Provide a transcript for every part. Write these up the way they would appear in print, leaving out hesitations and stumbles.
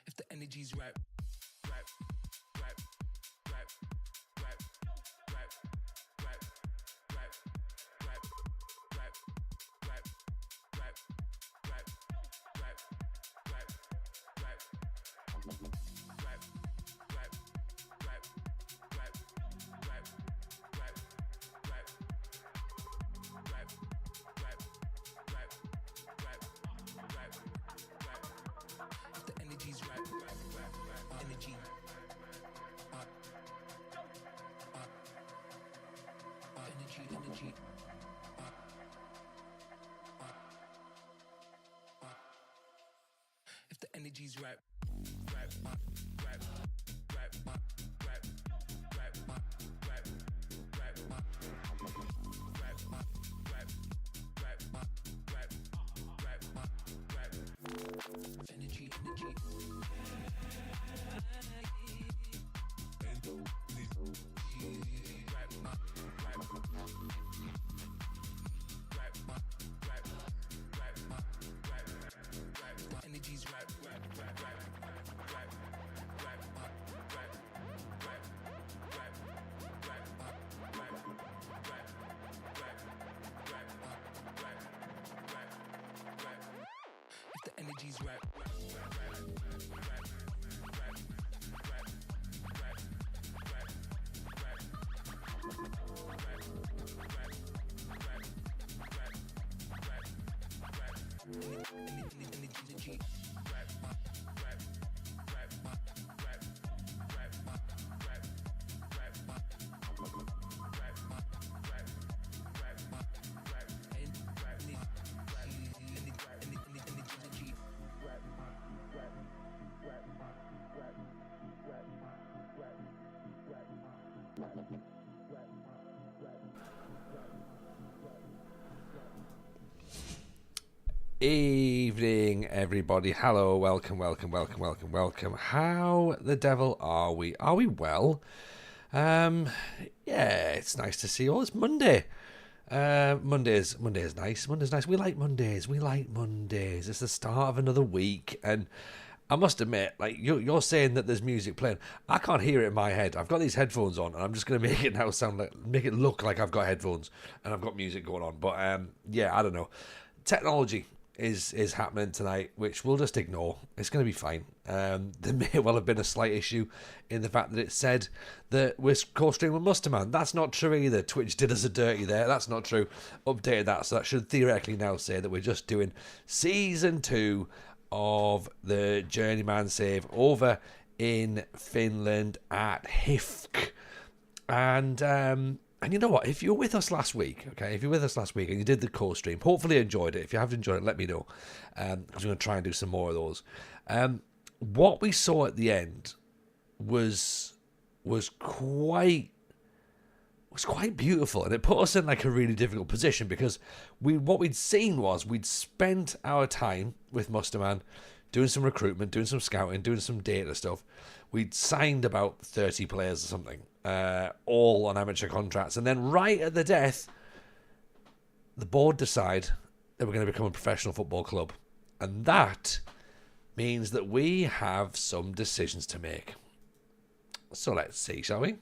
If the energy's right, right, right, right, right, right, right, right, right, right, right, right, right, right, right, if the energy's right, energy. energy's right. Right, right, right, right, right, right, right, energy. The energy's right. If the energy's right. Evening, everybody. Hello, welcome. How the devil are we? Are we well? Yeah, it's nice to see you all. It's Monday. Monday is nice. Monday's nice. We like Mondays. It's the start of another week, and I must admit, like you're saying that there's music playing. I can't hear it in my head. I've got these headphones on, and I'm just gonna make it now make it look like I've got headphones and I've got music going on. But yeah, I don't know. Technology is happening tonight, which we'll just ignore. It's going to be fine. There may well have been a slight issue in the fact that it said that we're co-streaming with Musterman. That's not true either. Twitch did us a dirty there. That's not true. Updated that, so that should theoretically now say that we're just doing season 2 of the Journeyman save over in Finland at HIFK. And you know what? If you were with us last week, and you did the co-stream, hopefully you enjoyed it. If you haven't enjoyed it, let me know, because I'm going to try and do some more of those. What we saw at the end was quite beautiful, and it put us in like a really difficult position, because what we'd seen was we'd spent our time with Musterman doing some recruitment, doing some scouting, doing some data stuff. We'd signed about 30 players or something, all on amateur contracts. And then right at the death, the board decide that we're going to become a professional football club. And that means that we have some decisions to make. So let's see, shall we?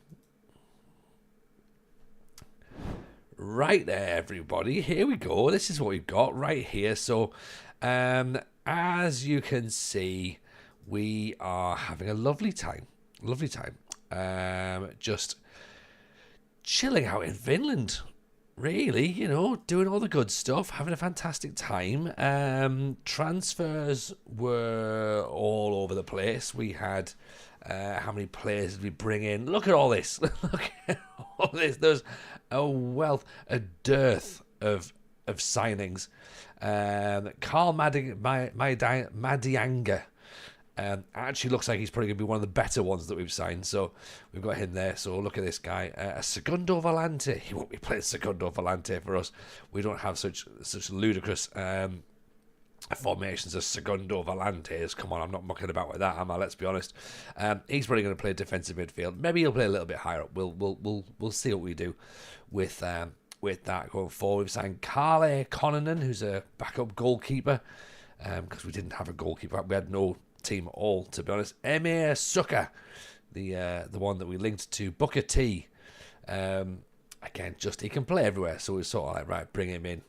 Right there, everybody. Here we go. This is what we've got right here. So, as you can see, we are having a lovely time. Just chilling out in Finland, really, doing all the good stuff, having a fantastic time. Transfers were all over the place. We had, how many players did we bring in? Look at all this. Look at all this. There's a dearth of signings. Carl Madianga actually looks like he's probably going to be one of the better ones that we've signed. So we've got him there. So look at this guy. Segundo Volante. He won't be playing Segundo Volante for us. We don't have such ludicrous formations as Segundo Volantes. Come on, I'm not mucking about with that, am I? Let's be honest. He's probably going to play defensive midfield. Maybe he'll play a little bit higher up. We'll see what we do with that going forward. We've signed Carle Connonen, who's a backup goalkeeper, because we didn't have a goalkeeper. We had no team at all, to be honest. Emir Sucker, the one that we linked to Booker T. Again, just he can play everywhere, so we're sort of like, right, bring him in.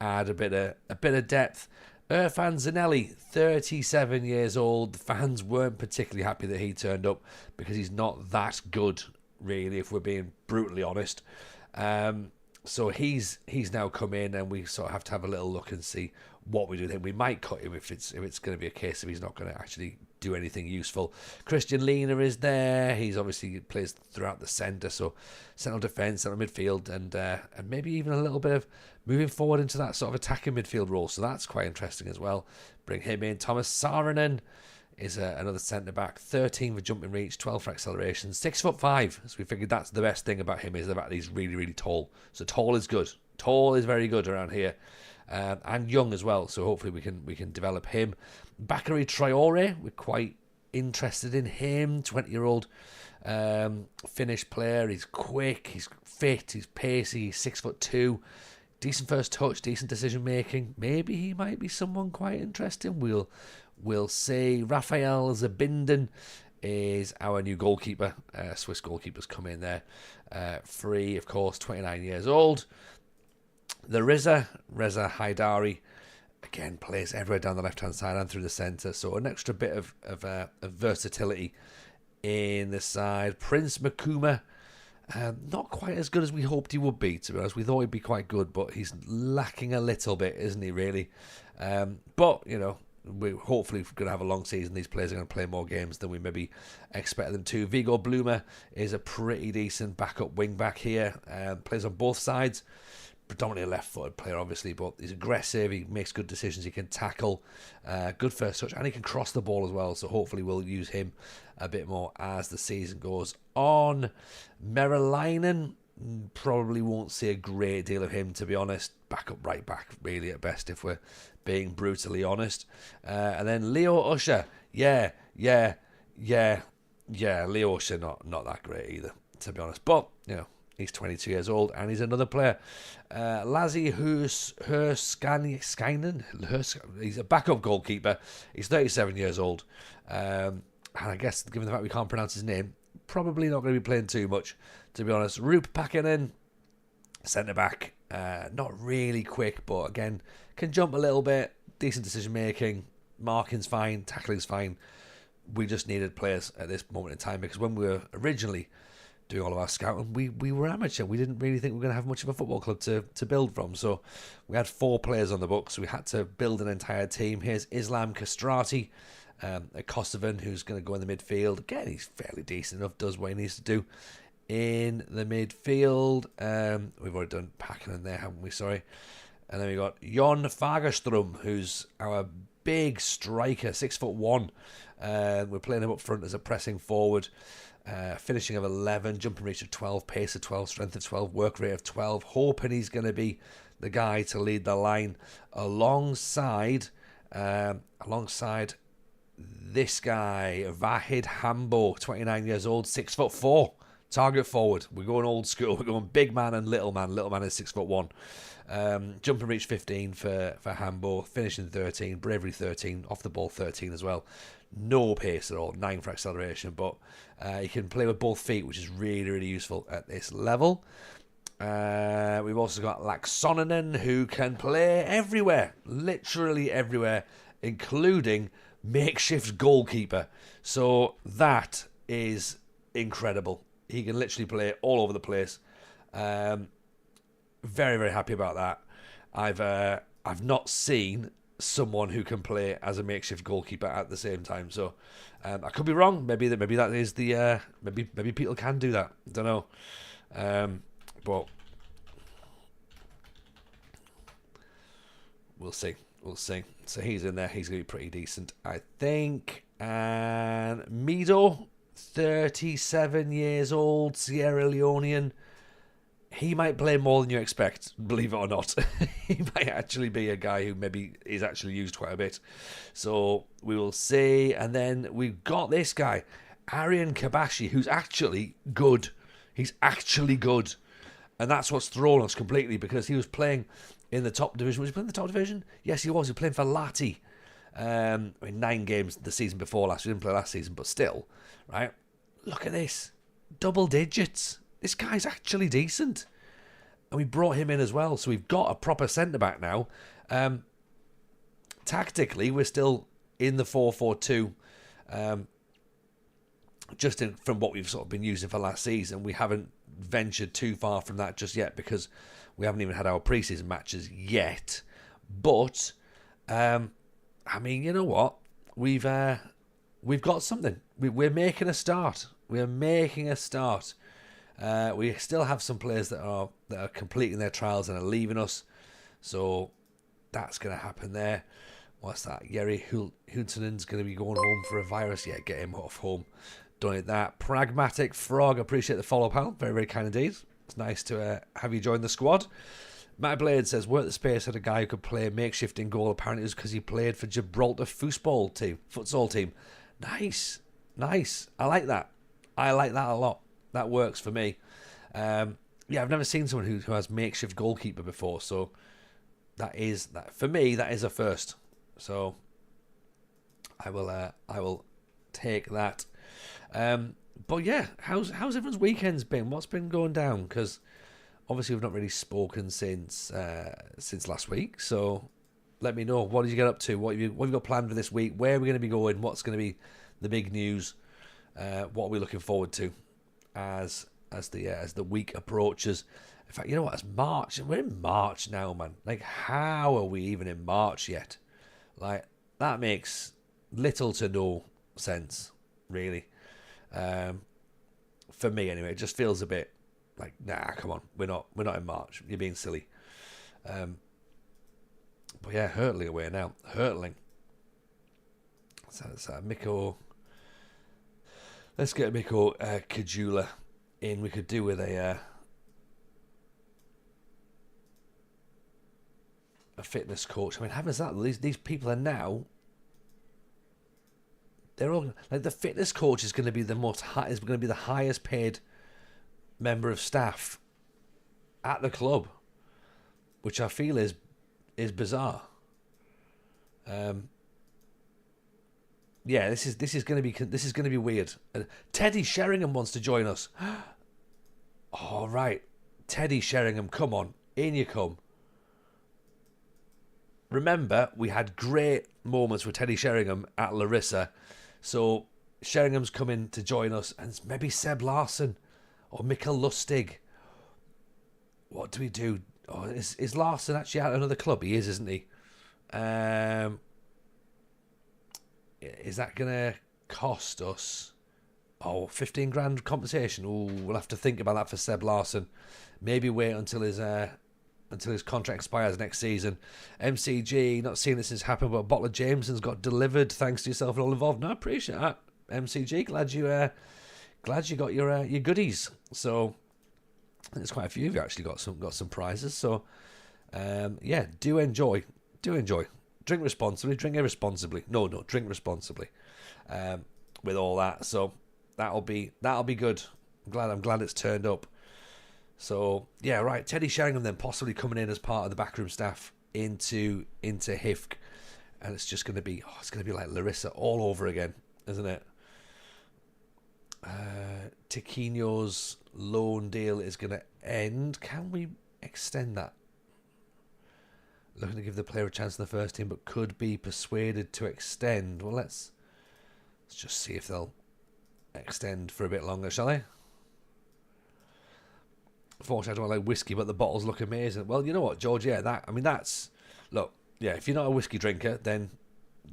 Add a bit of depth. Irfan Zanelli, 37 years old. The fans weren't particularly happy that he turned up, because he's not that good, really, if we're being brutally honest. So he's now come in, and we sort of have to have a little look and see what we do think. We might cut him if it's going to be a case of he's not going to actually do anything useful. Christian Lehner is there. He's obviously plays throughout the centre, so central defence, central midfield, and maybe even a little bit of moving forward into that sort of attacking midfield role. So that's quite interesting as well. Bring him in. Thomas Saarinen is another centre back. 13 for jumping reach, 12 for acceleration, 6'5". So we figured that's the best thing about him, is the fact that he's really, really tall. So tall is good. Tall is very good around here. And young as well, so hopefully we can develop him. Bakary Traore, we're quite interested in him. 20-year-old Finnish player. He's quick, he's fit, he's pacey, he's 6'2". Decent first touch, decent decision making. Maybe he might be someone quite interesting. We'll see. Rafael Zabinden is our new goalkeeper. Swiss goalkeepers come in there. Free, of course, 29 years old. The Reza Haidari, again, plays everywhere down the left-hand side and through the centre. So an extra bit of versatility in the side. Prince Makuma, not quite as good as we hoped he would be, to be honest. We thought he'd be quite good, but he's lacking a little bit, isn't he, really? But, you know, we're hopefully going to have a long season. These players are going to play more games than we maybe expected them to. Vigo Bluma is a pretty decent backup wing-back here. Plays on both sides. Predominantly a left-footed player, obviously, but he's aggressive, he makes good decisions, he can tackle, good first touch, and he can cross the ball as well, so hopefully we'll use him a bit more as the season goes on. Merelainen, probably won't see a great deal of him, to be honest. Backup right back, really, at best, if we're being brutally honest. And then Leo Usher, yeah, Leo Usher, not that great either, to be honest, but, you know, he's 22 years old, and he's another player. Lazi Hurskainen, he's a backup goalkeeper. He's 37 years old. And I guess, given the fact we can't pronounce his name, probably not going to be playing too much, to be honest. Roop Pakinen, centre-back. Not really quick, but again, can jump a little bit. Decent decision-making. Marking's fine. Tackling's fine. We just needed players at this moment in time, because when we were originally doing all of our scouting, we were amateur. We didn't really think we were going to have much of a football club to build from. So we had 4 players on the books. We had to build an entire team. Here's Islam Kastrati, a Kosovan who's going to go in the midfield. Again, he's fairly decent enough, does what he needs to do in the midfield. We've already done Packing in there, haven't we? Sorry. And then we got Jon Fagerstrom, who's our big striker, 6'1". We're playing him up front as a pressing forward. Finishing of 11, jumping reach of 12, pace of 12, strength of 12, work rate of 12. Hoping he's going to be the guy to lead the line alongside this guy, Vahid Hambo, 29 years old, 6'4", target forward. We're going old school. We're going big man and little man. Little man is 6'1". Jumping reach 15 for Hambo, finishing 13, bravery 13, off the ball 13 as well. No pace at all, 9 for acceleration, but he can play with both feet, which is really, really useful at this level. We've also got Laxonen, who can play everywhere, literally everywhere, including makeshift goalkeeper. So that is incredible. He can literally play all over the place. Very, very happy about that. I've not seen someone who can play as a makeshift goalkeeper at the same time. So I could be wrong. Maybe that is the maybe people can do that. I don't know. But we'll see. So he's in there. He's going to be pretty decent, I think. And Mido, 37 years old, Sierra Leonean. He might play more than you expect, believe it or not. He might actually be a guy who maybe is actually used quite a bit. So we will see. And then we've got this guy, Aryan Kabashi, who's actually good. He's actually good. And that's what's thrown us completely, because he was playing in the top division. Was he playing in the top division? Yes, he was. He was playing for Lati. 9 games the season before last. We didn't play last season, but still, right? Look at this. Double digits. This guy's actually decent. And we brought him in as well. So we've got a proper centre-back now. Tactically, we're still in the 4-4-2. From what we've sort of been using for last season. We haven't ventured too far from that just yet, because we haven't even had our pre-season matches yet. But I mean, you know what? We've got something. We're making a start. We're making a start. We still have some players that are completing their trials and are leaving us, so that's going to happen there. What's that? Yeri Huntonen's going to be going home for a virus. Yeah, get him off home. Donate that. Pragmatic Frog, appreciate the follow, pal. Very, very kind indeed. It's nice to have you join the squad. Matt Blade says, work the space had a guy who could play makeshift in goal. Apparently it was because he played for Gibraltar futsal team. Nice. I like that. I like that a lot. That works for me. Yeah, I've never seen someone who has makeshift goalkeeper before, so that for me, that is a first. So I will take that. But yeah, how's everyone's weekends been? What's been going down? Because obviously we've not really spoken since last week. So let me know. What did you get up to? What have you got planned for this week? Where are we going to be going? What's going to be the big news? What are we looking forward to as the week approaches? In fact, you know what? It's March. We're in March now, man. Like, how are we even in March yet? Like, that makes little to no sense, really. For me, anyway, it just feels a bit like, nah, come on, we're not in March. You're being silly. But yeah, hurtling away now. Hurtling. So Mikko. Let's get Mikko Kajula in. We could do with a fitness coach. I mean, having said that, these people are now. They're all like, the fitness coach is going to be the highest paid member of staff at the club, which I feel is bizarre. Yeah, this is going to be weird. Teddy Sheringham wants to join us. All right, Teddy Sheringham, come on, in you come. Remember, we had great moments with Teddy Sheringham at Larissa, so Sheringham's coming to join us, and maybe Seb Larson or Mikkel Lustig. What do we do? Oh, is Larson actually at another club? He is, isn't he? Is that going to cost us 15 grand compensation? Oh, we'll have to think about that for Seb Larson. Maybe wait until his contract expires next season. MCG, not seen this since happened, but a bottle of Jameson's got delivered. Thanks to yourself and all involved. No, I appreciate that. MCG, glad you got your goodies. So I think there's quite a few of you actually got some prizes. So yeah, do enjoy. Drink responsibly, drink irresponsibly. No, drink responsibly. With all that, so that'll be good. I'm glad it's turned up. So yeah, right. Teddy Sheringham then possibly coming in as part of the backroom staff into HIFK, and it's just going to be like Larissa all over again, isn't it? Tiquinho's loan deal is going to end. Can we extend that? Looking to give the player a chance in the first team, but could be persuaded to extend. Well, let's just see if they'll extend for a bit longer, shall they? Unfortunately, I don't like whiskey, but the bottles look amazing. Well, you know what, George? Yeah, look. Yeah, if you're not a whiskey drinker, then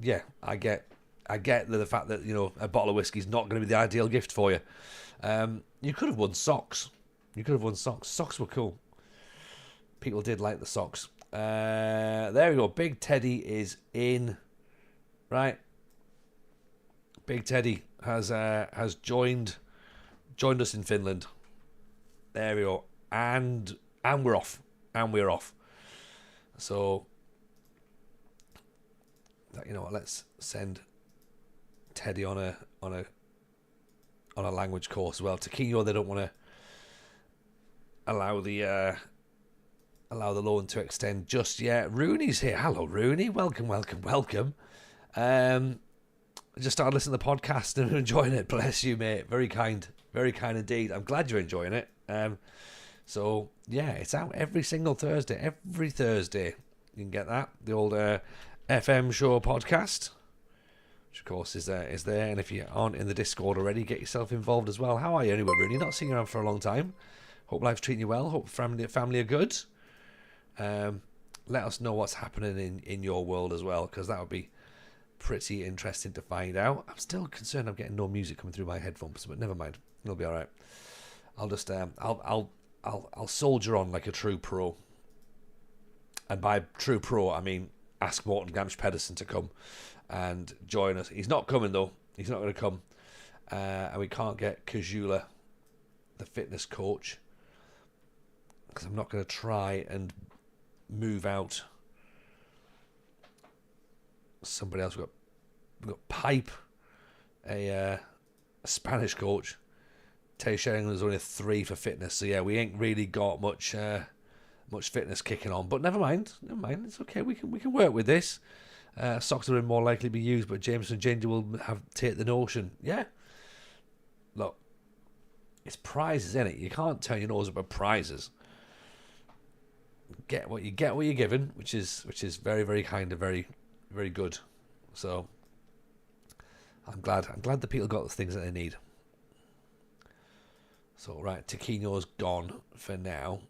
yeah, I get the fact that, you know, a bottle of whiskey is not going to be the ideal gift for you. You could have won socks. Socks were cool. People did like the socks. There we go. Big Teddy is in. Right. Big Teddy has joined us in Finland. There we go. And we're off. So, you know what? Let's send Teddy on a language course as well. Tiquinho, they don't want to allow the loan to extend just yet. Rooney's here. Hello, Rooney. Welcome. I just started listening to the podcast and enjoying it. Bless you, mate. Very kind indeed. I'm glad you're enjoying it. So yeah, it's out every single Thursday. Every Thursday you can get that. The old FM show podcast, which of course is there. And if you aren't in the Discord already, get yourself involved as well. How are you anyway, Rooney? Not seen you around for a long time. Hope life's treating you well. Hope family are good. let us know what's happening in your world as well, because that would be pretty interesting to find out. I'm still concerned I'm getting no music coming through my headphones, but never mind, it'll be all right. I'll just I'll soldier on like a true pro, and by true pro I mean ask Morten Gamsch Pedersen to come and join us. He's not coming though. He's not going to come, and we can't get Kajula, the fitness coach, because I'm not going to try and move out somebody else. We've got Pipe, a Spanish coach. Terry Sheringham was only 3 for fitness, so yeah, we ain't really got much fitness kicking on. But never mind, it's okay. We can work with this. Socks are more likely to be used, but Jameson Ginger will have take the notion. Yeah, look, it's prizes, isn't it? You can't turn your nose up at prizes. Get what you're given, which is very, very kind of very, very good. So I'm glad the people got the things that they need. So right, Taquino's gone for now.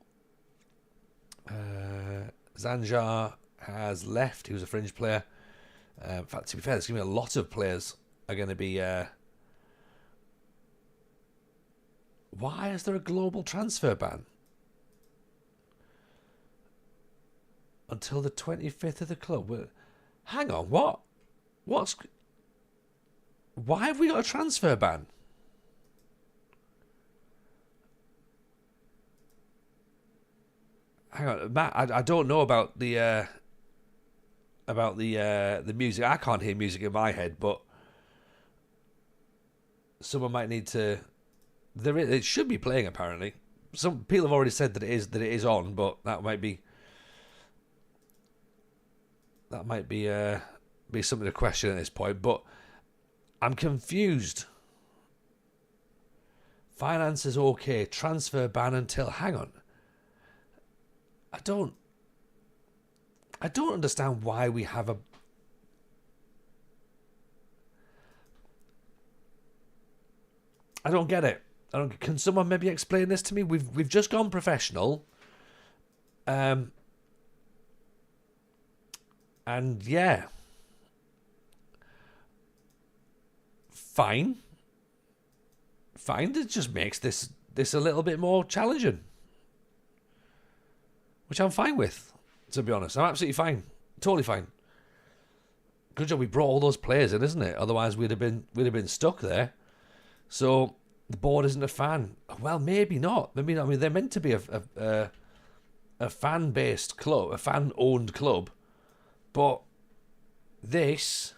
Zanjar has left. He was a fringe player. In fact, to be fair, there's going to be a lot of players are going to be. Why is there a global transfer ban until the 25th of the club? Hang on, what? Why have we got a transfer ban? Hang on, Matt. I don't know about the music. I can't hear music in my head, but someone might need to. It should be playing apparently. Some people have already said that it is on, but that might be be something to question at this point. But I'm confused. Finance is okay. Transfer ban until. Hang on. I don't understand why we have a. I don't get it. Can someone maybe explain this to me? We've just gone professional, and yeah, fine. It just makes this a little bit more challenging, which I'm fine with. To be honest, I'm absolutely fine, totally fine. Good job we brought all those players in, isn't it? Otherwise, we'd have been stuck there. So the board isn't a fan. Well, maybe not. I mean, they're meant to be a fan-based club, a fan-owned club. But this,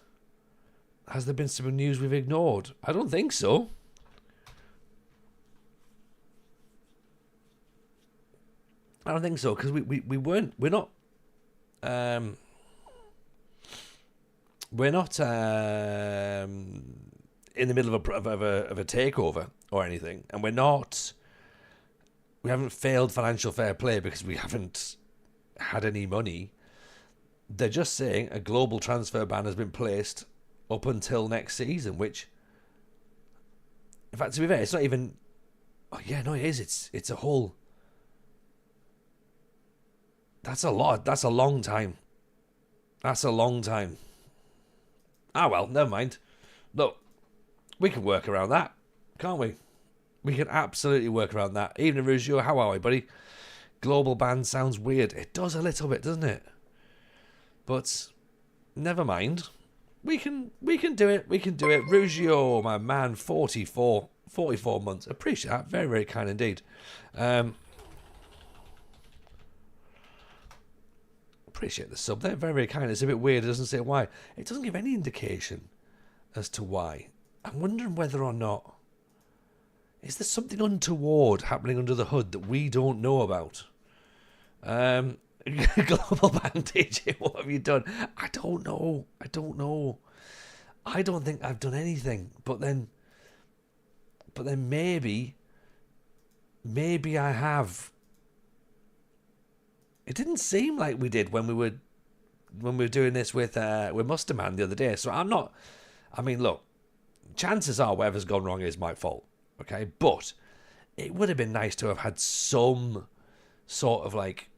has there been some news we've ignored? I don't think so. I don't think so, because we're not in the middle of a takeover or anything, and we haven't failed financial fair play because we haven't had any money. They're just saying a global transfer ban has been placed up until next season, which, in fact, to be fair, it's not even. Oh yeah, no, it is. It's a whole. That's a lot. That's a long time. Ah, well, never mind. Look, we can work around that, can't we? We can absolutely work around that. Even Ruggiero, how are we, buddy? Global ban sounds weird. It does a little bit, doesn't it? But never mind. We can do it. Ruggiero, my man, 44 months. Appreciate that. Very, very kind indeed. Appreciate the sub. They're very, very kind. It's a bit weird. It doesn't say why. It doesn't give any indication as to why. I'm wondering whether or not. Is there something untoward happening under the hood that we don't know about? Global ban, DJ, what have you done? I don't know. I don't think I've done anything. But then maybe I have. It didn't seem like we did when we were doing this with Musterman the other day. So I'm not. I mean, look, chances are whatever's gone wrong is my fault. Okay, but it would have been nice to have had some sort of like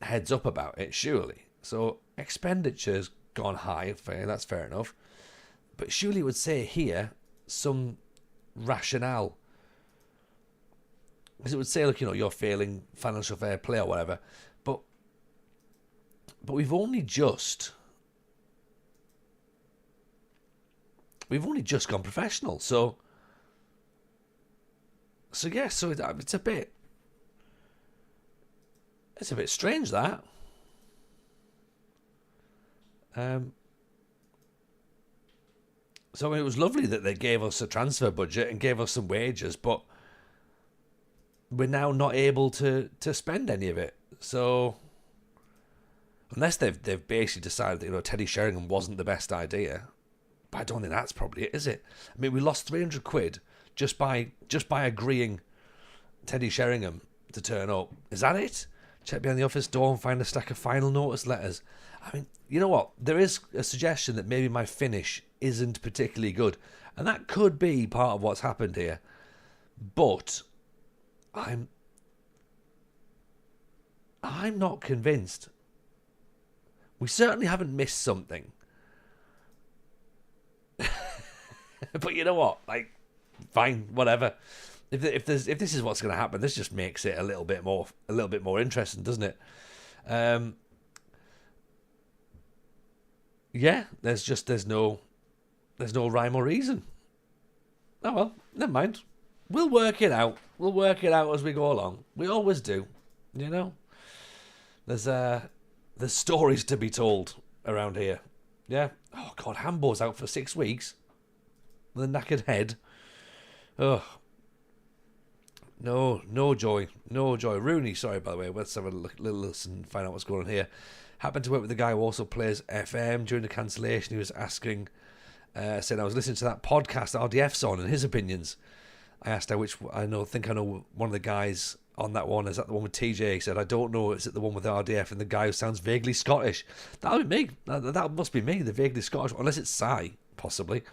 heads up about it, surely. So expenditure's gone high, that's fair enough. But surely it would say here some rationale. Because it would say, look, you're failing financial fair play or whatever. But we've only just gone professional. So yeah, so it's a bit strange, that. So I mean, it was lovely that they gave us a transfer budget and gave us some wages, but we're now not able to spend any of it. So unless they've basically decided that Teddy Sheringham wasn't the best idea, but I don't think that's probably it, is it? I mean, we lost 300 quid just by agreeing Teddy Sheringham to turn up. Is that it? Check behind the office door and find a stack of final notice letters. I mean, you know what? There is a suggestion that maybe my finish isn't particularly good, and that could be part of what's happened here. But I'm not convinced. We certainly haven't missed something. But you know what? Like, fine, whatever. If this is what's going to happen, this just makes it a little bit more interesting, doesn't it? Yeah, there's no rhyme or reason. Oh well, never mind. We'll work it out. We'll work it out as we go along. We always do, There's stories to be told around here. Yeah. Oh God, Hambo's out for 6 weeks with a knackered head. Oh. No joy. Rooney, sorry, by the way. Let's have a little listen and find out what's going on here. Happened to work with the guy who also plays FM during the cancellation. He was asking, saying, I was listening to that podcast RDF's on and his opinions. I asked her think I know one of the guys on that one. Is that the one with TJ? He said, I don't know. Is it the one with RDF and the guy who sounds vaguely Scottish? That'll be me. That must be me, the vaguely Scottish, unless it's Si, possibly.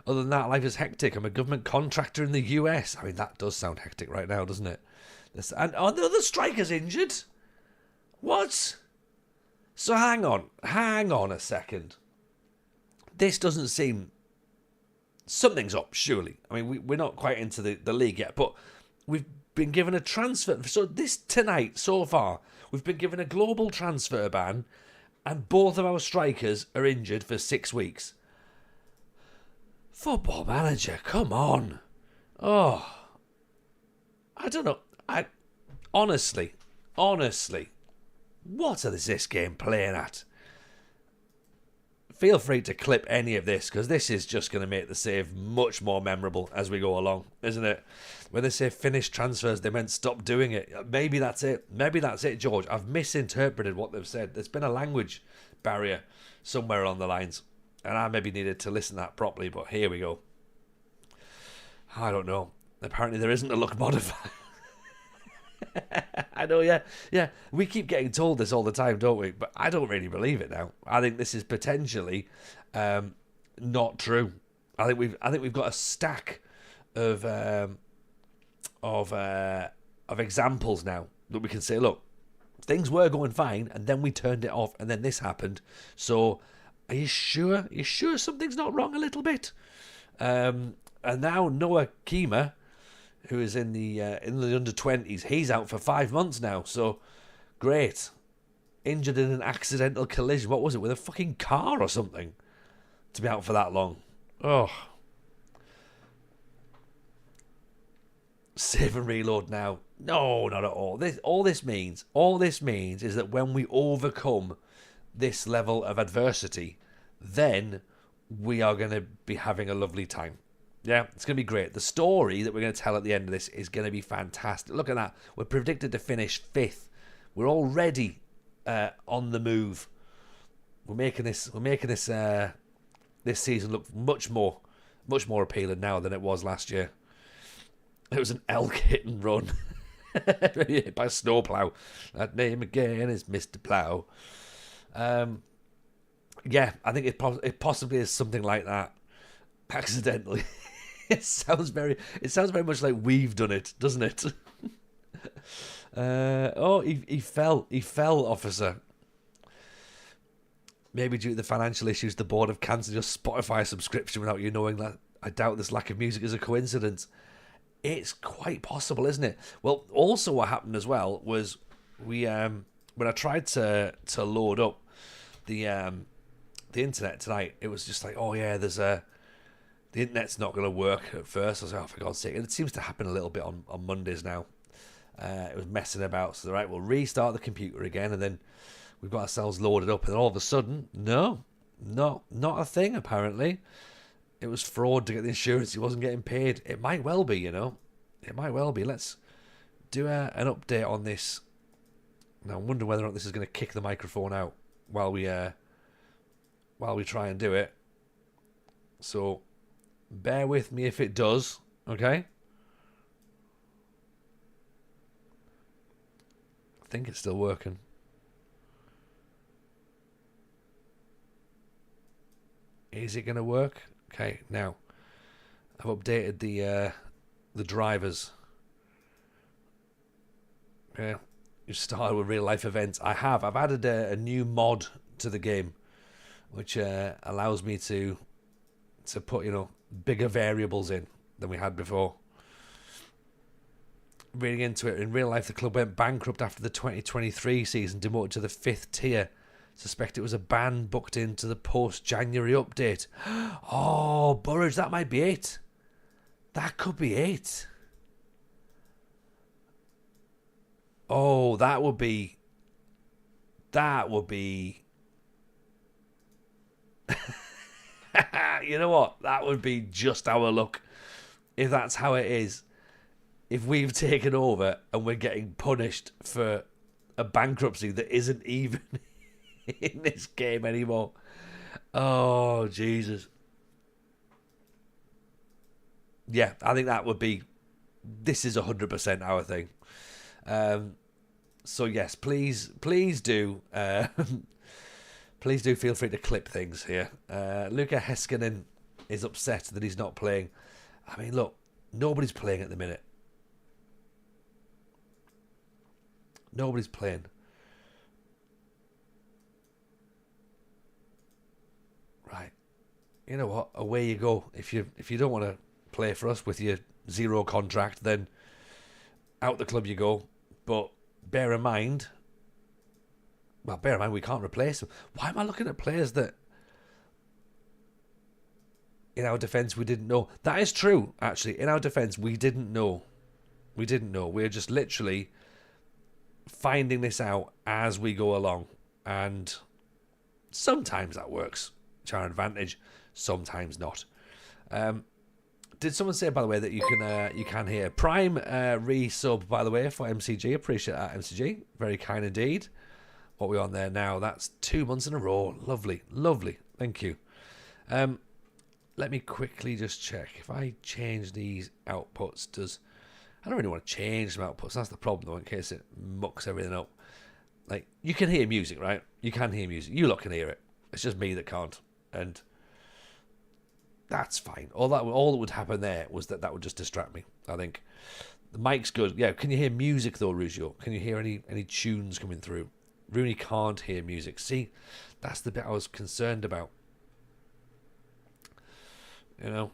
Other than that, life is hectic. I'm a government contractor in the US. I mean, that does sound hectic right now, doesn't it? And are the other strikers injured? What? So hang on a second. This doesn't seem... Something's up, surely. I mean, we're not quite into the league yet, but we've been given a transfer... So this tonight, so far, we've been given a global transfer ban, and both of our strikers are injured for 6 weeks. Football Manager, come on. Oh. I don't know. Honestly, what is this game playing at? Feel free to clip any of this, because this is just going to make the save much more memorable as we go along, isn't it? When they say finish transfers, they meant stop doing it. Maybe that's it. George. I've misinterpreted what they've said. There's been a language barrier somewhere along the lines, and I maybe needed to listen to that properly, but here we go. I don't know. Apparently there isn't a luck modifier. I know, yeah. We keep getting told this all the time, don't we? But I don't really believe it now. I think this is potentially not true. I think we've got a stack of examples now that we can say, look, things were going fine, and then we turned it off, and then this happened. So, are you sure? Are you sure something's not wrong a little bit? And now Noah Keema, who is in the under-20s, he's out for 5 months now. So, great. Injured in an accidental collision. What was it, with a fucking car or something? To be out for that long. Oh. Save and reload now. No, not at all. All this means is that when we overcome this level of adversity, then we are going to be having a lovely time. Yeah, it's going to be great. The story that we're going to tell at the end of this is going to be fantastic. Look at that. We're predicted to finish 5th. We're already on the move. We're making this this season look much more appealing now than it was last year. It was an elk hit and run by a snowplow. That name again is Mr. Plow. Yeah, I think it possibly is something like that. Accidentally. It sounds very much like we've done it, doesn't it? Oh, he fell. He fell, officer. Maybe due to the financial issues, the board have cancelled your Spotify subscription without you knowing that. I doubt this lack of music is a coincidence. It's quite possible, isn't it? Well, also what happened as well was we when I tried to load up the internet tonight, it was just like, oh yeah, the internet's not going to work at first. I was like, oh, for God's sake. And it seems to happen a little bit on Mondays now. It was messing about. So, right, we'll restart the computer again, and then we've got ourselves loaded up, and all of a sudden, not a thing, apparently. It was fraud to get the insurance. He wasn't getting paid. It might well be, It might well be. Let's do an update on this. Now, I wonder whether or not this is going to kick the microphone out while we try and do it. So, bear with me if it does, okay? I think it's still working. Is it going to work? Okay, now I've updated the drivers. Okay, you started with real life events. I've added a new mod to the game, which allows me to put bigger variables in than we had before. Reading into it, in real life, the club went bankrupt after the 2023 season, demoted to the 5th tier. Suspect it was a ban booked into the post-January update. Oh, Burridge, that might be it. That could be it. Oh, that would be... You know what? That would be just our luck. If that's how it is. If we've taken over and we're getting punished for a bankruptcy that isn't even... in this game anymore. Oh, Jesus. Yeah, I think that would be... This is 100% our thing. So, yes, please do... please do feel free to clip things here. Luka Heiskanen is upset that he's not playing. I mean, look, nobody's playing at the minute. Nobody's playing. Right, you know what? Away you go. If you don't want to play for us with your zero contract, then out the club you go. But bear in mind we can't replace them. Why am I looking at players that, in our defence, we didn't know? That is true, actually. In our defence, we didn't know. We're just literally finding this out as we go along, and sometimes that works to our advantage, sometimes not. Did someone say, by the way, that you can hear Prime resub, by the way, for MCG? Appreciate that, MCG. Very kind indeed. What are we on there now? That's 2 months in a row. Lovely. Thank you. Let me quickly just check. If I change these outputs, I don't really want to change some outputs. That's the problem, though, in case it mucks everything up. Like, you can hear music, right? You can hear music. You lot can hear it. It's just me that can't. And that's fine. All that would happen there was that would just distract me, I think. The mic's good. Yeah, can you hear music, though, Rugio? Can you hear any tunes coming through? Rooney can't hear music. See, that's the bit I was concerned about. I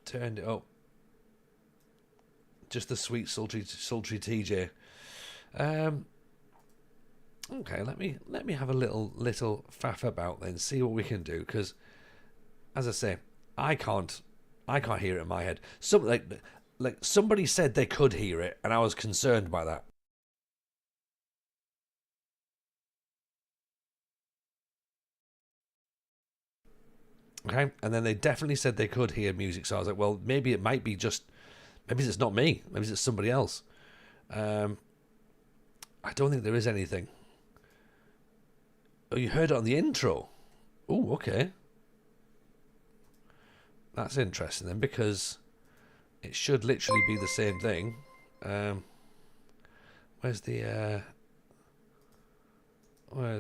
turned it up. Just the sweet, sultry TJ. Okay, let me have a little faff about then, see what we can do, because as I say, I can't hear it in my head. Like somebody said they could hear it, and I was concerned by that. Okay, and then they definitely said they could hear music, so I was like, well, maybe it might be just, maybe it's not me, maybe it's somebody else. I don't think there is anything. Oh, you heard it on the intro. Oh, okay. That's interesting then, because it should literally be the same thing. Where's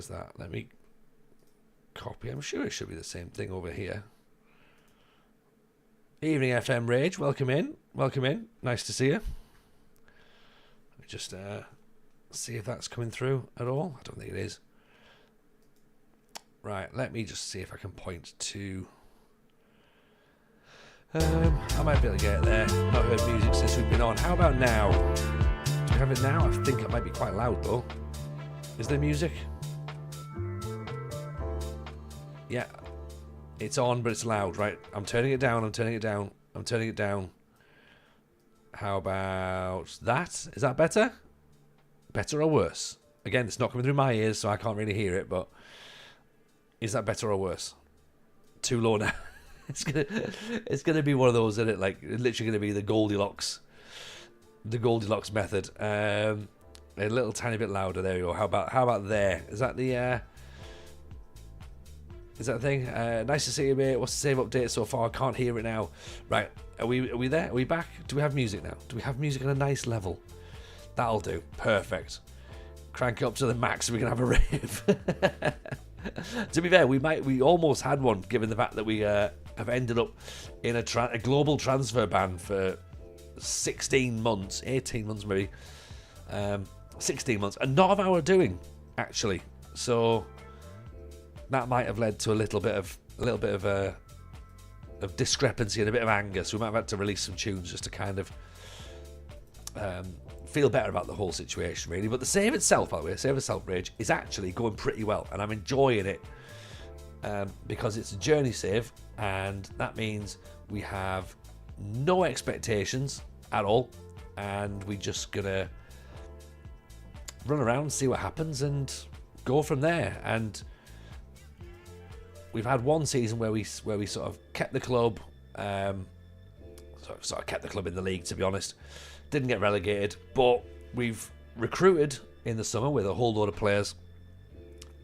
that? Let me copy. I'm sure it should be the same thing over here. Evening FM Rage, welcome in. Welcome in. Nice to see you. Let me just see if that's coming through at all. I don't think it is. Right, let me just see if I can point to... I might be able to get it there. Not heard music since we've been on. How about now? Do we have it now? I think it might be quite loud though. Is there music? Yeah. It's on, but it's loud, right? I'm turning it down, I'm turning it down, I'm turning it down. How about that? Is that better? Better or worse? Again, it's not coming through my ears, so I can't really hear it, but is that better or worse? Too low now. It's gonna be one of those, isn't it? Like, literally gonna be the Goldilocks method. A little tiny bit louder. There you go. How about there? Is that the Is that a thing? Nice to see you, mate. What's the save update so far? I can't hear it now. Right, are we there? Are we back? Do we have music now? Do we have music on a nice level? That'll do. Perfect. Crank it up to the max so we can have a rave. To be fair, we almost had one, given the fact that we have ended up in a global transfer ban for 16 months, 18 months maybe, 16 months, and not of our doing, actually. So that might have led to a little bit of discrepancy and a bit of anger. So we might have had to release some tunes just to kind of feel better about the whole situation, really. But the save itself, by the way, Save Itself Rage, is actually going pretty well, and I'm enjoying it because it's a journey save, and that means we have no expectations at all, and we're just gonna run around, see what happens, and go from there. And we've had one season where we sort of kept the club, sort of kept the club in the league, to be honest. Didn't get relegated, but we've recruited in the summer with a whole load of players,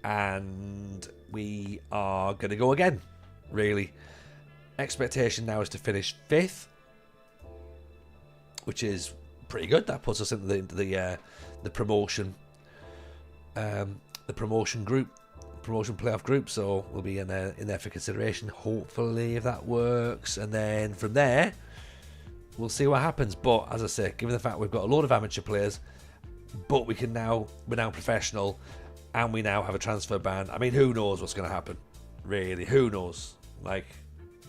and we are going to go again, really. Expectation now is to finish 5th, which is pretty good. That puts us into the promotion group, promotion playoff group, so we'll be in there for consideration, hopefully, if that works. And then from there, we'll see what happens. But as I say, given the fact we've got a load of amateur players, but we're now professional, and we now have a transfer ban. I mean, who knows what's going to happen? Really, who knows? Like,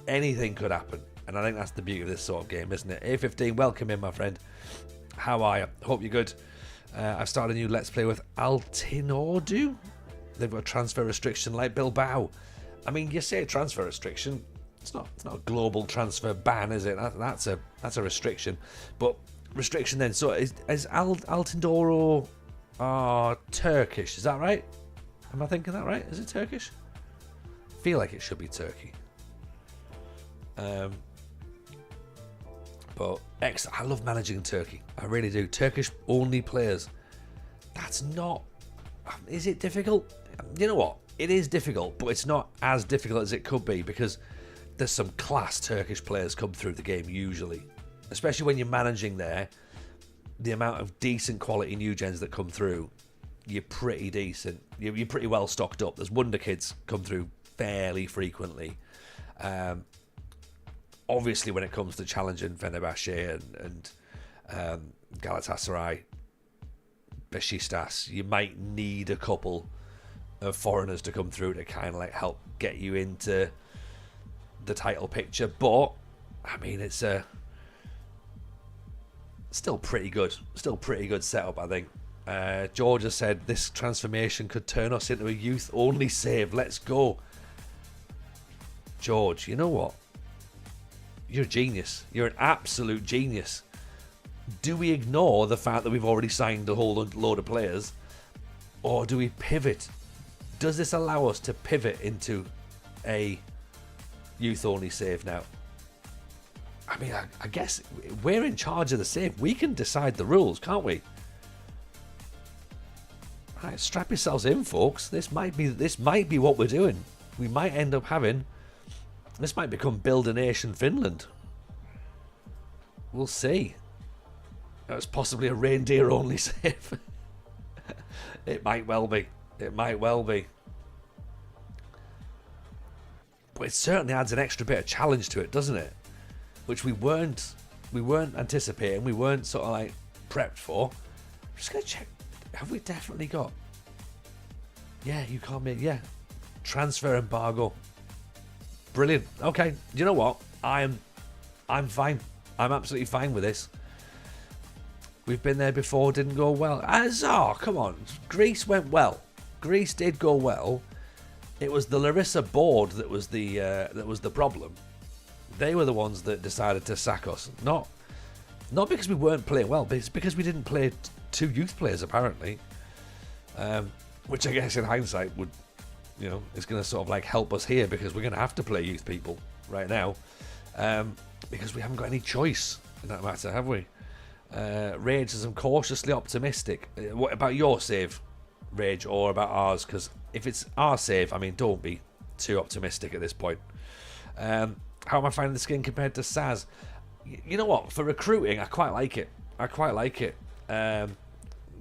anything could happen, and I think that's the beauty of this sort of game, isn't it? A15, welcome in, my friend. How are you? Hope you're good. I've started a new Let's Play with Altinordu. They've got a transfer restriction like Bilbao. I mean, you say transfer restriction, it's not a global transfer ban, is it? That's a restriction. But restriction then. So is Altindoro Turkish? Is that right? Am I thinking that right? Is it Turkish? I feel like it should be Turkey. But I love managing Turkey. I really do. Turkish only players. That's not. Is it difficult? You know what? It is difficult, but it's not as difficult as it could be, because there's some class Turkish players come through the game usually. Especially when you're managing there, the amount of decent quality new gens that come through, you're pretty decent. You're pretty well stocked up. There's wonder kids come through fairly frequently. Obviously, when it comes to challenging Fenerbahce and Galatasaray, Beşiktaş, you might need a couple of foreigners to come through to kind of like help get you into the title picture. But I mean, it's still pretty good setup, I think. George has said this transformation could turn us into a youth only save. Let's go, George. You know what? You're a genius. You're an absolute genius. Do we ignore the fact that we've already signed a whole load of players, or do we pivot? Does this allow us to pivot into a youth-only save now? I mean, I guess we're in charge of the save. We can decide the rules, can't we? All right, strap yourselves in, folks. This might be what we're doing. We might end up having. This might become Build a Nation Finland. We'll see. That's possibly a reindeer only save. It might well be. It might well be. But it certainly adds an extra bit of challenge to it, doesn't it? which we weren't anticipating, we weren't sort of like prepped for. I'm just gonna check. Have we definitely got? Yeah, you can't make. Yeah, transfer embargo. Brilliant. Okay, you know what? I'm fine. I'm absolutely fine with this. We've been there before, didn't go well. Come on. Greece went well. Greece did go well. It was the Larissa board that was the problem. They were the ones that decided to sack us. Not because we weren't playing well, but it's because we didn't play two youth players apparently. Which I guess in hindsight would, is going to sort of like help us here, because we're going to have to play youth people right now, because we haven't got any choice in that matter, have we? Rage says, I'm cautiously optimistic. What about your save, Rage, or about ours? Because if it's our save, I mean, don't be too optimistic at this point. How am I finding the skin compared to Saz? You know what? For recruiting, I quite like it.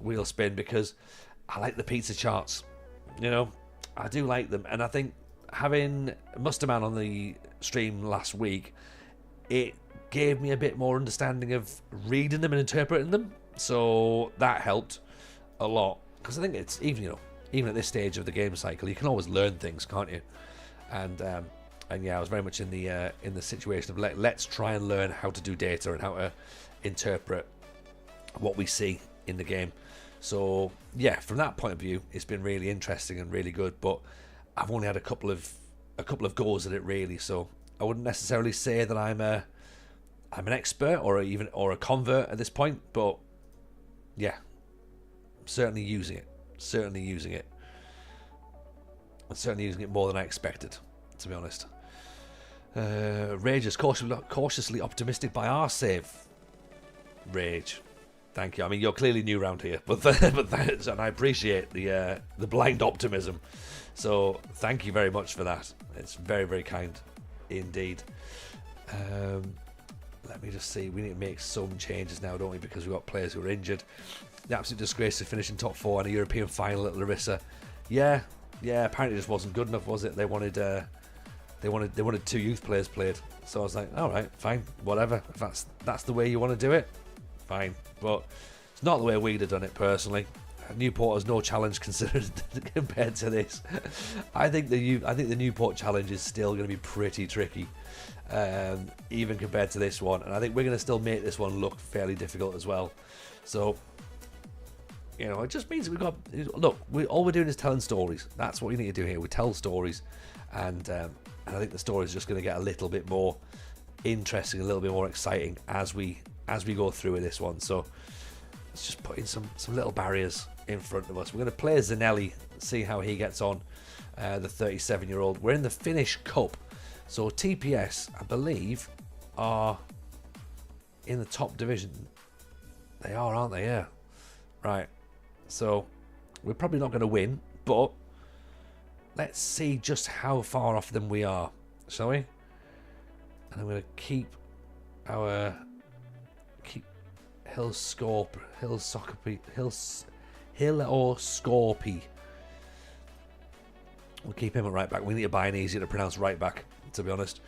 Wheel spin, because I like the pizza charts. I do like them, and I think having Musterman on the stream last week, it gave me a bit more understanding of reading them and interpreting them, so that helped a lot, because I think it's even at this stage of the game cycle, you can always learn things, can't you? And yeah, I was very much in the situation of let's try and learn how to do data and how to interpret what we see in the game. So yeah, from that point of view, it's been really interesting and really good, but I've only had a couple of goes at it really, so I wouldn't necessarily say that I'm an expert or a convert at this point, but yeah, I'm certainly using it. Certainly using it more than I expected, to be honest. Rage is cautiously optimistic by our save. Rage, thank you. I mean, you're clearly new around here, but and I appreciate the blind optimism. So thank you very much for that. It's very, very kind indeed. Let me just see. We need to make some changes now, don't we? Because we've got players who are injured. The absolute disgrace of finishing top 4 in a European final at Larissa. Yeah. Apparently, it just wasn't good enough, was it? They wanted 2 youth players played. So I was like, all right, fine, whatever. If that's the way you want to do it, fine. But it's not the way we'd have done it personally. Newport has no challenge considered compared to this. I think the Newport challenge is still going to be pretty tricky, even compared to this one. And I think we're going to still make this one look fairly difficult as well. So, it just means we've got all we're doing is telling stories. That's what we need to do here. We tell stories, and I think the story is just going to get a little bit more interesting, a little bit more exciting as we go through with this one. So let's just put in some little barriers in front of us. We're going to play Zanelli, see how he gets on, the 37-year-old. We're in the Finnish Cup, so TPS, I believe, are in the top division. They are, aren't they? Yeah. Right. So we're probably not going to win, but let's see just how far off them we are, shall we? And I'm going to keep Hill or Scorpy. We'll keep him at right back. We need to buy an easier to pronounce right back, to be honest.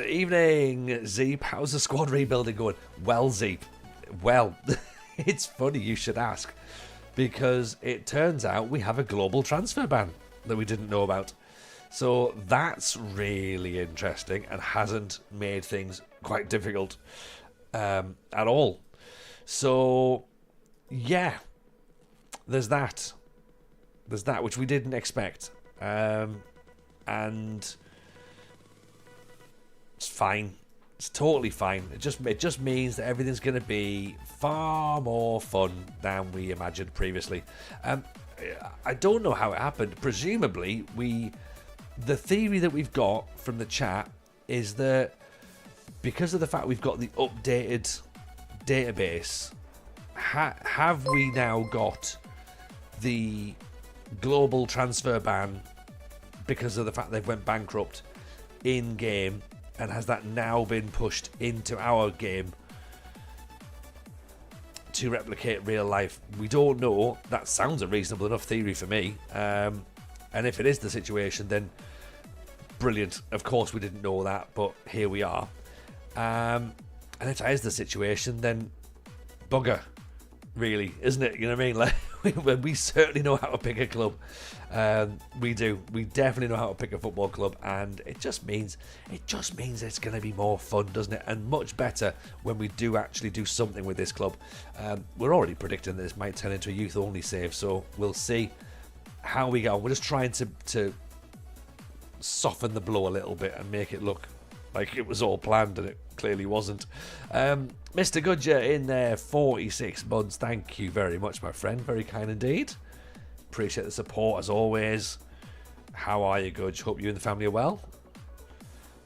Evening, Zeep. How's the squad rebuilding going? Well, Zeep. Well, it's funny you should ask, because it turns out we have a global transfer ban that we didn't know about. So that's really interesting and hasn't made things quite difficult at all. So yeah, there's that which we didn't expect, and it's fine. It's totally fine. It just means that everything's going to be far more fun than we imagined previously. I don't know how it happened. Presumably, the theory that we've got from the chat is that because of the fact we've got the updated database, have we now got the global transfer ban because of the fact they've went bankrupt in game, and has that now been pushed into our game to replicate real life? We don't know. That sounds a reasonable enough theory for me. And if it is the situation, then brilliant. Of course, we didn't know that, but here we are. And if that is the situation, then bugger, really, isn't it? You know what I mean? Like, we certainly know how to pick a club. We do. We definitely know how to pick a football club, and it just means it's going to be more fun, doesn't it? And much better when we do actually do something with this club. We're already predicting that this might turn into a youth-only save, so we'll see how we go. We're just trying to soften the blow a little bit and make it look like it was all planned, and it clearly wasn't. Mr. Goodger in there, 46 months. Thank you very much, my friend. Very kind indeed. Appreciate the support as always. How are you, Gudge? Hope you and the family are well.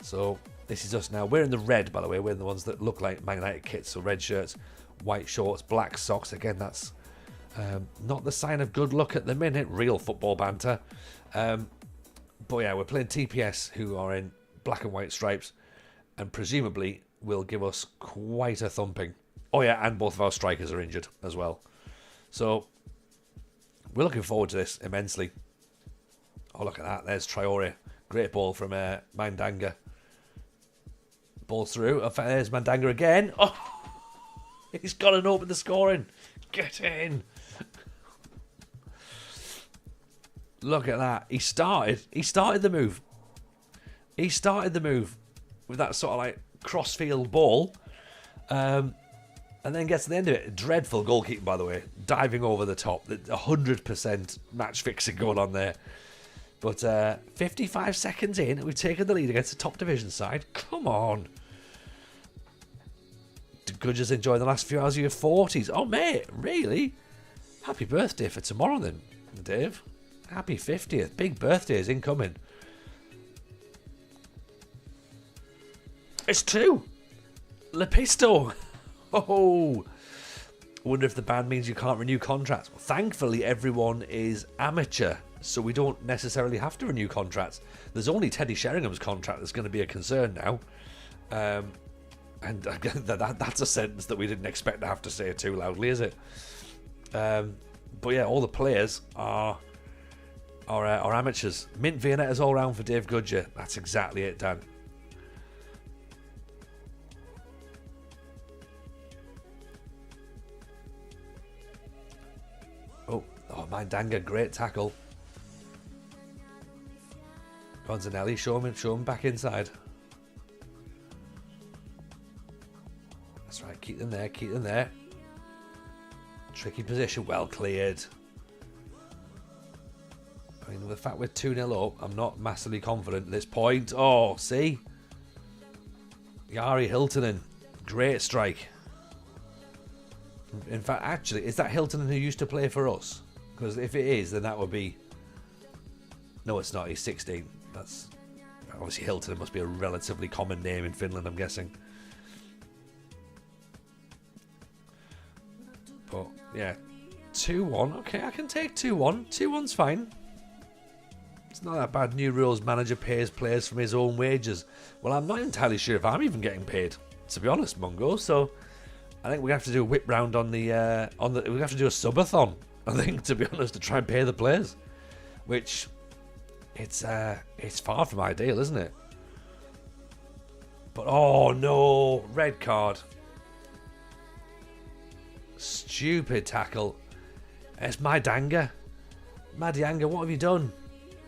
So this is us now. We're in the red, by the way. We're the ones that look like Man United kits. So red shirts, white shorts, black socks. Again, that's not the sign of good luck at the minute. Real football banter. But yeah, we're playing TPS, who are in black and white stripes, and presumably will give us quite a thumping. Oh yeah, and both of our strikers are injured as well. So we're looking forward to this immensely. Oh, look at that. There's Traore. Great ball from Mandanga. Ball through. Oh, there's Mandanga again. Oh, he's got an open the scoring. Get in. Look at that. He started the move. He started the move with that sort of like crossfield ball. And then gets to the end of it. Dreadful goalkeeping, by the way. Diving over the top. 100% match fixing going on there. But 55 seconds in, we've taken the lead against the top division side. Come on. Good just enjoy the last few hours of your 40s. Oh, mate, really? Happy birthday for tomorrow then, Dave. Happy 50th. Big birthdays incoming. It's 2. Lepisto. Oh. I wonder if the ban means you can't renew contracts. Well, thankfully, everyone is amateur, so we don't necessarily have to renew contracts. There's only Teddy Sheringham's contract that's going to be a concern now. And that's a sentence that we didn't expect to have to say too loudly, is it? But yeah, all the players are amateurs. Mint Viennettas all round for Dave Goodger. That's exactly it, Dan. Oh, Mandanga, great tackle. Gonzanelli, show him back inside. That's right, keep them there. Tricky position, well cleared. I mean, the fact we're 2-0 up, I'm not massively confident at this point. Oh, see? Jari Hiltonen, great strike. In fact, actually, is that Hiltonen who used to play for us? Because if it is, then that would be... No, it's not. He's 16. That's... Obviously, Hiltonen must be a relatively common name in Finland, I'm guessing. But, yeah. 2-1. Okay, I can take 2-1. 2-1's fine. It's not that bad. New rules. Manager pays players from his own wages. Well, I'm not entirely sure if I'm even getting paid, to be honest, Mungo. So, I think we have to do a whip round on the... we have to do a subathon, I think, to be honest, to try and pay the players. Which, it's far from ideal, isn't it? But, oh no, red card. Stupid tackle. It's Madanga. Madianga, what have you done?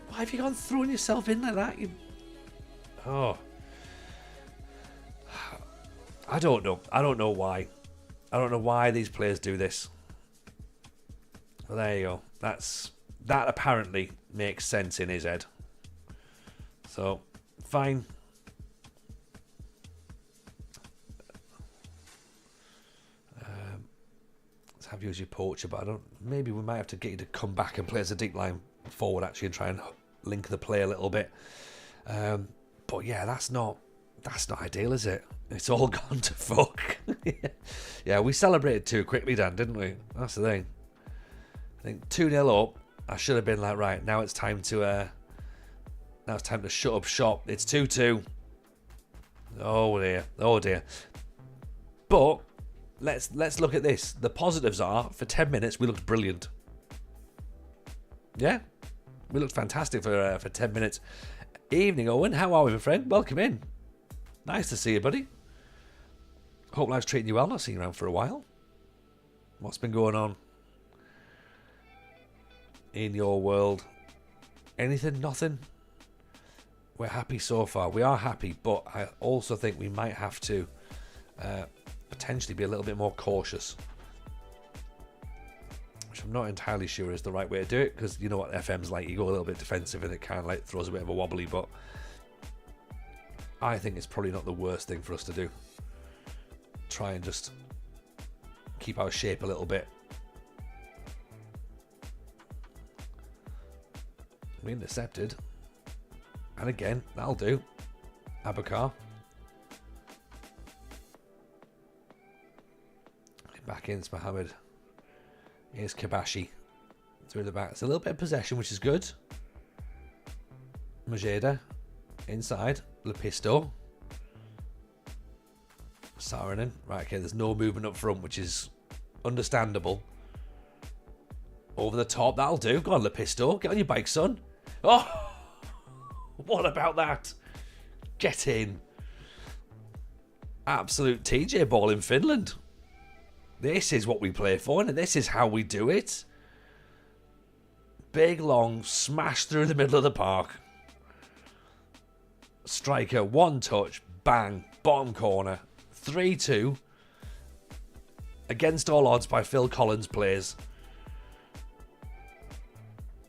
Why have you gone throwing yourself in like that? Oh. I don't know. I don't know why. I don't know why these players do this. Well, there you go. That apparently makes sense in his head. So, fine. Let's have you as your poacher, but I don't. Maybe we might have to get you to come back and play as a deep line forward actually and try and link the play a little bit. But yeah, that's not ideal, is it? It's all gone to fuck. Yeah, we celebrated too quickly, Dan, didn't we? That's the thing. I think 2-0 up. I should have been like, right, now it's time to shut up shop. It's 2-2. Oh dear. But let's look at this. The positives are, for 10 minutes we looked brilliant. Yeah, we looked fantastic for 10 minutes. Evening, Owen. How are we, my friend? Welcome in. Nice to see you, buddy. Hope life's treating you well. Not seen you around for a while. What's been going on in your world? Anything? Nothing? We're happy so far. We are happy, but I also think we might have to potentially be a little bit more cautious, which I'm not entirely sure is the right way to do it, because you know what FM's like. You go a little bit defensive and it kind of like throws a bit of a wobbly, but I think it's probably not the worst thing for us to do. Try and just keep our shape a little bit. We intercepted. And again, that'll do. Abakar. Back in, it's Mohammed. Here's Kabashi. Through the back. It's a little bit of possession, which is good. Majeda. Inside. Lepisto. Saarinen. Right, okay, there's no movement up front, which is understandable. Over the top, that'll do. Go on, Lepisto. Get on your bike, son. Oh! What about that? Get in. Absolute TJ ball in Finland. This is what we play for, and this is how we do it. Big, long, smash through the middle of the park. Striker, one touch, bang, bottom corner. 3-2. Against all odds by Phil Collins plays.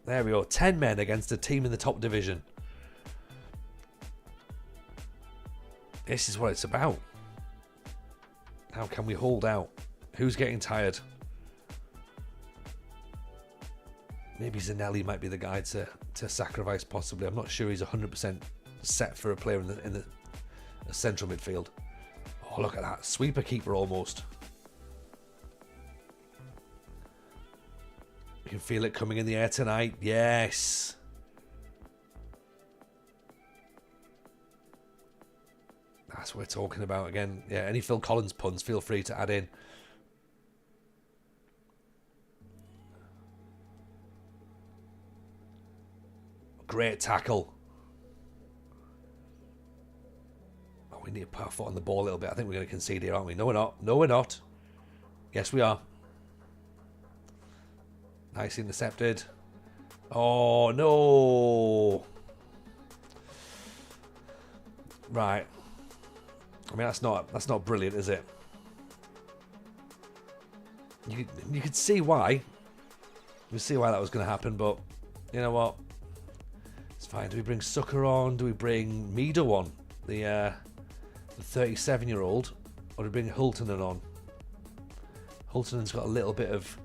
There we go. 10 men against a team in the top division. This is what it's about. How can we hold out? Who's getting tired? Maybe Zanelli might be the guy to sacrifice, possibly. I'm not sure he's 100% set for a player in the central midfield. Oh, look at that. Sweeper keeper almost. You can feel it coming in the air tonight. Yes. That's what we're talking about again. Yeah, any Phil Collins puns, feel free to add in. Great tackle. Oh, we need to put our foot on the ball a little bit. I think we're going to concede here, aren't we? No, we're not. No, we're not. Yes, we are. Nice intercepted. Oh, no. Right. I mean, that's not brilliant, is it? You could see why. You see why that was going to happen, but you know what? It's fine. Do we bring Sucker on? Do we bring Mido on? The 37-year-old? Or do we bring Hultonen on? Hultonen's got a little bit of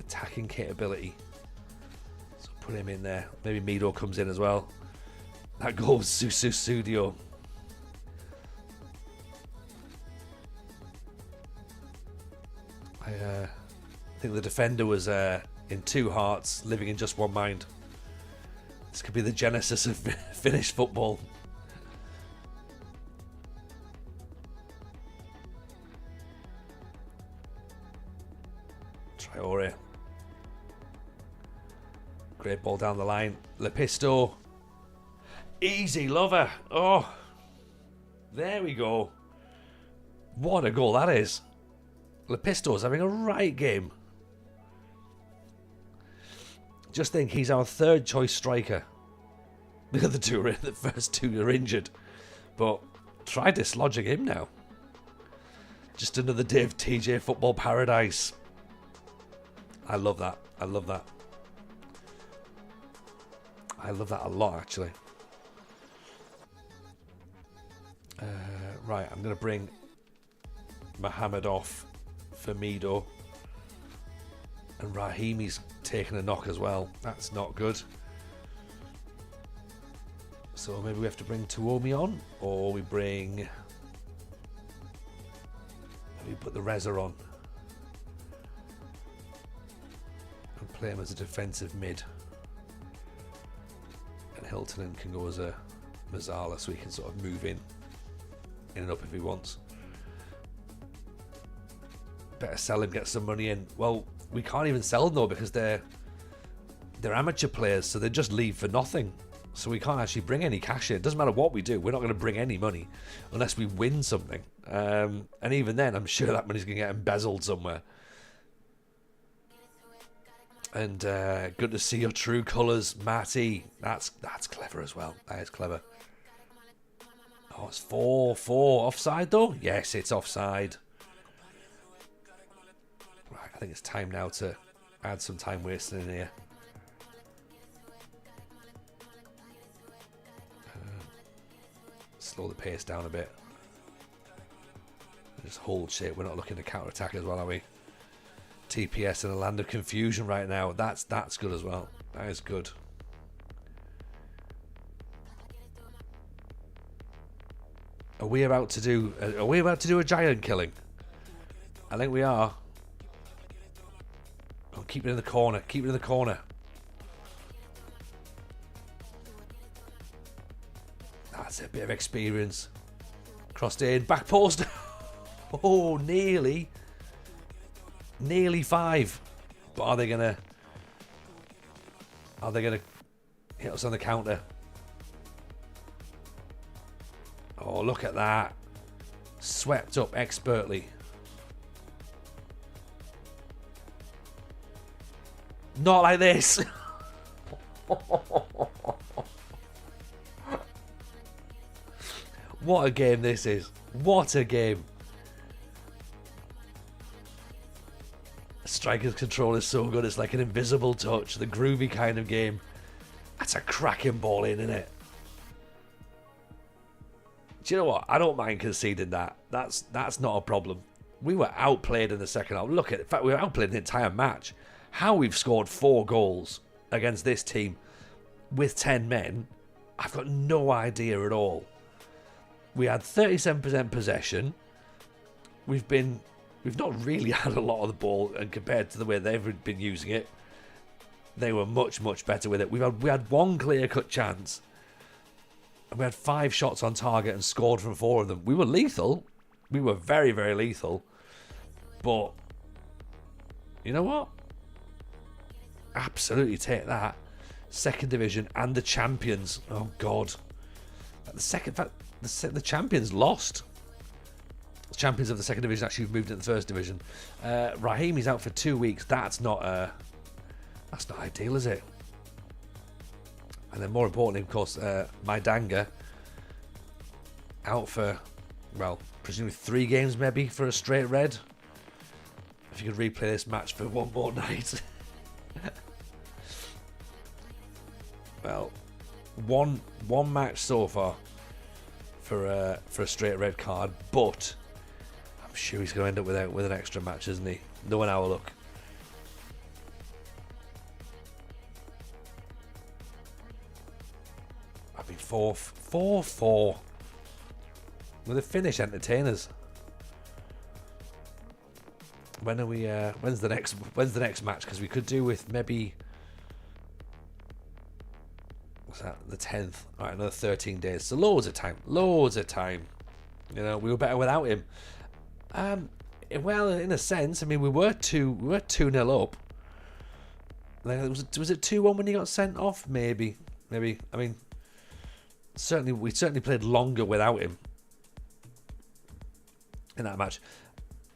attacking capability. So put him in there. Maybe Mido comes in as well. That goes Susu Studio. I think the defender was in two hearts, living in just one mind. This could be the genesis of Finnish football. Traore. Great ball down the line. Lepisto. Easy lover. Oh, there we go. What a goal that is. Lepisto's having a right game. Just think, he's our third choice striker. The other two are the first two are injured. But try dislodging him now. Just another day of TJ football paradise. I love that. I love that. I love that a lot, actually. Right, I'm going to bring Mohammed off for Mido. And Rahimi's taken a knock as well. That's not good. So maybe we have to bring Tuomi on, or we bring... Maybe put the Reza on. And play him as a defensive mid. And Hiltonen can go as a Mazzala, so he can sort of move in and up if he wants. Better sell him, get some money in. Well, we can't even sell them though, because they're amateur players, so they just leave for nothing. So we can't actually bring any cash in. It doesn't matter what we do. We're not going to bring any money unless we win something. And even then, I'm sure that money's going to get embezzled somewhere. And good to see your true colours, Matty. That's clever as well. That is clever. Oh, it's 4-4. Offside, though? Yes, it's offside. Right, I think it's time now to add some time wasting in here. Slow the pace down a bit. Just hold shit. We're not looking to counter-attack as well, are we? TPS in a land of confusion right now. That's good as well. That is good. Are we about to do a giant killing? I think we are. Oh, keep it in the corner. Keep it in the corner. That's a bit of experience. Crossed in, back post. Oh, nearly 5. But are they gonna hit us on the counter? Oh, look at that. Swept up expertly. Not like this. What a game this is. What a game. Striker's control is so good. It's like an invisible touch. The groovy kind of game. That's a cracking ball in, isn't it? Do you know what? I don't mind conceding that. That's not a problem. We were outplayed in the second half. Look at it. In fact, we were outplayed the entire match. How we've scored 4 goals against this team with 10 men, I've got no idea at all. We had 37% possession. We've not really had a lot of the ball, and compared to the way they've been using it, they were much, much better with it. We had 1 clear-cut chance, and we had 5 shots on target and scored from 4 of them. We were lethal. We were very, very lethal. But you know what? Absolutely take that. Second division and the champions. Oh God. The champions lost. The champions of the second division actually moved into the first division. Raheemi's out for 2 weeks. That's not ideal, is it? And then more importantly, of course, Maidanga out for, well, presumably 3 games maybe for a straight red. If you could replay this match for one more night. Well, one match so far for a straight red card, but I'm sure he's going to end up with an extra match, isn't he? Knowing our luck. I mean, 4-4 with a finish, entertainers. When are we? When's the next match? Because we could do with maybe. What's that? The 10th. All right, another 13 days. So loads of time. Loads of time. You know, we were better without him. Well, in a sense, I mean, we were 2-0 up. Like, was it 2-1 when he got sent off? Maybe. I mean, we certainly played longer without him in that match.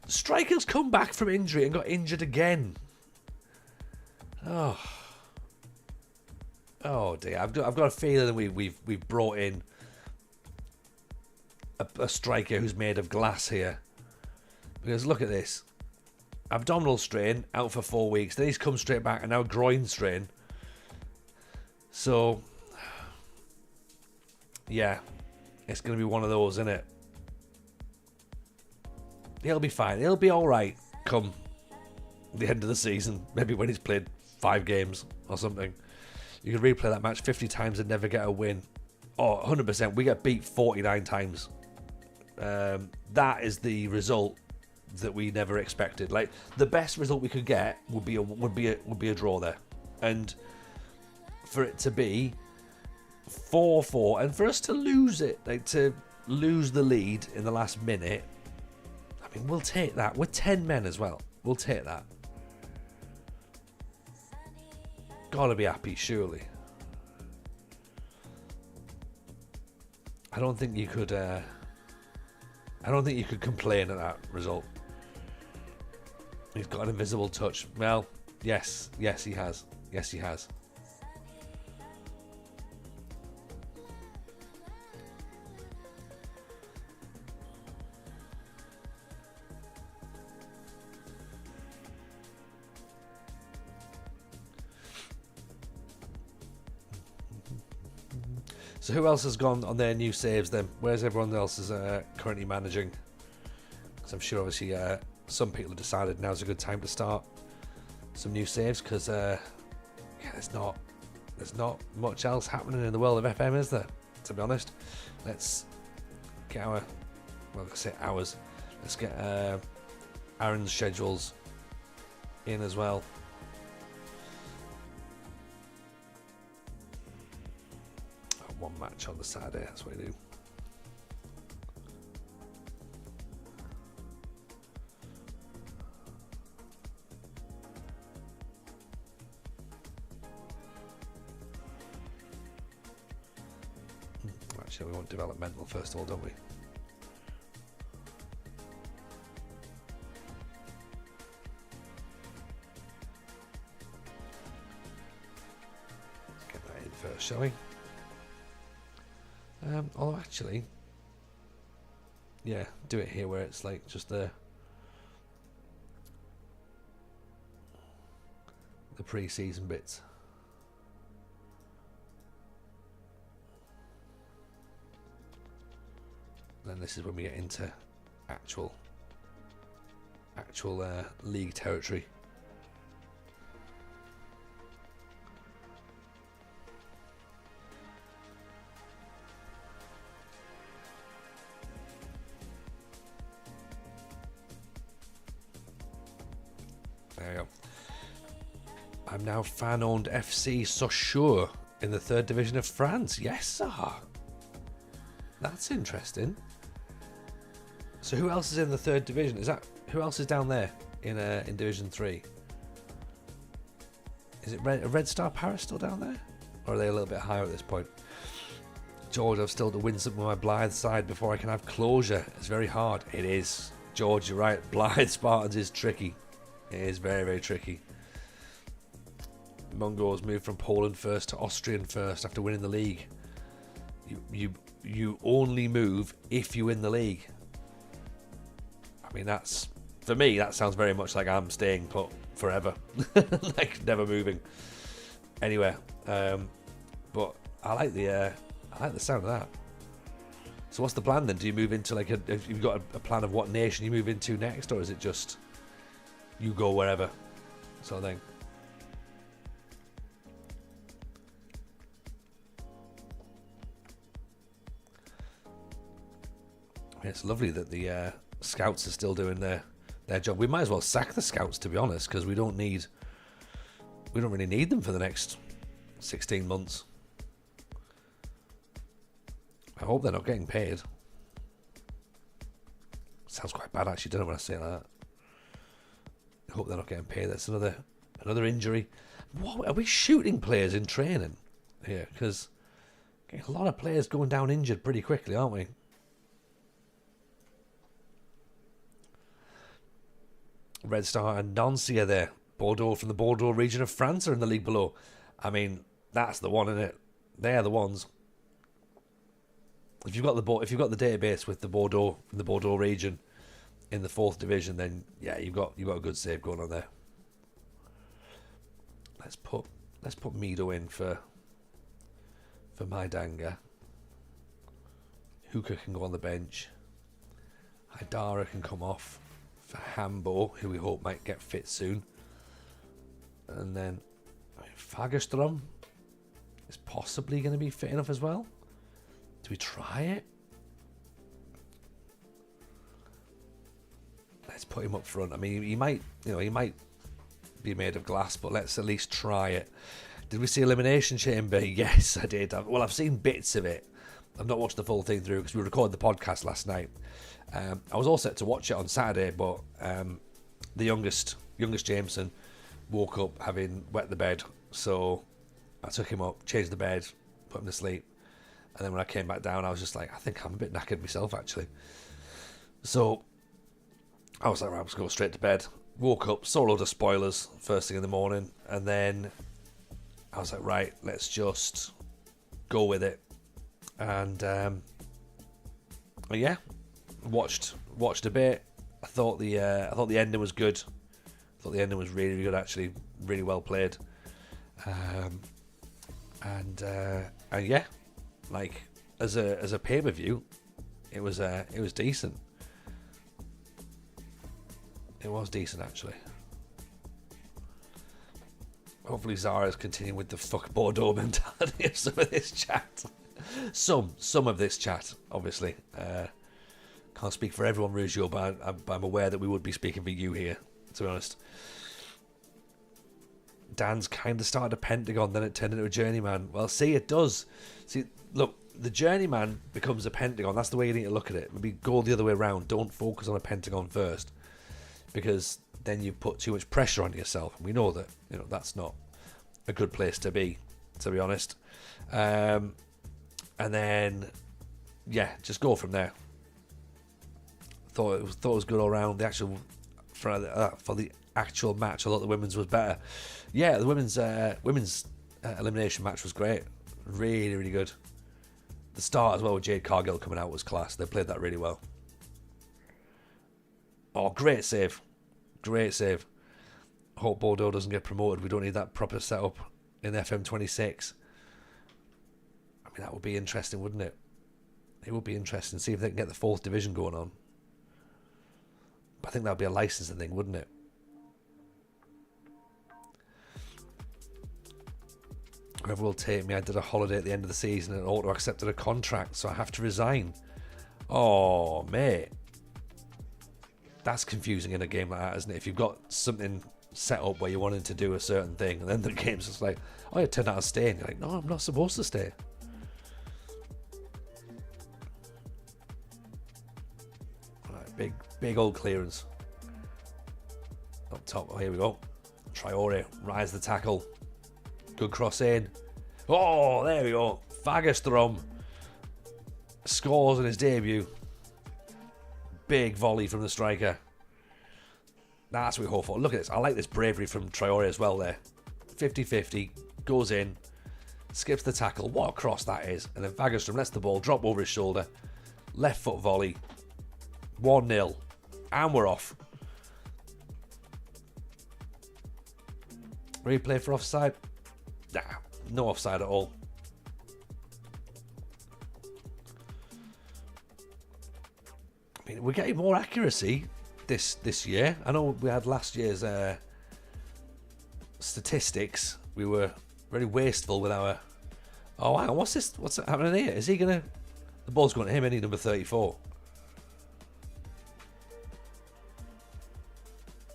Striker's come back from injury and got injured again. Oh dear! I've got a feeling that we've brought in a striker who's made of glass here. Because look at this: abdominal strain, out for 4 weeks. Then he's come straight back, and now groin strain. So, yeah, it's going to be one of those, isn't it? He'll be fine. He'll be all right come the end of the season. Maybe when he's played 5 games or something. You can replay that match 50 times and never get a win. Oh, 100%. We get beat 49 times. That is the result that we never expected. Like, the best result we could get would be a draw there, and for it to be 4-4, and for us to lose it, like to lose the lead in the last minute. I mean, we'll take that. We're 10 men as well. We'll take that. Gotta be happy, surely. I don't think you could. I don't think you could complain at that result. He's got an invisible touch. Well, yes, he has. Yes, he has. So who else has gone on their new saves then? Where's everyone else is currently managing? Because I'm sure obviously some people have decided now's a good time to start some new saves, because there's not much else happening in the world of FM, is there? To be honest, let's get ours. Let's get Aaron's schedules in as well. One match on the Saturday, that's what we do. Actually, we want developmental first of all, don't we? Let's get that in first, shall we? Although actually, yeah, do it here where it's like just the pre-season bits. Then this is when we get into actual league territory. There you go. I'm now fan-owned FC Sochaux in the 3rd division of France. Yes, sir. That's interesting. So who else is in the 3rd division? Who else is down there in Division 3? Is it Red Star Paris still down there? Or are they a little bit higher at this point? George, I've still to win something with my Blythe side before I can have closure. It's very hard. It is. George, you're right. Blythe Spartans is tricky. It is very, very tricky. Mongo's moved from Poland first to Austrian first after winning the league. You only move if you win the league. I mean, that's, for me, that sounds very much like I'm staying put forever. Like never moving anywhere. But I like the sound of that. So what's the plan then? Do you move into like if you've got a plan of what nation you move into next, or is it just you go wherever sort of thing? It's lovely that the scouts are still doing their job. We might as well sack the scouts, to be honest, because we don't really need them for the next 16 months. I hope they're not getting paid. Sounds quite bad actually, don't know when I say that. I hope they're not getting paid. That's another injury. What are we shooting players in training here? Because a lot of players going down injured pretty quickly, aren't we? Red Star and Nancy are there. Bordeaux from the Bordeaux region of France are in the league below. I mean, that's the one, isn't it? They're the ones. If you've got the database with the Bordeaux from the Bordeaux region in the 4th division, then yeah, you've got a good save going on there. Let's put Mido in for my Danga. Hookah can go on the bench. Haidara can come off for Hambo, who we hope might get fit soon. And then Fagerstrom is possibly going to be fit enough as well. Do we try it? Let's put him up front. I mean, he might be made of glass, but let's at least try it. Did we see Elimination Chamber? Yes, I did. Well, I've seen bits of it. I've not watched the full thing through because we recorded the podcast last night. I was all set to watch it on Saturday, but the youngest Jameson woke up having wet the bed, so I took him up, changed the bed, put him to sleep, And then when I came back down, I was just like, I think I'm a bit knackered myself, actually. So I was like, right, I'm just going straight to bed. Woke up, saw a load of spoilers first thing in the morning, and then I was like, right, let's just go with it. And yeah, watched a bit. I thought the ending was good. I thought the ending was really good, actually, really well played. And yeah, like as a pay-per-view, it was decent. It was decent, actually. Hopefully Zara's continuing with the fuck Bordeaux mentality of some of this chat. Some of this chat, obviously. Can't speak for everyone, Rugio, but I'm aware that we would be speaking for you here, to be honest. Dan's kind of started a pentagon, then it turned into a journeyman. Well, see, it does. See, look, the journeyman becomes a pentagon. That's the way you need to look at it. Maybe go the other way around. Don't focus on a pentagon first, because then you put too much pressure on yourself. And we know that, that's not a good place to be honest. And then, yeah, just go from there. Thought it was good all around. The actual for the actual match, I thought the women's was better. Yeah, the women's elimination match was great. Really, really good. The start as well with Jade Cargill coming out was class. They played that really well. Oh, great save. Great save. Hope Bordeaux doesn't get promoted. We don't need that proper setup in FM26. I mean, that would be interesting, wouldn't it? It would be interesting. See if they can get the 4th division going on. But I think that would be a licensing thing, wouldn't it? Whoever will take me, I did a holiday at the end of the season and auto accepted a contract, so I have to resign. Oh, mate. That's confusing in a game like that, isn't it? If you've got something set up where you wanted to do a certain thing, and then the game's just like, oh, it turned out to stay, and you're like, no, I'm not supposed to stay. Right, big old clearance. Up top, oh, here we go. Traore, rise the tackle. Good cross in. Oh, there we go. Fagerstrom scores in his debut. Big volley from the striker. That's what we hope for. Look at this. I like this bravery from Traore as well there. 50-50. Goes in. Skips the tackle. What a cross that is. And then Fagerstrom lets the ball drop over his shoulder. Left foot volley. 1-0. And we're off. Replay for offside. Nah, no offside at all. I mean, we're getting more accuracy this year. I know we had last year's statistics. We were very wasteful with our... Oh, hang on, what's this? What's happening here? Is he going to... The ball's going to him, any number 34.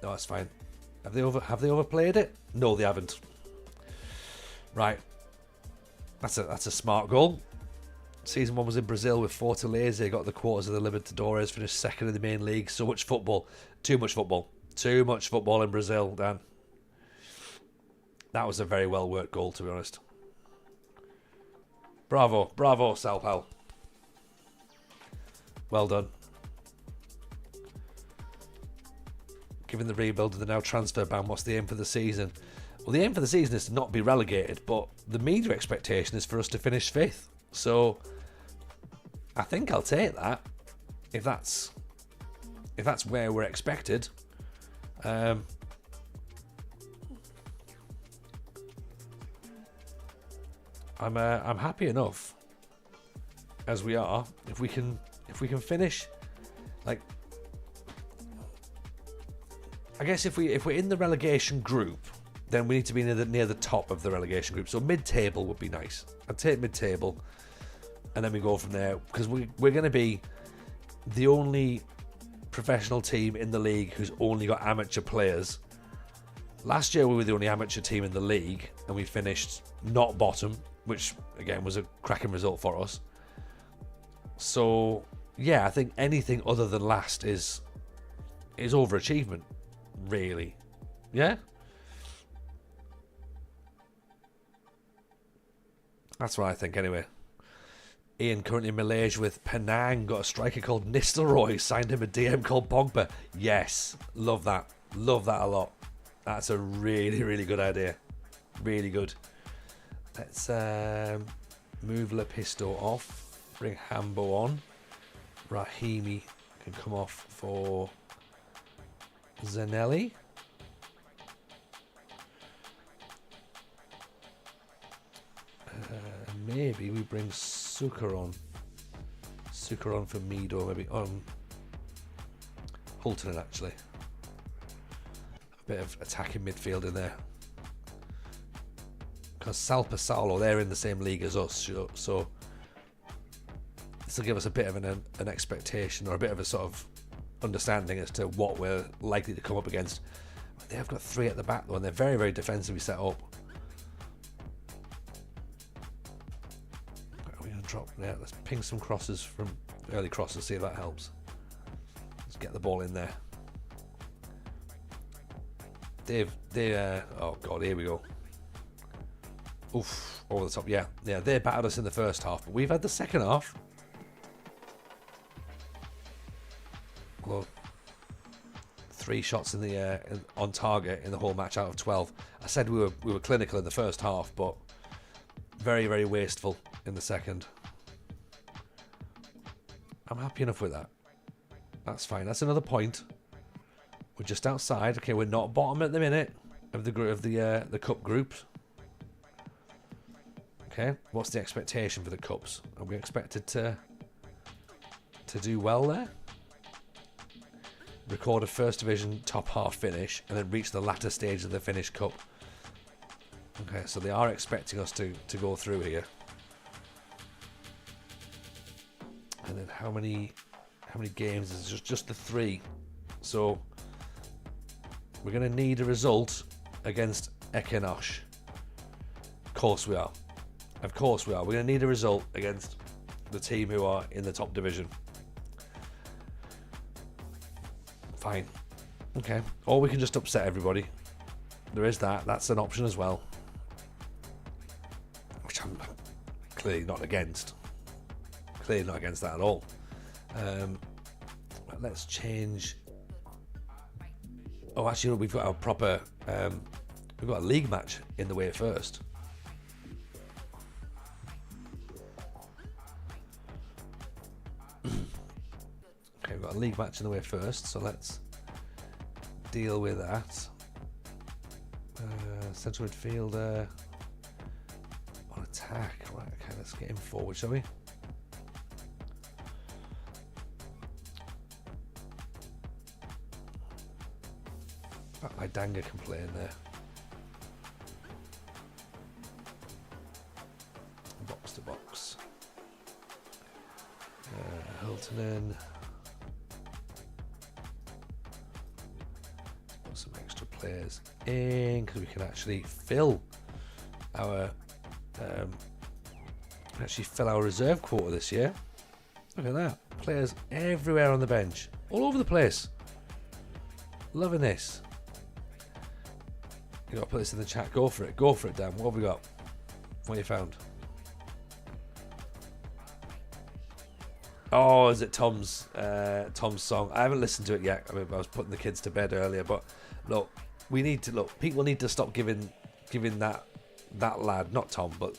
No, that's fine. Have they overplayed it? No, they haven't. Right. That's a smart goal. Season 1 was in Brazil with Fortaleza. Got the quarters of the Libertadores. Finished second in the main league. So much football. Too much football. Too much football in Brazil, Dan. That was a very well worked goal, to be honest. Bravo. Bravo, Sao Paulo. Well done. Given the rebuild of the now transfer ban, what's the aim for the season? Well, the aim for the season is to not be relegated, but the media expectation is for us to finish 5th. So I think I'll take that if that's where we're expected. I'm happy enough as we are. If we can finish, like, I guess if we're in the relegation group, then we need to be near the top of the relegation group. So mid-table would be nice. I'd take mid-table, and then we go from there, because we're going to be the only professional team in the league who's only got amateur players. Last year we were the only amateur team in the league, and we finished not bottom, which again was a cracking result for us. So yeah, I think anything other than last is overachievement, really. Yeah. That's what I think, anyway. Ian currently in Malaysia with Penang. Got a striker called Nistelrooy. Signed him a DM called Pogba. Yes, love that. Love that a lot. That's a really, really good idea. Really good. Let's move Lepisto off. Bring Hambo on. Rahimi can come off for Zanelli. Maybe we bring Suker on. Suker on for Mido, maybe. Hultinen, actually. A bit of attacking midfield in there. Because Salpa Saulo, they're in the same league as us, so this will give us a bit of an expectation, or a bit of a sort of understanding as to what we're likely to come up against. They have got 3 at the back though, and they're very, very defensively set up. Are we going to drop? Yeah, let's ping some crosses from early crosses, see if that helps. Let's get the ball in there. Oh god, here we go. Oof, over the top. Yeah, they battered us in the first half, but we've had the second half. Well, 3 shots in the on target in the whole match out of 12. I said we were clinical in the first half, but very, very wasteful in the second. I'm happy enough with that. That's fine. That's another point. We're just outside. Okay, we're not bottom at the minute of the cup group. Okay, what's the expectation for the cups? Are we expected to do well there? Record a first division top half finish and then reach the latter stage of the Finnish Cup. Okay, so they are expecting us to go through here. And then how many games is just the 3? So we're going to need a result against Ekenosh. Of course we are. Of course we are. We're going to need a result against the team who are in the top division. Fine. Okay. Or we can just upset everybody. There is that. That's an option as well. Which I'm clearly not against. Clearly not against that at all. Let's change. Oh, actually, we've got our proper. We've got a league match in the way first. Okay, we've got a league match in the way first, so let's deal with that. Central midfielder on attack. Right, okay, let's get him forward, shall we? My Danga can play in there. Box to box. Hiltonen. Put some extra players in because we can actually fill our reserve quota this year. Look at that. Players everywhere on the bench. All over the place. Loving this. You got to put this in the chat. Go for it. Go for it, Dan. What have we got? What have you found? Oh, is it Tom's song? I haven't listened to it yet. I mean, I was putting the kids to bed earlier, but look, we need to look. People need to stop giving that lad, not Tom, but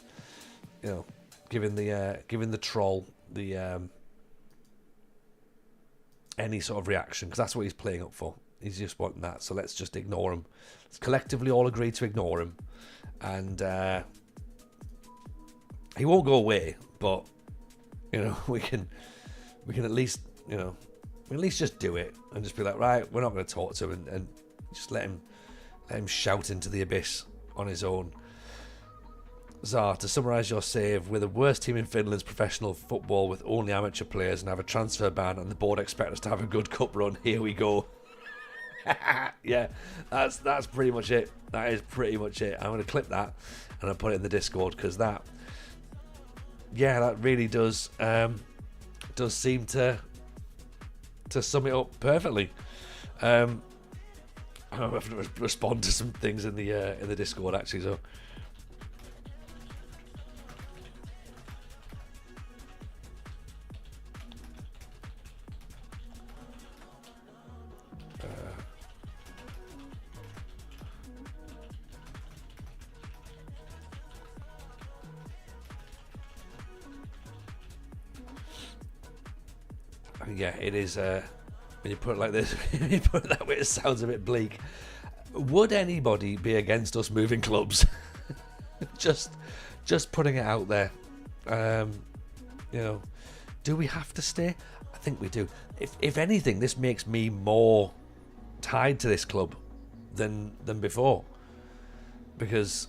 you know, giving the troll any sort of reaction, because that's what he's playing up for. He's just wanting that, so let's just ignore him. Let's collectively all agree to ignore him, and he won't go away. But you know, we can at least just do it and just be like, right, we're not going to talk to him, and just let him shout into the abyss on his own. Zar, to summarise your save, we're the worst team in Finland's professional football with only amateur players and have a transfer ban, and the board expect us to have a good cup run. Here we go. Yeah, that's pretty much it. That is pretty much it. I'm going to clip that and I'll put it in the Discord, because that really does seem to sum it up perfectly. I'm going to have to respond to some things in the Discord, actually. So Yeah, it is. When you put it like this, when you put it that way, it sounds a bit bleak. Would anybody be against us moving clubs? just putting it out there. Do we have to stay? I think we do. If anything, this makes me more tied to this club than before, because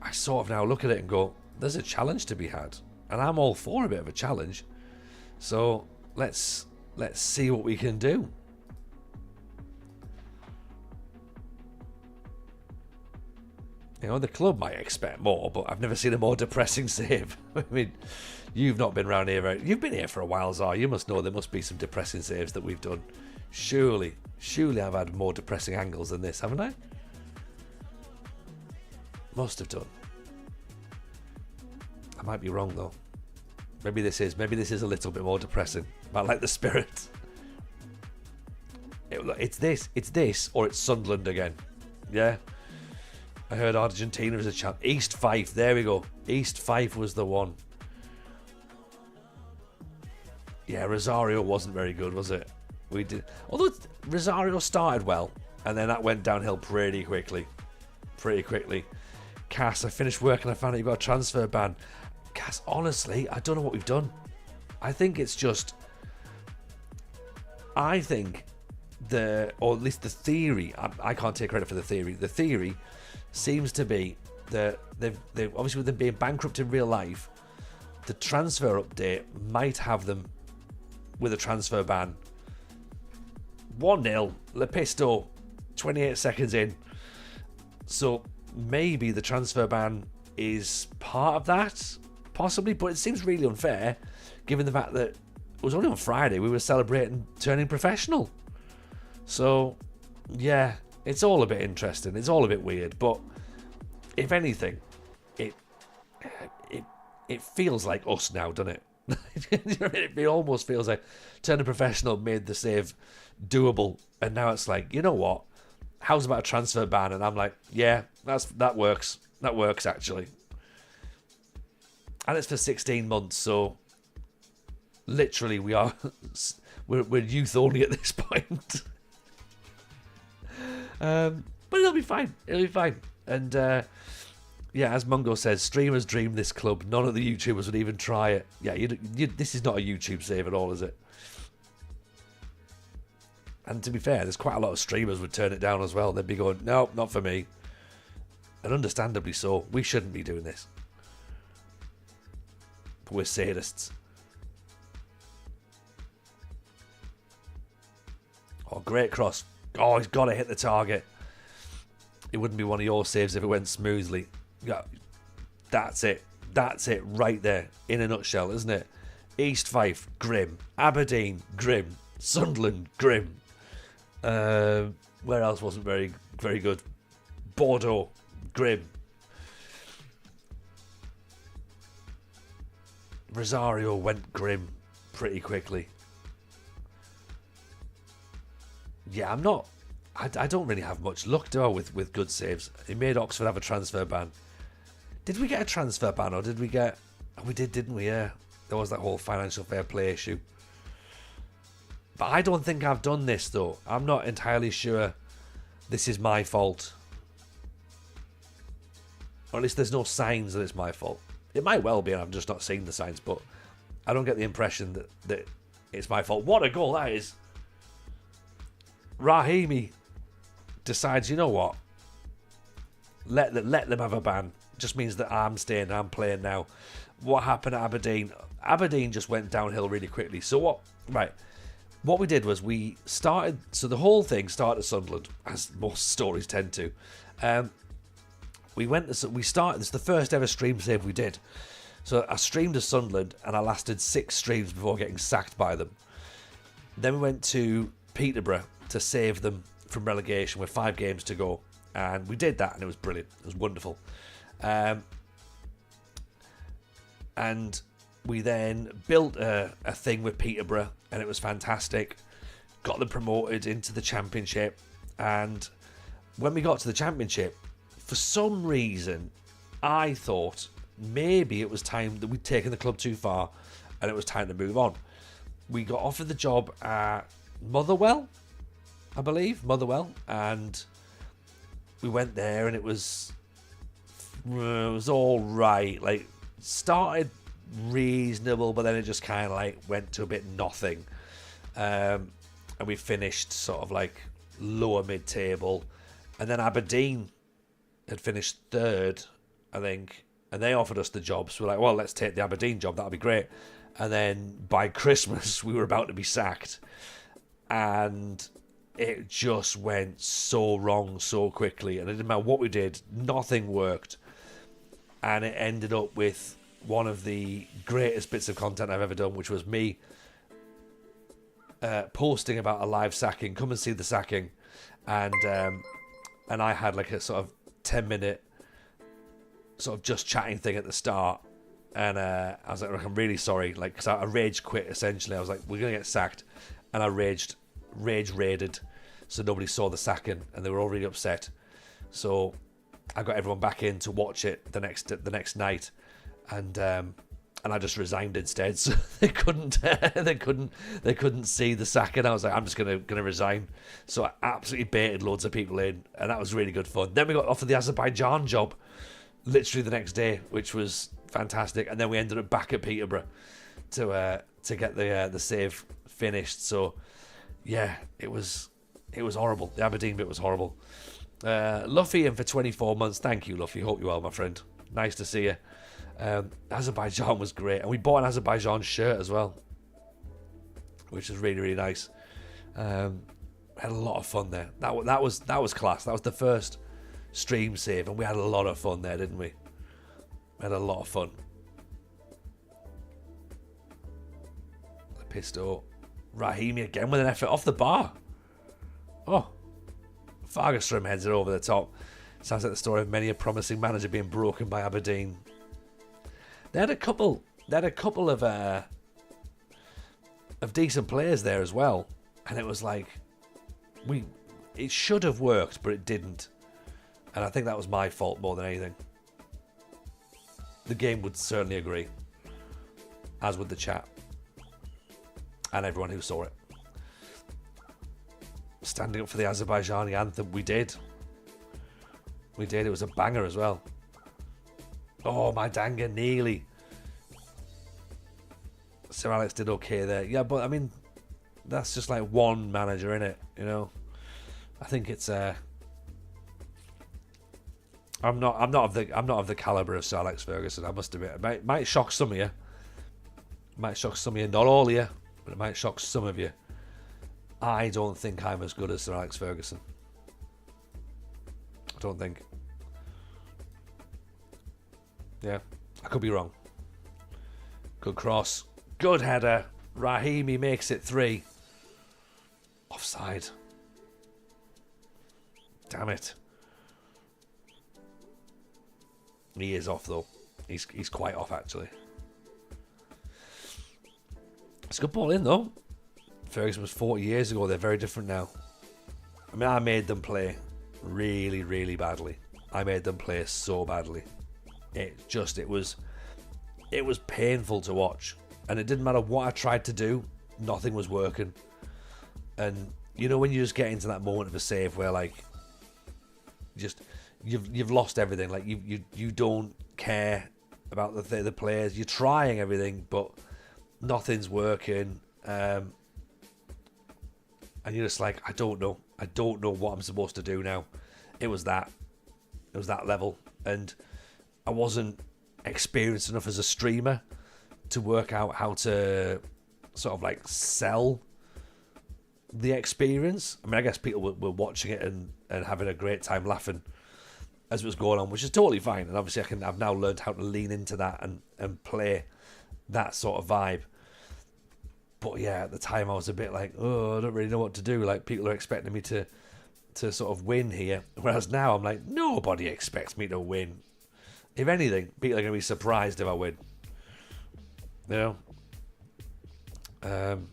I sort of now look at it and go, there's a challenge to be had, and I'm all for a bit of a challenge. So let's see what we can do. The club might expect more, but I've never seen a more depressing save. I mean, you've not been around here. You've been here for a while, Zar. You must know there must be some depressing saves that we've done. Surely I've had more depressing angles than this, haven't I? Must have done. I might be wrong, though. Maybe this is a little bit more depressing. I like the spirit. It's this, or it's Sunderland again. Yeah. I heard Argentina is a champ. East Fife, there we go. East Fife was the one. Yeah, Rosario wasn't very good, was it? We did. Although Rosario started well, and then that went downhill pretty quickly. Cass, I finished work and I found out you got a transfer ban. Cass, honestly, I don't know what we've done. I think it's just... or at least the theory, I can't take credit for the theory. The theory seems to be that they've obviously, with them being bankrupt in real life, the transfer update might have them with a transfer ban. 1-0, Lepisto, 28 seconds in. So maybe the transfer ban is part of that, possibly, but it seems really unfair given the fact that it was only on Friday we were celebrating turning professional. So yeah, it's all a bit interesting, it's all a bit weird, but if anything, it feels like us now, doesn't it? It almost feels like turning professional made the save doable, and now it's like, you know what, how's about a transfer ban? And I'm like, yeah, that works actually, and it's for 16 months, so literally we're youth only at this point. But it'll be fine, and yeah, as Mungo says, streamers dream this club. None of the YouTubers would even try it. Yeah, this is not a YouTube save at all, is it? And to be fair, there's quite a lot of streamers would turn it down as well. They'd be going, no, not for me. And understandably so. We shouldn't be doing this. But we're sadists. Oh, great cross. Oh, he's got to hit the target. It wouldn't be one of your saves if it went smoothly. Yeah, that's it right there in a nutshell, isn't it? East Fife, grim. Aberdeen, grim. Sunderland, grim. Where else wasn't very good? Bordeaux, grim. Rosario went grim pretty quickly. Yeah, I don't really have much luck, do I, with good saves. It made Oxford have a transfer ban. Did we get a transfer ban, or did we get... Oh, we did, didn't we? Yeah. There was that whole financial fair play issue. But I don't think I've done this, though. I'm not entirely sure this is my fault. Or at least there's no signs that it's my fault. It might well be, and I've just not seen the signs, but I don't get the impression that it's my fault. What a goal that is! Rahimi decides, you know what? Let them have a ban. Just means that I'm staying, I'm playing now. What happened at Aberdeen? Aberdeen just went downhill really quickly. So what we did was we started, so the whole thing started at Sunderland, as most stories tend to. We started, this is the first ever stream save we did. So I streamed to Sunderland and I lasted 6 streams before getting sacked by them. Then we went to Peterborough to save them from relegation with 5 games to go, and we did that, and it was brilliant. It was wonderful. And we then built a thing with Peterborough, and it was fantastic. Got them promoted into the Championship, and when we got to the Championship, for some reason I thought maybe it was time that we'd taken the club too far and it was time to move on. we got offered the job at Motherwell, I believe, Motherwell, and we went there, and it was all right. Like, started reasonable, but then it just kind of like went to a bit nothing, and we finished sort of like lower mid-table, and then Aberdeen had finished third, I think, and they offered us the job. So we're like, well, let's take the Aberdeen job. That'll be great. And then by Christmas, we were about to be sacked, and it just went so wrong so quickly, and it didn't matter what we did, nothing worked, and it ended up with one of the greatest bits of content I've ever done, which was me posting about a live sacking. Come and see the sacking, and I had like a sort of 10-minute sort of just chatting thing at the start, and I was like, I'm really sorry, like, because I rage quit essentially. I was like, we're gonna get sacked, and I rage raided, so nobody saw the sacking, and they were all really upset. So I got everyone back in to watch it the next night, and I just resigned instead, so they couldn't see the sacking. I was like, I'm just gonna resign. So I absolutely baited loads of people in, and that was really good fun. Then we got offered the Azerbaijan job literally the next day, which was fantastic, and then we ended up back at Peterborough to get the save finished. So yeah, it was horrible. The Aberdeen bit was horrible. Luffy in for 24 months. Thank you, Luffy. Hope you're well, my friend. Nice to see you. Azerbaijan was great, and we bought an Azerbaijan shirt as well, which was really, really nice. Had a lot of fun there. That was class. That was the first stream save, and we had a lot of fun there, didn't we? We had a lot of fun. Pisto. Rahimi again with an effort off the bar. Oh, Fagerström heads it over the top. Sounds like the story of many a promising manager being broken by Aberdeen. They had a couple of decent players there as well, and it was like it should have worked, but it didn't, and I think that was my fault more than anything. The game would certainly agree, as would the chat and everyone who saw it. Standing up for the Azerbaijani anthem, we did. It was a banger as well. Oh, my danga nearly. Sir Alex did okay there. Yeah, but I mean, that's just like one manager, innit? You know, I think it's I'm not of the caliber of Sir Alex Ferguson, I must admit. It might shock some of you. Not all of you, but it might shock some of you. I don't think I'm as good as Sir Alex Ferguson. I don't think. Yeah, I could be wrong. Good cross. Good header. Rahimi makes it 3. Offside. Damn it. He is off though. He's quite off actually. It's a good ball in though. Ferguson was 40 years ago. They're very different now. I mean, I made them play really, really badly. I made them play so badly. It was painful to watch, and it didn't matter what I tried to do, nothing was working. And you know when you just get into that moment of a save where like you've lost everything, like you don't care about the players. You're trying everything, but nothing's working. And you're just like, I don't know what I'm supposed to do now. It was that level, and I wasn't experienced enough as a streamer to work out how to sort of like sell the experience. I mean, I guess people were watching it and having a great time laughing as it was going on, which is totally fine. And obviously I've now learned how to lean into that and play that sort of vibe. But yeah, at the time I was a bit like, oh, I don't really know what to do. Like, people are expecting me to sort of win here. Whereas now I'm like, nobody expects me to win. If anything, people are going to be surprised if I win. You know? And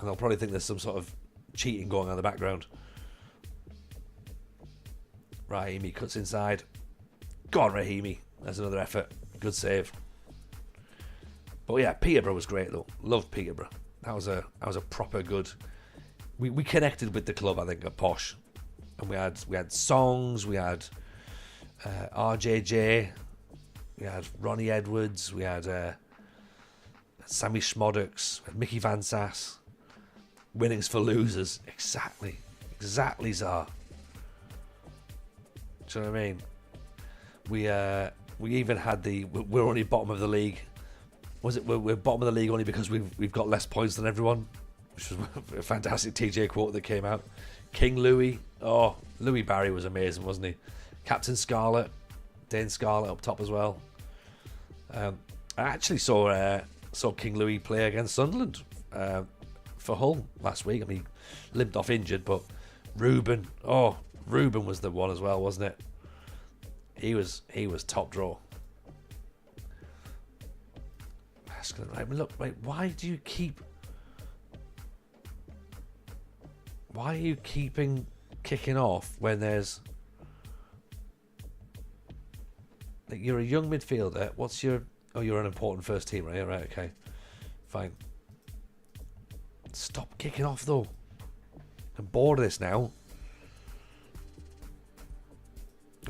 they'll probably think there's some sort of cheating going on in the background. Rahimi cuts inside. Go on, Rahimi. There's another effort. Good save. But yeah, Peterborough was great though. Loved Peterborough. That was a proper good. We connected with the club, I think, at Posh, and we had songs, we had RJJ, we had Ronnie Edwards, we had Sammy Schmoddocks, Mickey Van Sass. Winnings for losers, exactly Czar. Do you know what I mean? We even had we're only bottom of the league. Was it we're bottom of the league only because we've got less points than everyone, which was a fantastic TJ quote that came out. King Louis, Louis Barry was amazing, wasn't he? Captain Scarlett, Dane Scarlett up top as well. I actually saw King Louis play against Sunderland for Hull last week. I mean, he limped off injured, but Ruben was the one as well, wasn't it? He was top draw. Look, why are you keeping kicking off when there's like, you're a young midfielder? What's your you're an important first team, right? Right, okay, fine. Stop kicking off though. I'm bored of this now.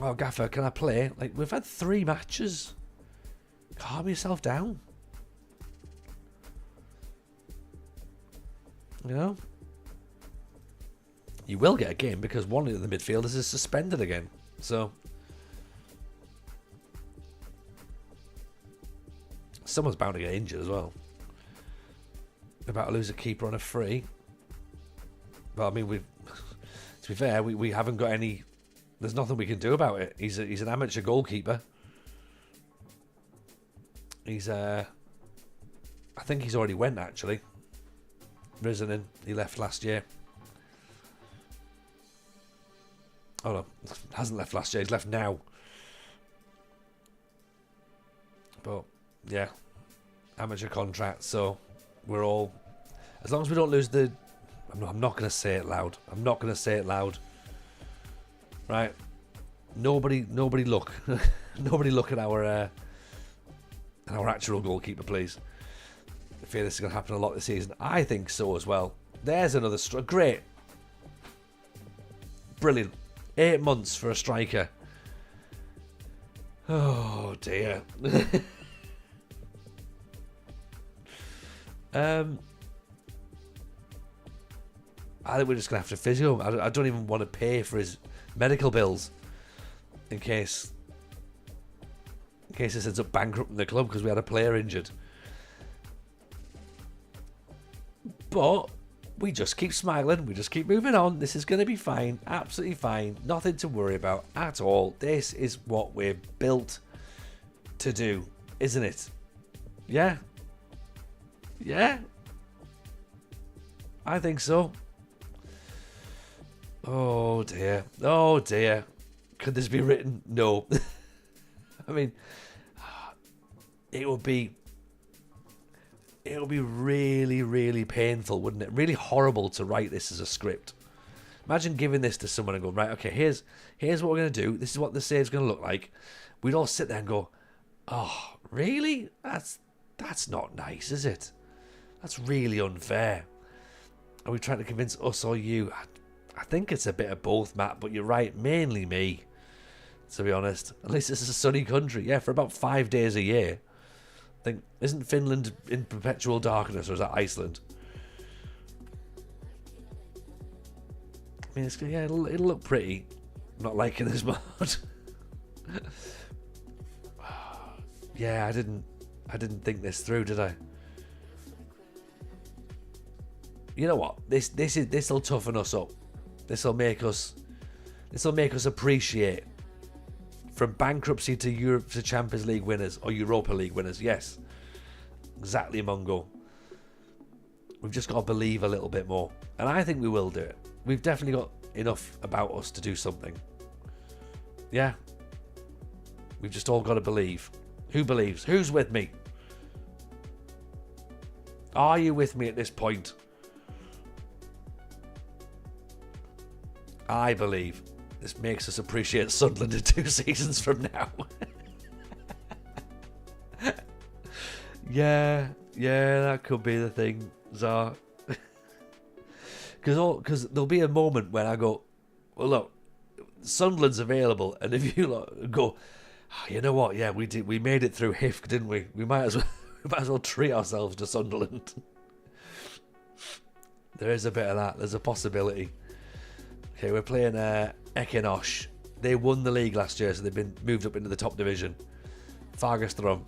Oh, Gaffer, can I play? Like, we've had 3 matches. Calm yourself down. You know? You will get a game because one of the midfielders is suspended again. So, someone's bound to get injured as well. We're about to lose a keeper on a free. But I mean, to be fair, we haven't got any. There's nothing we can do about it. He's an amateur goalkeeper. I think he's already went actually. Rizanen, he left last year. Oh no, hasn't left last year. He's left now. But yeah, amateur contract. So we're all, as long as we don't lose the. I'm not going to say it loud. I'm not going to say it loud. Right? Nobody look. Nobody look at our actual goalkeeper, please. I fear this is going to happen a lot this season. I think so as well. There's another great, brilliant. 8 months for a striker. Oh dear. I think we're just going to have to physio him. I don't even want to pay for his medical bills in case this ends up bankrupting the club because we had a player injured. But we just keep smiling. We just keep moving on. This is going to be fine. Absolutely fine. Nothing to worry about at all. This is what we're built to do, isn't it? Yeah? Yeah? I think so. Oh dear. Oh dear. Could this be written? No. I mean, it would be really, really painful, wouldn't it? Really horrible to write this as a script. Imagine giving this to someone and going, right, okay, here's what we're going to do. This is what the save's going to look like. We'd all sit there and go, oh, really? That's not nice, is it? That's really unfair. Are we trying to convince us or you? I think it's a bit of both, Matt, but you're right. Mainly me, to be honest. At least this is a sunny country. Yeah, for about 5 days a year. I think, isn't Finland in perpetual darkness, or is that Iceland? I mean, it'll look pretty. I'm not liking this mod. Yeah, I didn't think this through, did I? You know what? This'll toughen us up. This'll make us appreciate from bankruptcy to Europe to Champions League winners or Europa League winners. Yes, exactly, Mongo. We've just got to believe a little bit more, and I think we will do it. We've definitely got enough about us to do something. Yeah, we've just all got to believe. Who believes? Who's with me? Are you with me at this point? I believe this makes us appreciate Sunderland in 2 seasons from now. Yeah, that could be the thing. So, because there'll be a moment when I go, well, look, Sunderland's available, and if you go, oh, you know what? Yeah, we made it through HIFK, didn't we? We might as well treat ourselves to Sunderland. There is a bit of that. There's a possibility. Okay, we're playing Ekinosh. They won the league last year, so they've been moved up into the top division. Fagerström,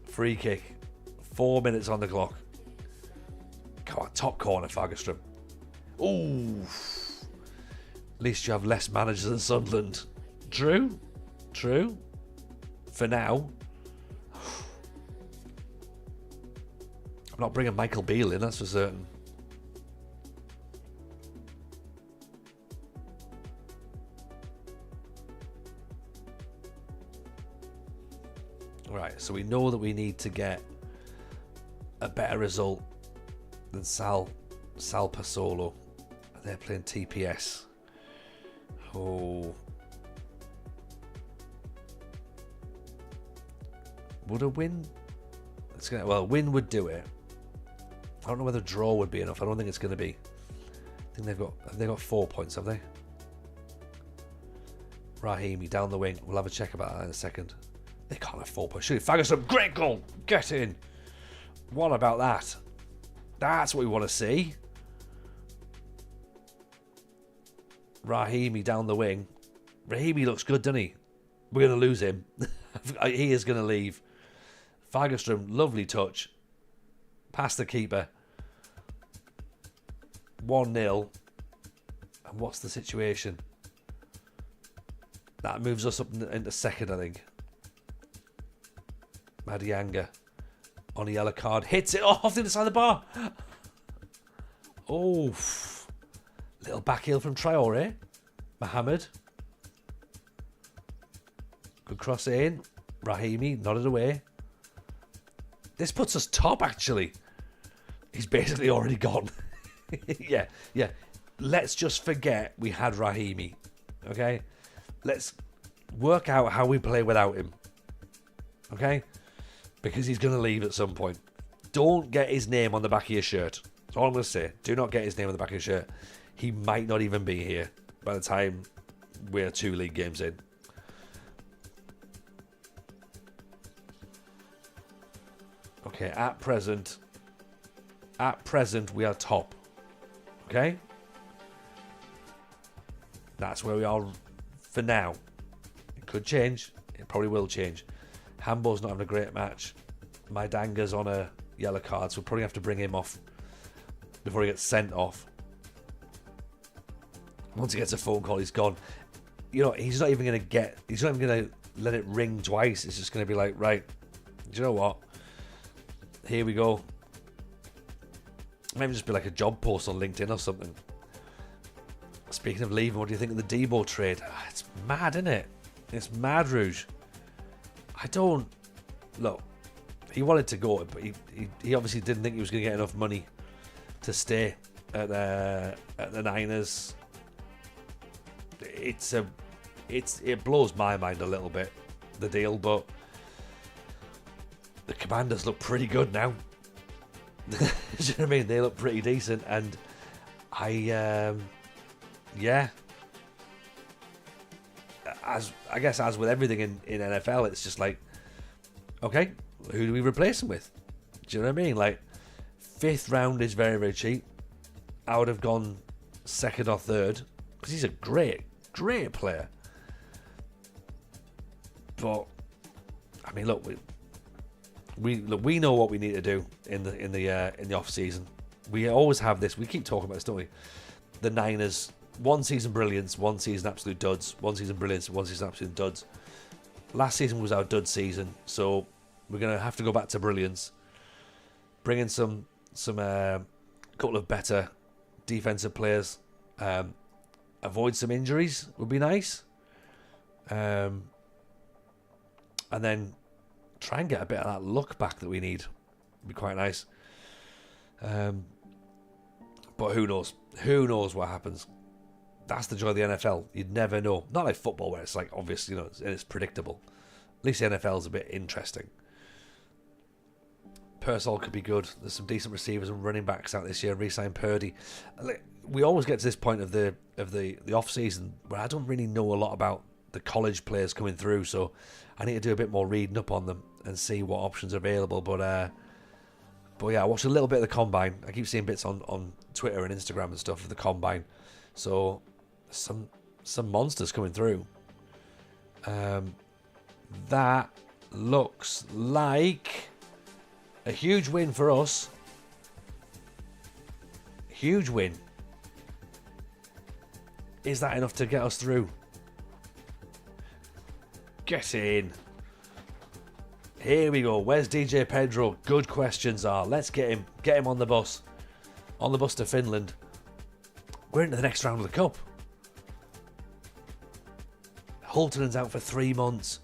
free kick, 4 minutes on the clock. Come on, top corner, Fagerström. Ooh. At least you have less managers than Sunderland. True. For now. I'm not bringing Michael Beale in, that's for certain. Right, so we know that we need to get a better result than Sal Pasolo. They're playing TPS. Oh. Would a win? Win would do it. I don't know whether a draw would be enough. I don't think it's going to be. I think they've got 4 points, have they? Rahimi down the wing. We'll have a check about that in a second. They can't have 4 points. Shoot, Fagerström, great goal. Get in. What about that? That's what we want to see. Rahimi down the wing. Rahimi looks good, doesn't he? We're going to lose him. He is going to leave. Fagerström, lovely touch. Past the keeper. 1-0. And what's the situation? That moves us up into second, I think. Madianga on a yellow card. Hits it off the other side of the bar. Oh. Little back heel from Traore. Mohamed. Good cross in. Rahimi nodded away. This puts us top, actually. He's basically already gone. Yeah. Let's just forget we had Rahimi. Okay? Let's work out how we play without him. Okay? Because he's going to leave at some point. Don't get his name on the back of your shirt. That's all I'm going to say. Do not get his name on the back of your shirt. He might not even be here by the time we're 2 league games in. Okay, at present we are top. Okay? That's where we are for now. It could change. It probably will change. Hambo's not having a great match. Maidanga's on a yellow card, so we'll probably have to bring him off before he gets sent off. Once he gets a phone call, he's gone. You know, he's not even going to let it ring twice. It's just going to be like, right, do you know what? Here we go. Maybe just be like a job post on LinkedIn or something. Speaking of leaving, what do you think of the Debo trade? It's mad, isn't it? It's mad, Rouge. Look, he wanted to go, but he obviously didn't think he was going to get enough money to stay at the Niners. It blows my mind a little bit, the deal, but the Commanders look pretty good now. Do you know what I mean? They look pretty decent, and as with everything in NFL, it's just like, okay, who do we replace him with? Do you know what I mean? Like, 5th round is very, very cheap. I would have gone 2nd or 3rd because he's a great player. But I mean, look, we know what we need to do in the off season. We always have this. We keep talking about this, don't we? The Niners, one season brilliance, one season absolute duds. One season brilliance, one season absolute duds. Last season was our dud season, so we're gonna have to go back to brilliance. Bring in some couple of better defensive players. Avoid some injuries would be nice. And then try and get a bit of that luck back that we need. Would be quite nice. But who knows? Who knows what happens? That's the joy of the NFL. You'd never know. Not like football where it's like obvious, it's predictable. At least the NFL is a bit interesting. Purcell could be good. There's some decent receivers and running backs out this year. Re-sign Purdy. We always get to this point of the off season where I don't really know a lot about the college players coming through, so I need to do a bit more reading up on them and see what options are available. But yeah, I watched a little bit of the combine. I keep seeing bits on Twitter and Instagram and stuff of the combine. So some monsters coming through. That looks like a huge win for us. Huge win. Is that enough to get us through? Get in. Here we go. Where's DJ Pedro? Good questions are. Let's get him. Get him on the bus. On the bus to Finland. We're into the next round of the Cup. Hultonen's out for 3 months.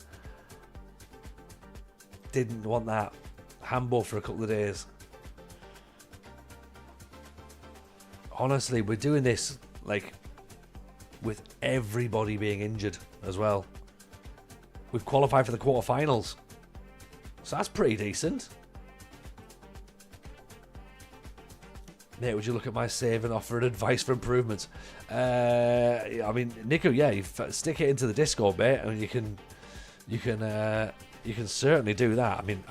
Didn't want that. Hambo for a couple of days. Honestly, we're doing this like with everybody being injured as well. We've qualified for the quarterfinals. So that's pretty decent. Mate, would you look at my save and offer advice for improvements? I mean, Nico, yeah, you stick it into the Discord, mate, and you can certainly do that. I mean,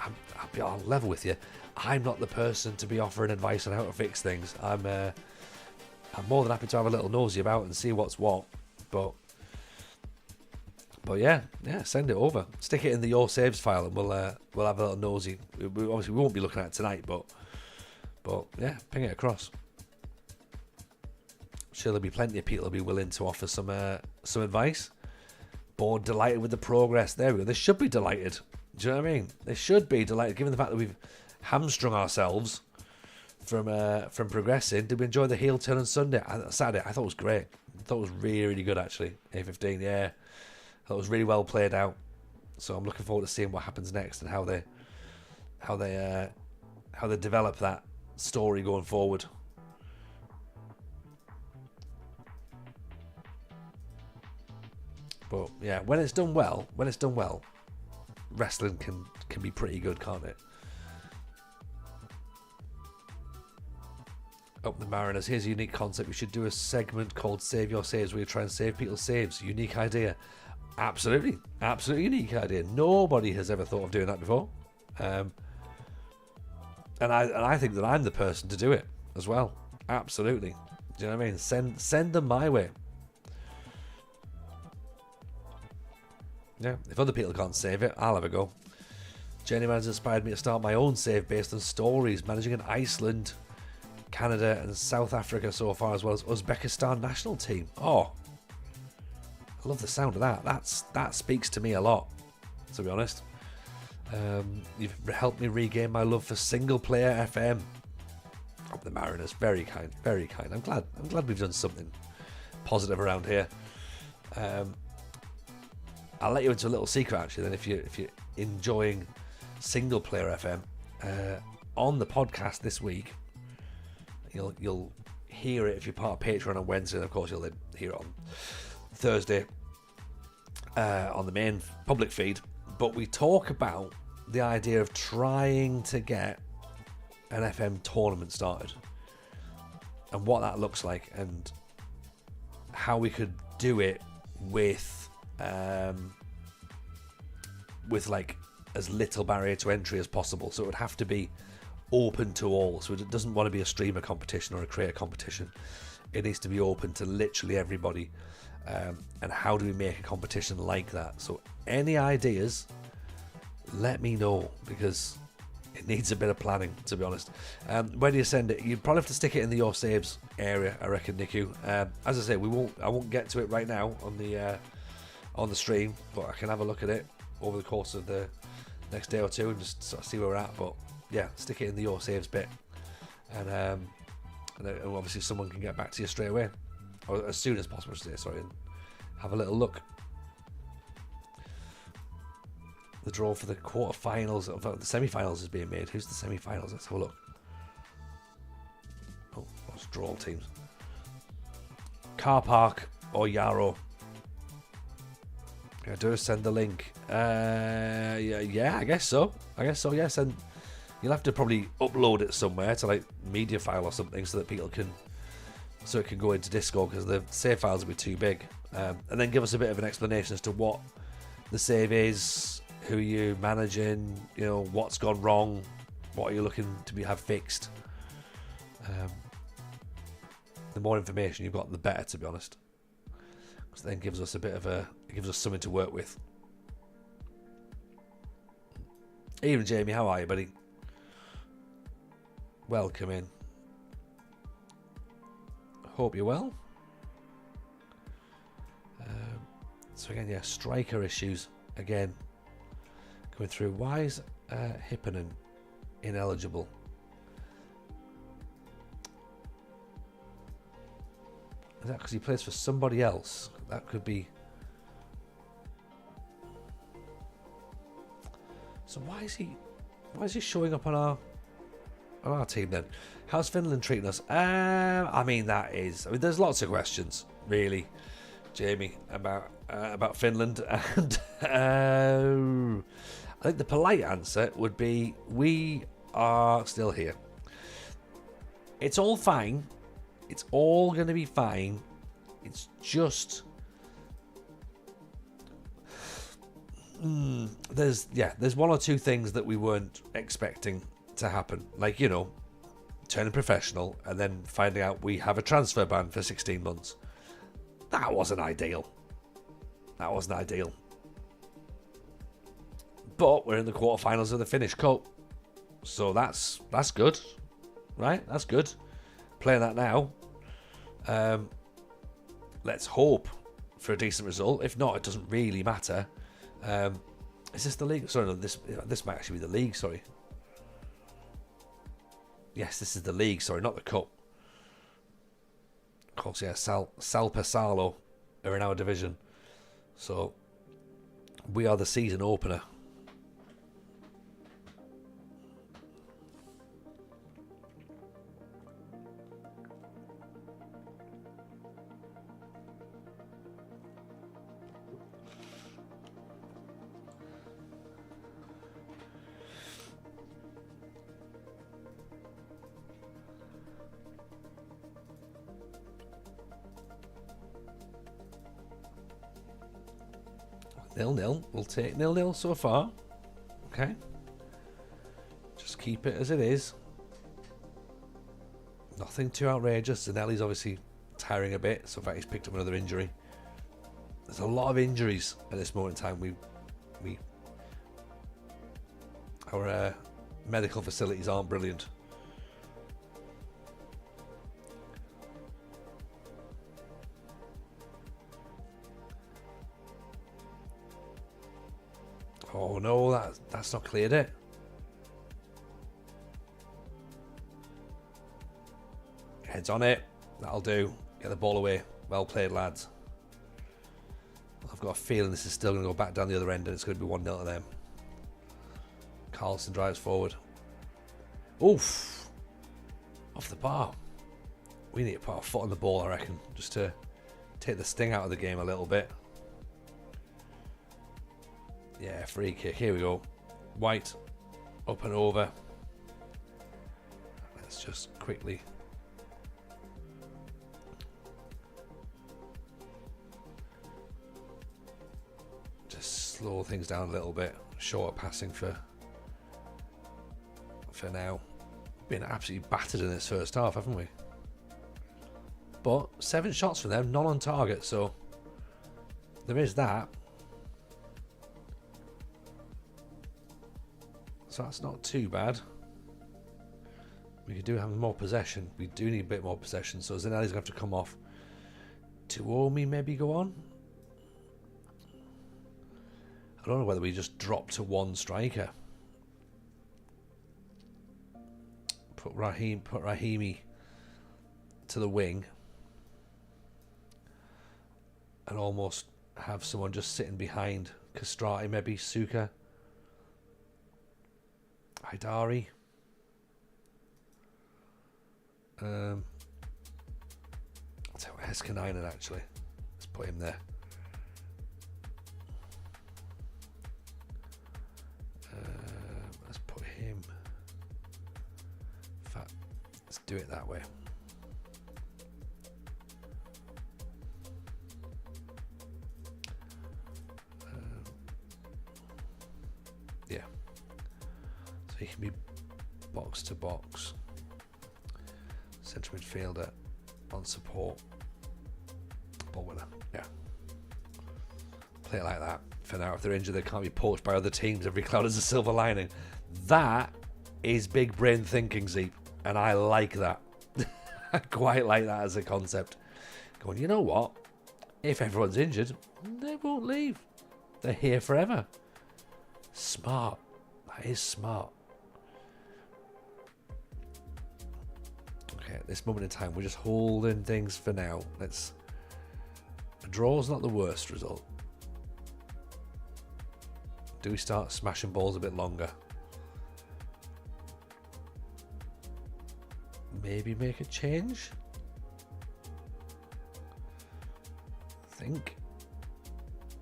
I'll level with you. I'm not the person to be offering advice on how to fix things. I'm more than happy to have a little nosy about and see what's what. But yeah, send it over. Stick it in the Your Saves file, and we'll have a little nosy. Obviously, we won't be looking at it tonight, but yeah, ping it across. I'm sure there'll be plenty of people who'll be willing to offer some advice. Board delighted with the progress. There we go. They should be delighted. Do you know what I mean? They should be delighted, given the fact that we've hamstrung ourselves from progressing. Did we enjoy the heel turn on Saturday? I thought it was great. I thought it was really, really good actually. A15, yeah. I thought it was really well played out. So I'm looking forward to seeing what happens next and how they develop that story going forward. But yeah, when it's done well, wrestling can be pretty good, can't it? Up the Mariners. Here's a unique concept. We should do a segment called Save Your Saves, where you try and save people's saves. Unique idea. Absolutely unique idea. Nobody has ever thought of doing that before. And I think that I'm the person to do it as well. Absolutely. Do you know what I mean? Send them my way. Yeah, if other people can't save it, I'll have a go. Journeyman has inspired me to start my own save based on stories, managing an Iceland, Canada and South Africa so far, as well as Uzbekistan national team. Oh, I love the sound of that. That speaks to me a lot, to be honest. You've helped me regain my love for single player FM. Up the Mariners, very kind, very kind. I'm glad we've done something positive around here. I'll let you into a little secret actually. Then, if you're enjoying single player FM, on the podcast this week, you'll hear it if you're part of Patreon on Wednesday, and of course you'll then hear it on Thursday on the main public feed. But we talk about the idea of trying to get an FM tournament started and what that looks like, and how we could do it with like as little barrier to entry as possible. So it would have to be open to all. So it doesn't want to be a streamer competition or a creator competition. It needs to be open to literally everybody. And how do we make a competition like that? So any ideas, let me know, because it needs a bit of planning, to be honest. Where do you send it? You'd probably have to stick it in the Your Saves area, I reckon, Niku. As I say, I won't get to it right now on the stream, but I can have a look at it over the course of the next day or two and just sort of see where we're at. But yeah, stick it in the Your Saves bit, and obviously someone can get back to you straight away, or as soon as possible, and have a little look. The draw for the quarterfinals, the semi-finals is being made. Who's the semi-finals? Let's have a look. Oh, what's draw teams? Car Park or Yarrow. Yeah, do send the link. Yeah, I guess so. Yeah, You'll have to probably upload it somewhere to like media file or something so that people can, so it can go into Discord, because the save files will be too big. And then give us a bit of an explanation as to what the save is, who you're managing, you know, what's gone wrong, what are you looking to have fixed. The more information you've got, the better, to be honest. Because then gives us a bit of it gives us something to work with. Even Jamie, how are you, buddy? Welcome in. Hope you're well. So again, yeah, striker issues again coming through. Why is Hipponen ineligible? Is that because he plays for somebody else? That could be. So why is he showing up on our team then? How's Finland treating us? I mean, there's lots of questions, really, Jamie, about Finland, and I think the polite answer would be we are still here. It's all fine. It's all going to be fine. It's just there's one or two things that we weren't expecting to happen, like, you know, turning professional and then finding out we have a transfer ban for 16 months. That wasn't ideal. But we're in the quarterfinals of the Finnish Cup, so that's good, right? That's good. Playing that now. Let's hope for a decent result. If not, it doesn't really matter. Is this the league? Sorry, no, this might actually be the league. Sorry. Yes, this is the league. Sorry, not the cup. Of course, yeah. Salpasalo are in our division, so we are the season opener. Nil-nil. We'll take 0-0 so far. Okay. Just keep it as it is. Nothing too outrageous. Zanelli's obviously tiring a bit, so in fact he's picked up another injury. There's a lot of injuries at this moment in time. Our medical facilities aren't brilliant. Oh no, that's not cleared it. Heads on it. That'll do. Get the ball away. Well played, lads. I've got a feeling this is still going to go back down the other end and it's going to be 1-0 to them. Carlson drives forward. Oof. Off the bar. We need to put our foot on the ball, I reckon, just to take the sting out of the game a little bit. Yeah, free kick. Here we go. White. Up and over. Let's just quickly. Just slow things down a little bit. Shorter passing for now. Been absolutely battered in this first half, haven't we? But 7 shots from them, none on target, so there is that. So that's not too bad. We could do have more possession. We do need a bit more possession. So Zanelli's going to have to come off. Tuomi maybe go on. I don't know whether we just drop to one striker. Put Rahimi to the wing. And almost have someone just sitting behind Castrati, maybe Suka. Haidari. I'll tell you what, Heskanainen actually. Let's put him there. Let's put him. do it that way. Yeah. So he can be box to box. Central midfielder on support. Ball winner. Yeah. Play it like that. For now, if they're injured, they can't be poached by other teams. Every cloud is a silver lining. That is big brain thinking, Zeep. And I like that. I quite like that as a concept. Going, you know what? If everyone's injured, they won't leave. They're here forever. Smart. That is smart. Okay, at this moment in time, we're just holding things for now. A draw's not the worst result. Do we start smashing balls a bit longer? Maybe make a change? I think.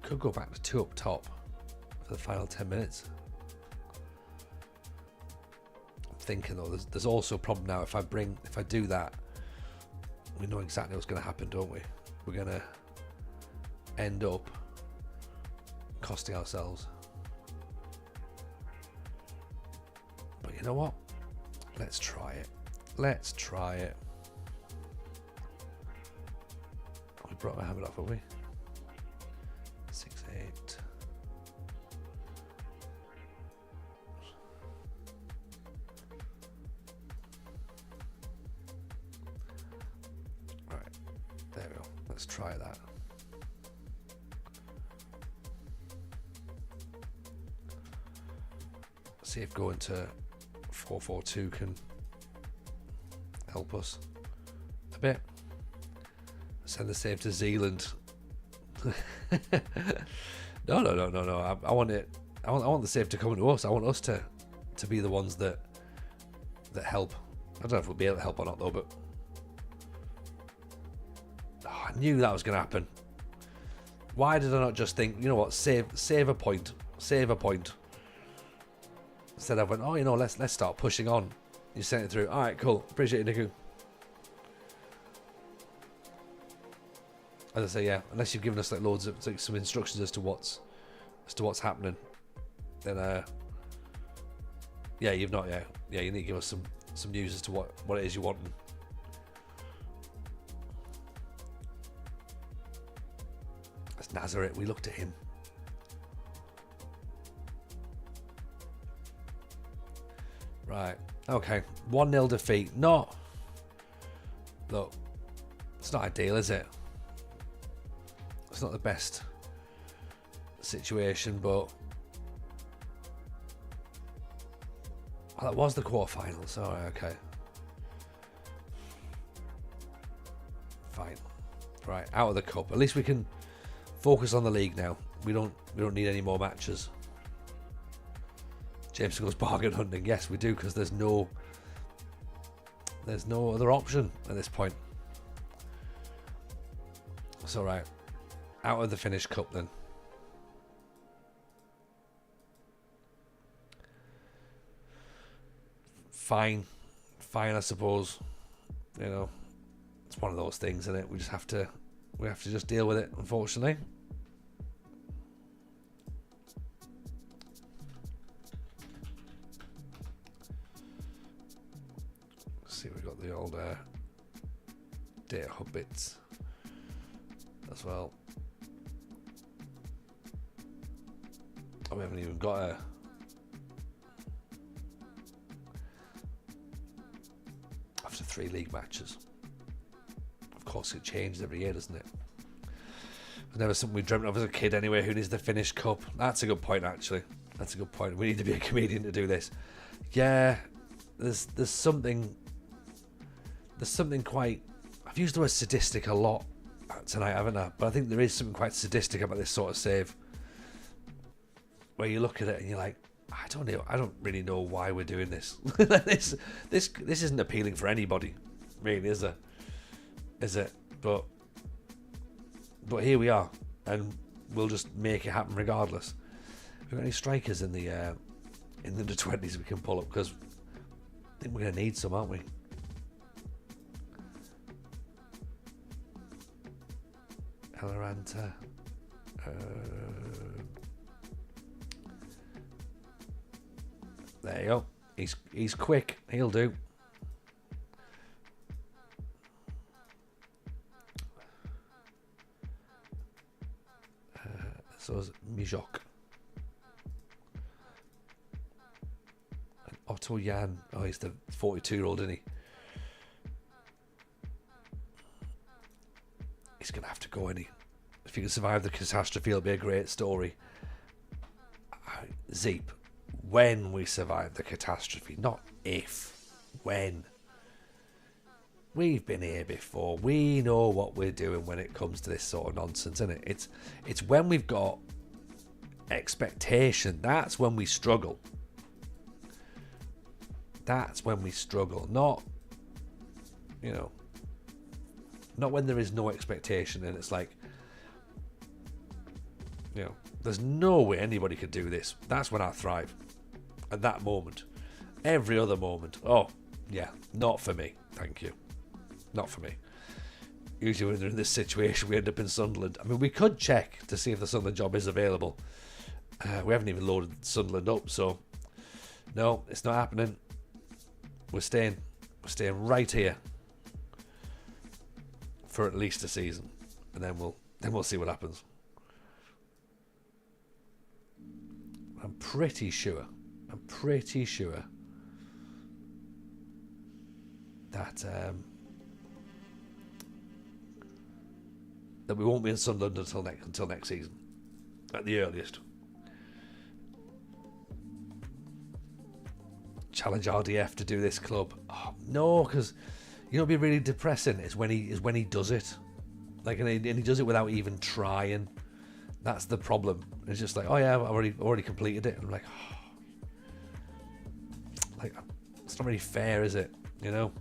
Could go back to 2 up top for the final 10 minutes. I'm thinking though, there's also a problem now. If I do that, we know exactly what's going to happen, don't we? We're going to end up costing ourselves. But you know what? Let's try it. Let's try it. We brought my habit off, haven't we? 6-8. Right, there we go. Let's try that. See if going to 4-4-2 can help us a bit. Send the save to Zealand. No. I want it. I want the save to come to us. I want us to be the ones that help. I don't know if we'll be able to help or not though, but I knew that was going to happen. Why did I not just think, you know what, save a point. Instead I went, oh, you know, let's start pushing on. You sent it through. All right, cool. Appreciate it, Niku. As I say, yeah. Unless you've given us like loads of some instructions as to what's happening, then yeah, you've not yet. Yeah, you need to give us some news as to what it is you want. That's Nazareth. We looked at him. Right. Okay. 1-0 defeat. Look, it's not ideal, is it? It's not the best situation, but that was the quarterfinals. All right, okay. Fine. Right, out of the cup. At least we can focus on the league now. We don't need any more matches. James goes bargain hunting. Yes, we do, because there's no other option at this point. It's all right. Out of the Finnish Cup then. Fine, I suppose. You know, it's one of those things, isn't it? We have to just deal with it, unfortunately. See, we've got the old data hub bits as well. Oh, we haven't even got after 3 league matches. Of course, it changes every year, doesn't it? It was never something we dreamt of as a kid anyway. Who needs the Finnish Cup? That's a good point, actually. That's a good point. We need to be a comedian to do this. Yeah, there's something quite... I've used the word sadistic a lot tonight, haven't I? But I think there is something quite sadistic about this sort of save, where you look at it and you're like, I don't really know why we're doing this. This isn't appealing for anybody, really, is it? But here we are, and we'll just make it happen regardless. We've got any strikers in the under 20s we can pull up, because I think we're going to need some, aren't we? Alaranta. There you go. He's quick. He'll do. So is Mijok. And Otto Jan. Oh, he's the 42-year-old, isn't he? He's going to have to go, isn't he? If he can survive the catastrophe, it'll be a great story. Zeep. When we survive the catastrophe, not if. When. We've been here before. We know what we're doing when it comes to this sort of nonsense, isn't it? It's when we've got expectation. That's when we struggle. That's when we struggle. Not, you know, not when there is no expectation and it's like, you know, there's no way anybody could do this. That's when I thrive. At that moment. Every other moment. Oh, yeah, not for me. Thank you. Not for me. Usually when they're in this situation, we end up in Sunderland. I mean, we could check to see if the Sunderland job is available. We haven't even loaded Sunderland up, so no, it's not happening. We're staying right here for at least a season, and then we'll see what happens. I'm pretty sure that that we won't be in Sunderland until next season, at the earliest. Challenge RDF to do this club. Oh, no, because you know, it'd be really depressing is when he does it, like, and he does it without even trying. That's the problem. It's just like, oh yeah, I've already completed it. And I'm like, oh. Like, it's not really fair, is it? You know?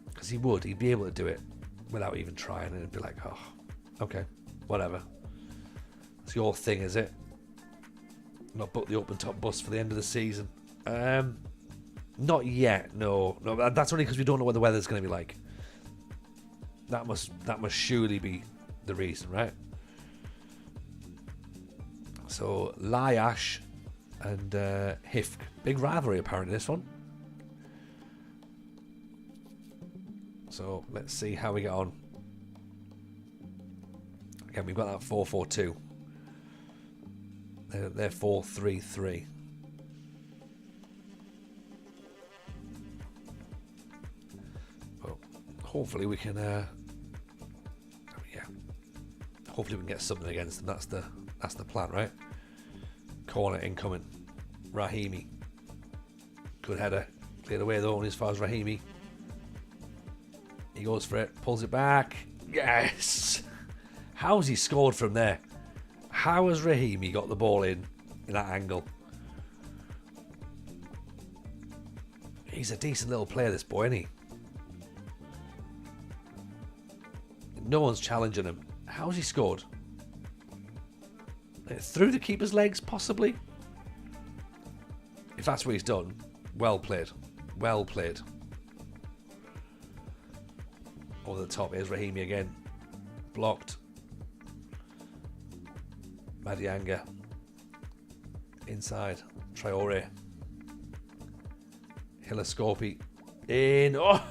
Because he'd be able to do it without even trying, and it'd be like, oh, okay, whatever. It's your thing, is it? Not book the open top bus for the end of the season. Not yet. No. That's only because we don't know what the weather's going to be like. That must surely be the reason, right? So Lyash and HIFK, big rivalry apparently this one. So let's see how we get on. Again, we've got that 4-4-2. They're 4-3-3. Well, hopefully we can. Hopefully we can get something against them. That's the plan, right? Corner incoming. Rahimi. Good header. Cleared away though, only as far as Rahimi. He goes for it. Pulls it back. Yes! How's he scored from there? How has Rahimi got the ball in that angle? He's a decent little player, this boy, isn't he? No one's challenging him. How's he scored? Through the keeper's legs, possibly? If that's what he's done, well played. Well played. Over the top, here's Rahimi again. Blocked. Madianga. Inside. Traore. Hilascopi. In. Oh!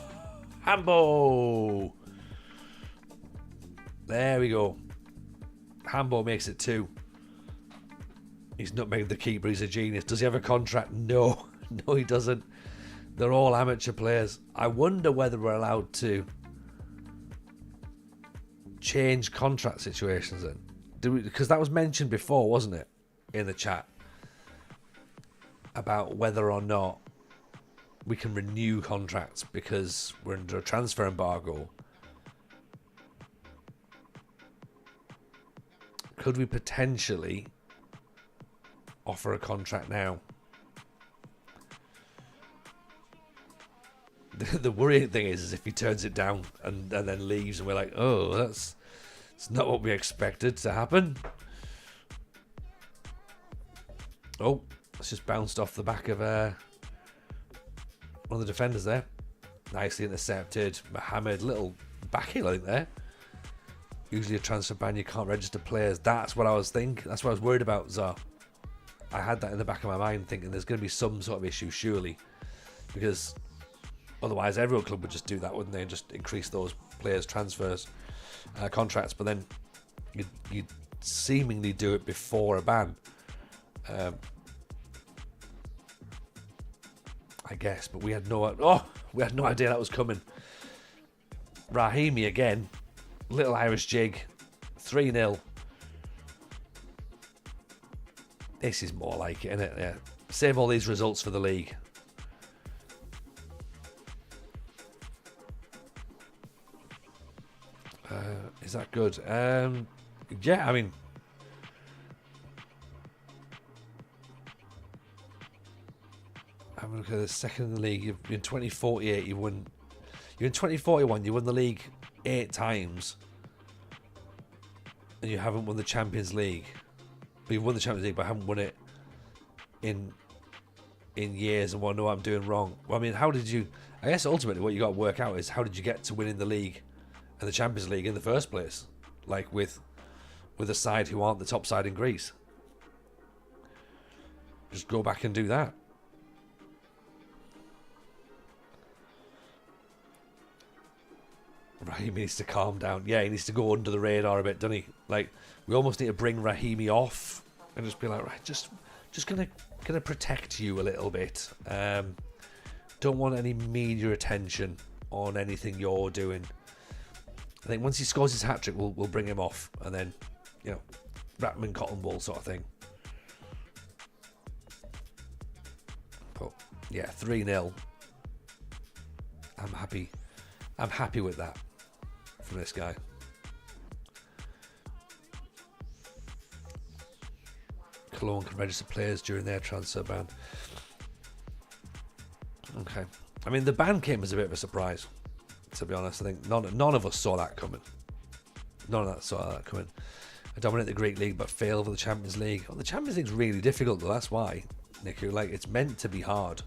Hambo! There we go. Hambo makes it 2. He's not made the keeper. He's a genius. Does he have a contract? No. No, he doesn't. They're all amateur players. I wonder whether we're allowed to change contract situations then. Because that was mentioned before, wasn't it? In the chat. About whether or not we can renew contracts because we're under a transfer embargo. Could we potentially offer a contract now? The worrying thing is if he turns it down and then leaves and we're like, oh, it's not what we expected to happen. Oh, it's just bounced off the back of one of the defenders there. nicely intercepted. Mohammed, little back heel, I think, there. Usually a transfer ban, you can't register players. That's what I was thinking. That's what I was worried about, Zar. I had that in the back of my mind, thinking there's going to be some sort of issue, surely. Because otherwise, every club would just do that, wouldn't they? And just increase those players' transfers, contracts. But then you'd seemingly do it before a ban. I guess, but we had no idea that was coming. Rahimi again, little Irish jig, 3-0. This is more like it, isn't it? Yeah. Save all these results for the league. Is that good? Yeah, I mean, have a look at the second in the league. You're in 2048. You're in 2041. You won the league 8 times, and you haven't won the Champions League. But you've won the Champions League, but haven't won it in years. And want to know what I'm doing wrong. Well, I mean, how did you? I guess ultimately, what you got to work out is how did you get to winning the league and the Champions League in the first place? Like with a side who aren't the top side in Greece. Just go back and do that. Rahimi needs to calm down. Yeah, he needs to go under the radar a bit, doesn't he? Like, we almost need to bring Rahimi off and just be like, right, just gonna protect you a little bit. Don't want any media attention on anything you're doing. I think once he scores his hat-trick, we'll bring him off, and then, you know, wrap him in cotton wool sort of thing. But yeah, 3-0. I'm happy with that from this guy. Cologne can register players during their transfer ban. Okay. I mean, the ban came as a bit of a surprise, to be honest. I think none of us saw that coming. None of us saw that coming. I dominate the Greek league, but fail for the Champions League. Well, the Champions League's really difficult, though. That's why, Niku. Like, it's meant to be hard.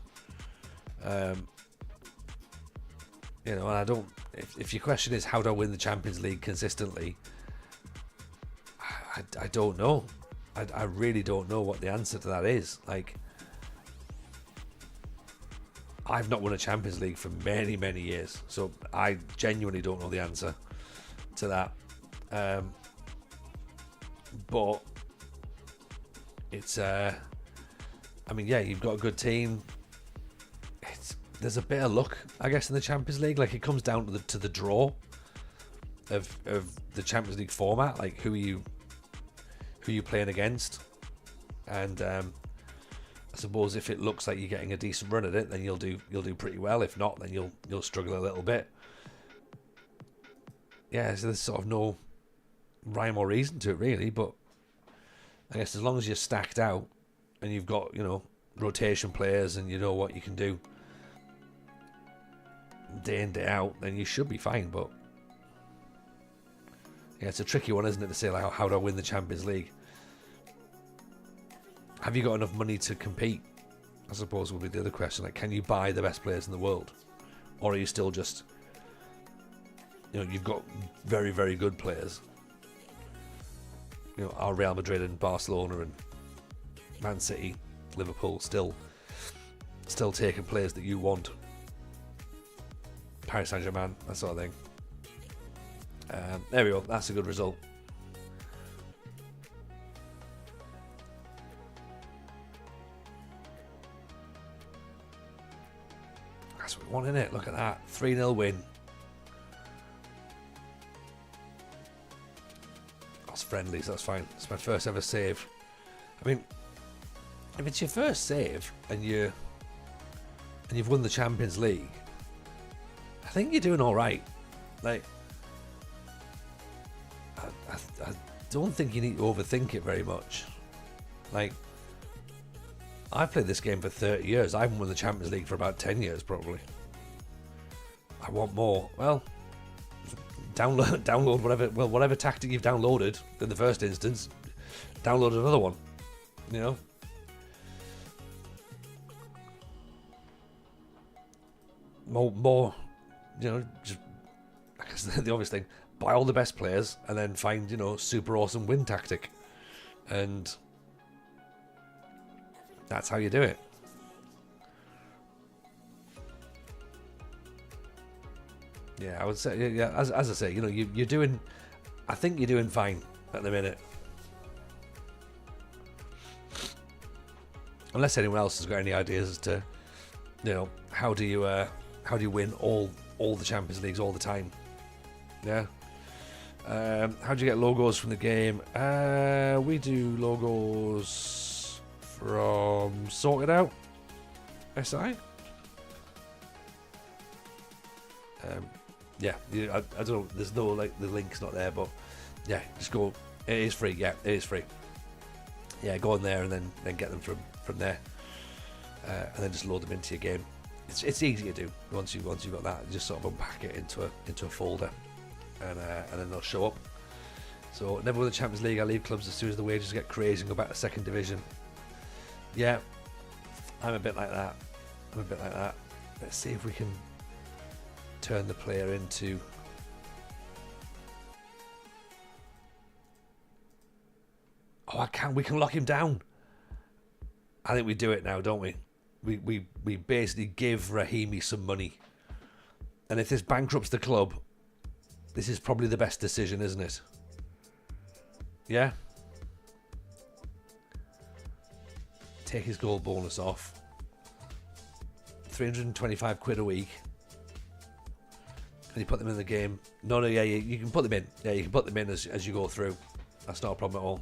You know, and I don't. If your question is how do I win the Champions League consistently, I don't know. I really don't know what the answer to that is. Like, I've not won a Champions League for many, many years, so I genuinely don't know the answer to that. But it's, I mean, yeah, you've got a good team. There's a bit of luck, I guess, in the Champions League. Like, it comes down to the draw of the Champions League format. Like, who are you playing against? And I suppose if it looks like you're getting a decent run at it, then you'll do pretty well. If not, then you'll struggle a little bit. Yeah, so there's sort of no rhyme or reason to it, really. But I guess as long as you're stacked out and you've got, you know, rotation players and you know what you can do day in, day out, then you should be fine. But yeah, it's a tricky one, isn't it, to say, like, how do I win the Champions League? Have you got enough money to compete? I suppose will be the other question. Like, can you buy the best players in the world? Or are you still just, you know, you've got very, very good players. You know, are Real Madrid and Barcelona and Man City, Liverpool still taking players that you want? Paris Saint-Germain, that sort of thing. There we go. That's a good result. That's what we want, innit? Look at that. 3-0 win. That's friendly, so that's fine. It's my first ever save. I mean, if it's your first save and you've won the Champions League, I think you're doing all right. Like, I don't think you need to overthink it very much. Like, I've played this game for 30 years. I haven't won the Champions League for about 10 years, probably. I want more. Well, download whatever tactic you've downloaded in the first instance. Download another one. You know. you know, just I guess the obvious thing, buy all the best players and then find, you know, super awesome win tactic. And that's how you do it. Yeah, I would say, yeah, as I say, you know, you're doing, I think you're doing fine at the minute. Unless anyone else has got any ideas as to, you know, how do you win all the Champions Leagues all the time? Yeah. How do you get logos from the game? We do logos from Sorted Out SI. Yeah, I don't know. There's no, like, the link's not there, but yeah, just go. It is free. Yeah, it is free. Yeah, go on there and then get them from there, and then just load them into your game. It's easy to do once you've got that. You just sort of unpack it into a folder, and then they'll show up. So never win the Champions League. I leave clubs as soon as the wages get crazy and go back to second division. Yeah, I'm a bit like that. Let's see if we can turn the player into. Oh, I can. We can lock him down. I think we do it now, don't we? We basically give Rahimi some money, and if this bankrupts the club, this is probably the best decision, isn't it? Yeah. Take his goal bonus off. 325 quid a week. Can you put them in the game? No, yeah, you can put them in. Yeah, you can put them in as you go through. That's not a problem at all.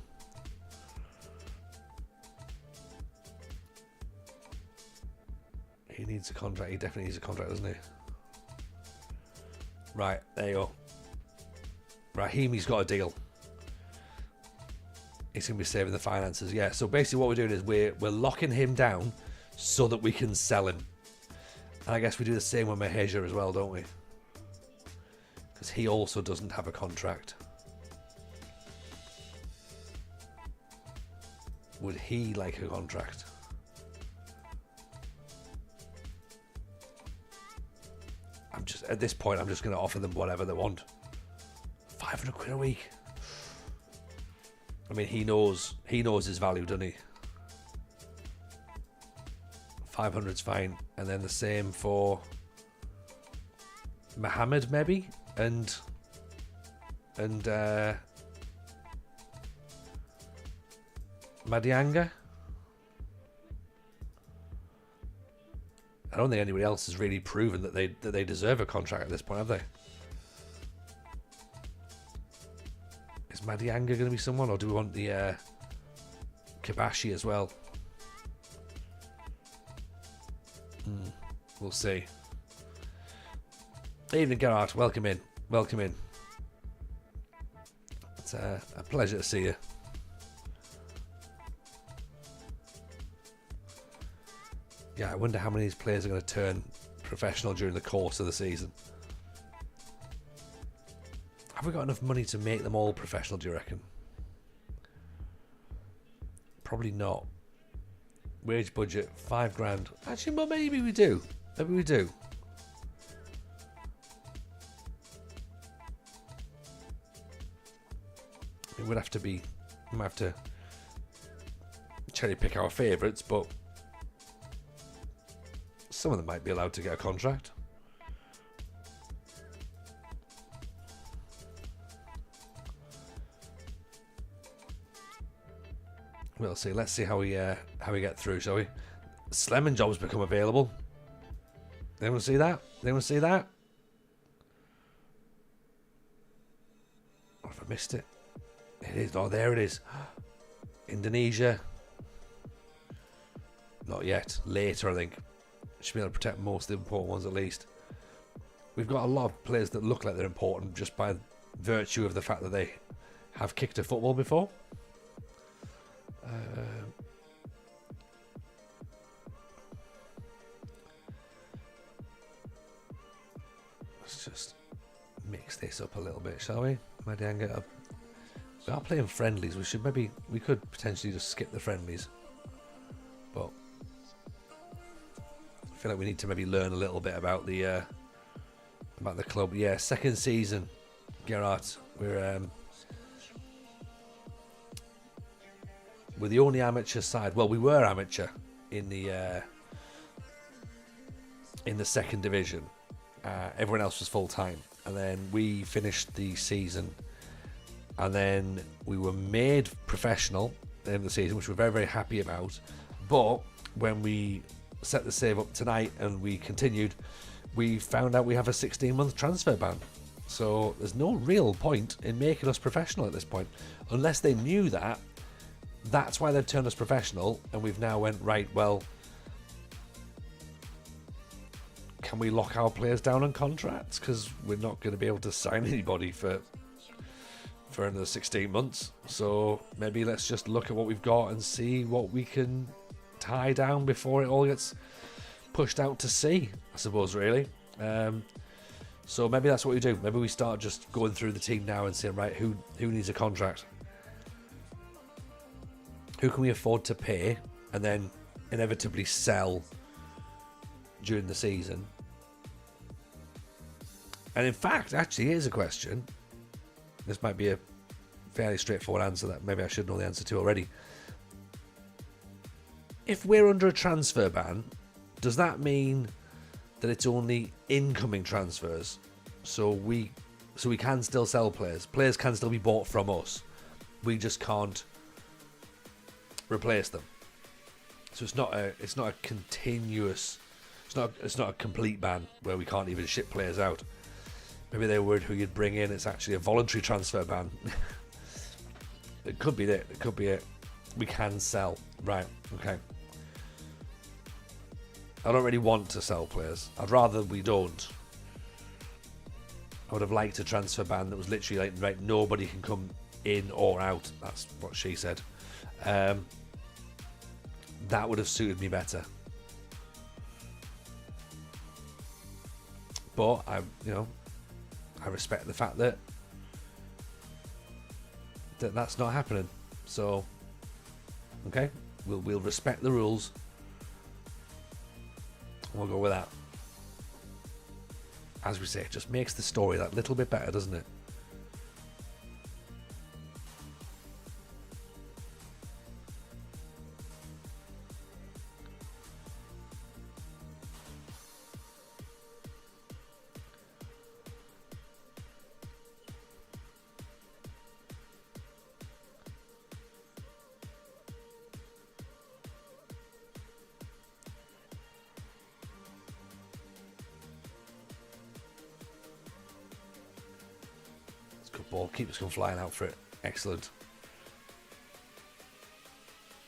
He needs a contract. He definitely needs a contract, doesn't he? Right, there you go. Rahimi's got a deal. He's going to be saving the finances. Yeah, so basically what we're doing is we're locking him down so that we can sell him. And I guess we do the same with Maheja as well, don't we? Because he also doesn't have a contract. Would he like a contract? At this point, I'm just going to offer them whatever they want. 500 quid a week. I mean, he knows his value, doesn't he? 500's fine, and then the same for Mohammed, maybe, and Madianga. I don't think anybody else has really proven that they deserve a contract at this point, have they? Is Madianga going to be someone, or do we want the Kibashi as well? We'll see. Evening, Gerard. Welcome in. Welcome in. It's a pleasure to see you. Yeah, I wonder how many of these players are going to turn professional during the course of the season. Have we got enough money to make them all professional, do you reckon? Probably not. Wage budget, 5 grand. Actually, well, maybe we do. Maybe we do. It would have to be... We might have to cherry pick our favourites, but some of them might be allowed to get a contract. We'll see. Let's see how we get through, shall we? Slemon jobs become available. Anyone see that? Anyone see that? Or have I missed it? It is. Oh, there it is. Indonesia. Not yet. Later, I think. Should be able to protect most of the important ones at least. We've got a lot of players that look like they're important just by virtue of the fact that they have kicked a football before. Let's just mix this up a little bit, shall we? Madianga. We are playing friendlies. We could potentially just skip the friendlies, but I feel like we need to maybe learn a little bit about the about the club. Yeah, second season, Gerard. We're the only amateur side. Well, we were amateur in the second division. Everyone else was full time, and then we finished the season, and then we were made professional at the end of the season, which we're very, very happy about. But when we set the save up tonight and we continued, we found out we have a 16-month transfer ban. So there's no real point in making us professional at this point, unless they knew that. That's why they've turned us professional, and we've now went, right, well, can we lock our players down on contracts? Because we're not going to be able to sign anybody for another 16 months. So maybe let's just look at what we've got and see what we can tie down before it all gets pushed out to sea, I suppose, really. So maybe that's what we do. Maybe we start just going through the team now and saying, right, who needs a contract? Who can we afford to pay and then inevitably sell during the season? And in fact, actually, here's a question. This might be a fairly straightforward answer that maybe I should know the answer to already. If we're under a transfer ban, does that mean that it's only incoming transfers? So we can still sell players. Players can still be bought from us. We just can't replace them. So it's not a continuous, it's not a complete ban where we can't even ship players out. Maybe they were worried who you'd bring in. It's actually a voluntary transfer ban. It could be it. It could be it. We can sell. Right. Okay. I don't really want to sell players. I'd rather we don't. I would have liked a transfer ban that was literally like, right, nobody can come in or out. That's what she said. That would have suited me better. But I respect the fact that that's not happening. So, okay, we'll respect the rules. We'll go with that. As we say, it just makes the story that little bit better, doesn't it? Good ball. Keeper's come flying out for it. Excellent.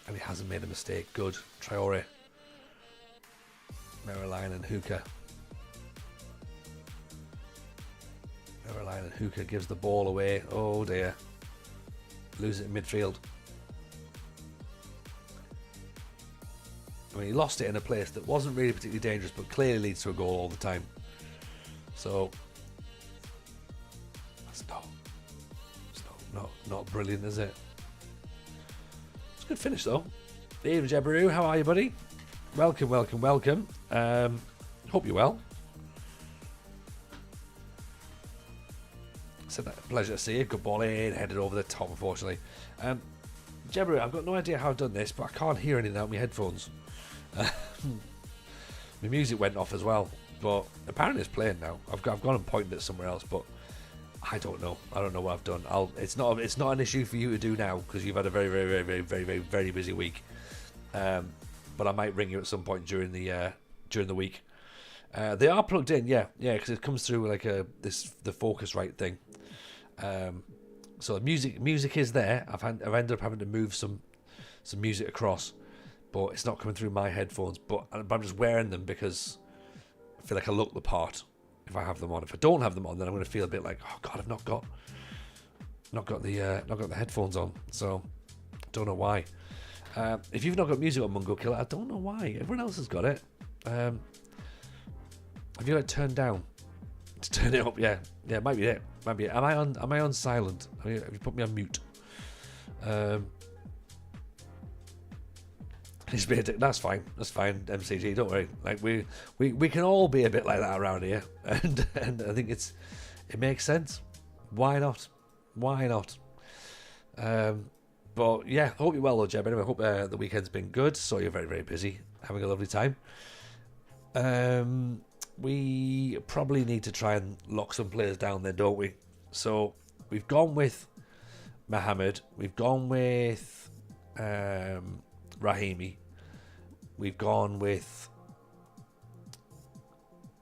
And he hasn't made a mistake. Good. Traore. Marilyn and Hooker. Marilyn and Hooker gives the ball away. Oh dear. Lose it in midfield. I mean, he lost it in a place that wasn't really particularly dangerous, but clearly leads to a goal all the time. So not brilliant, is it? It's a good finish though. Ian Jebaru, how are you, buddy? Welcome. Hope you're well. Said that, pleasure to see you. Good ball in, headed over the top, unfortunately. Jebaru, I've got no idea how I've done this, but I can't hear anything out of my headphones. My music went off as well, but apparently it's playing now. I've gone and pointed it somewhere else, but I don't know. I don't know what I've done. It's not an issue for you to do now because you've had a very, very, very, very, very, very, very busy week. But I might ring you at some point during the week. They are plugged in, yeah, because it comes through like the Focusrite thing. So the music is there. I've ended up having to move some music across, but it's not coming through my headphones. But I'm just wearing them because I feel like I look the part if I have them on. If I don't have them on, then I'm going to feel a bit like, oh god, I've not got the headphones on. So don't know why. If you've not got music on Mungo Killer, I don't know why. Everyone else has got it. Have you got it turned down? To turn it up, yeah, it might be it. Am I on silent? Have you put me on mute? He's been that's fine. That's fine, MCG. Don't worry. Like we can all be a bit like that around here, and I think it makes sense. Why not? Why not? But yeah, hope you're well, though, Jeb. Anyway, I hope the weekend's been good. So you're very, very busy, having a lovely time. We probably need to try and lock some players down there, don't we? So we've gone with Mohammed. We've gone with Rahimi. We've gone with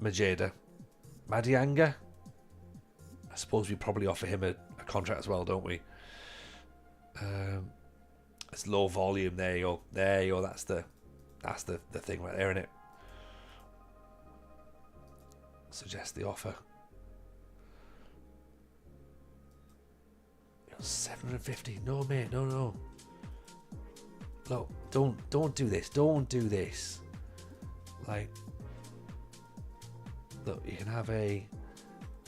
Majeda. Madianga. I suppose we probably offer him a contract as well, don't we? It's low volume. There you go. There you go. That's the thing right there, isn't it? Suggest the offer. 750. No, mate. No. No, don't do this. Don't do this. Like, look, you can have a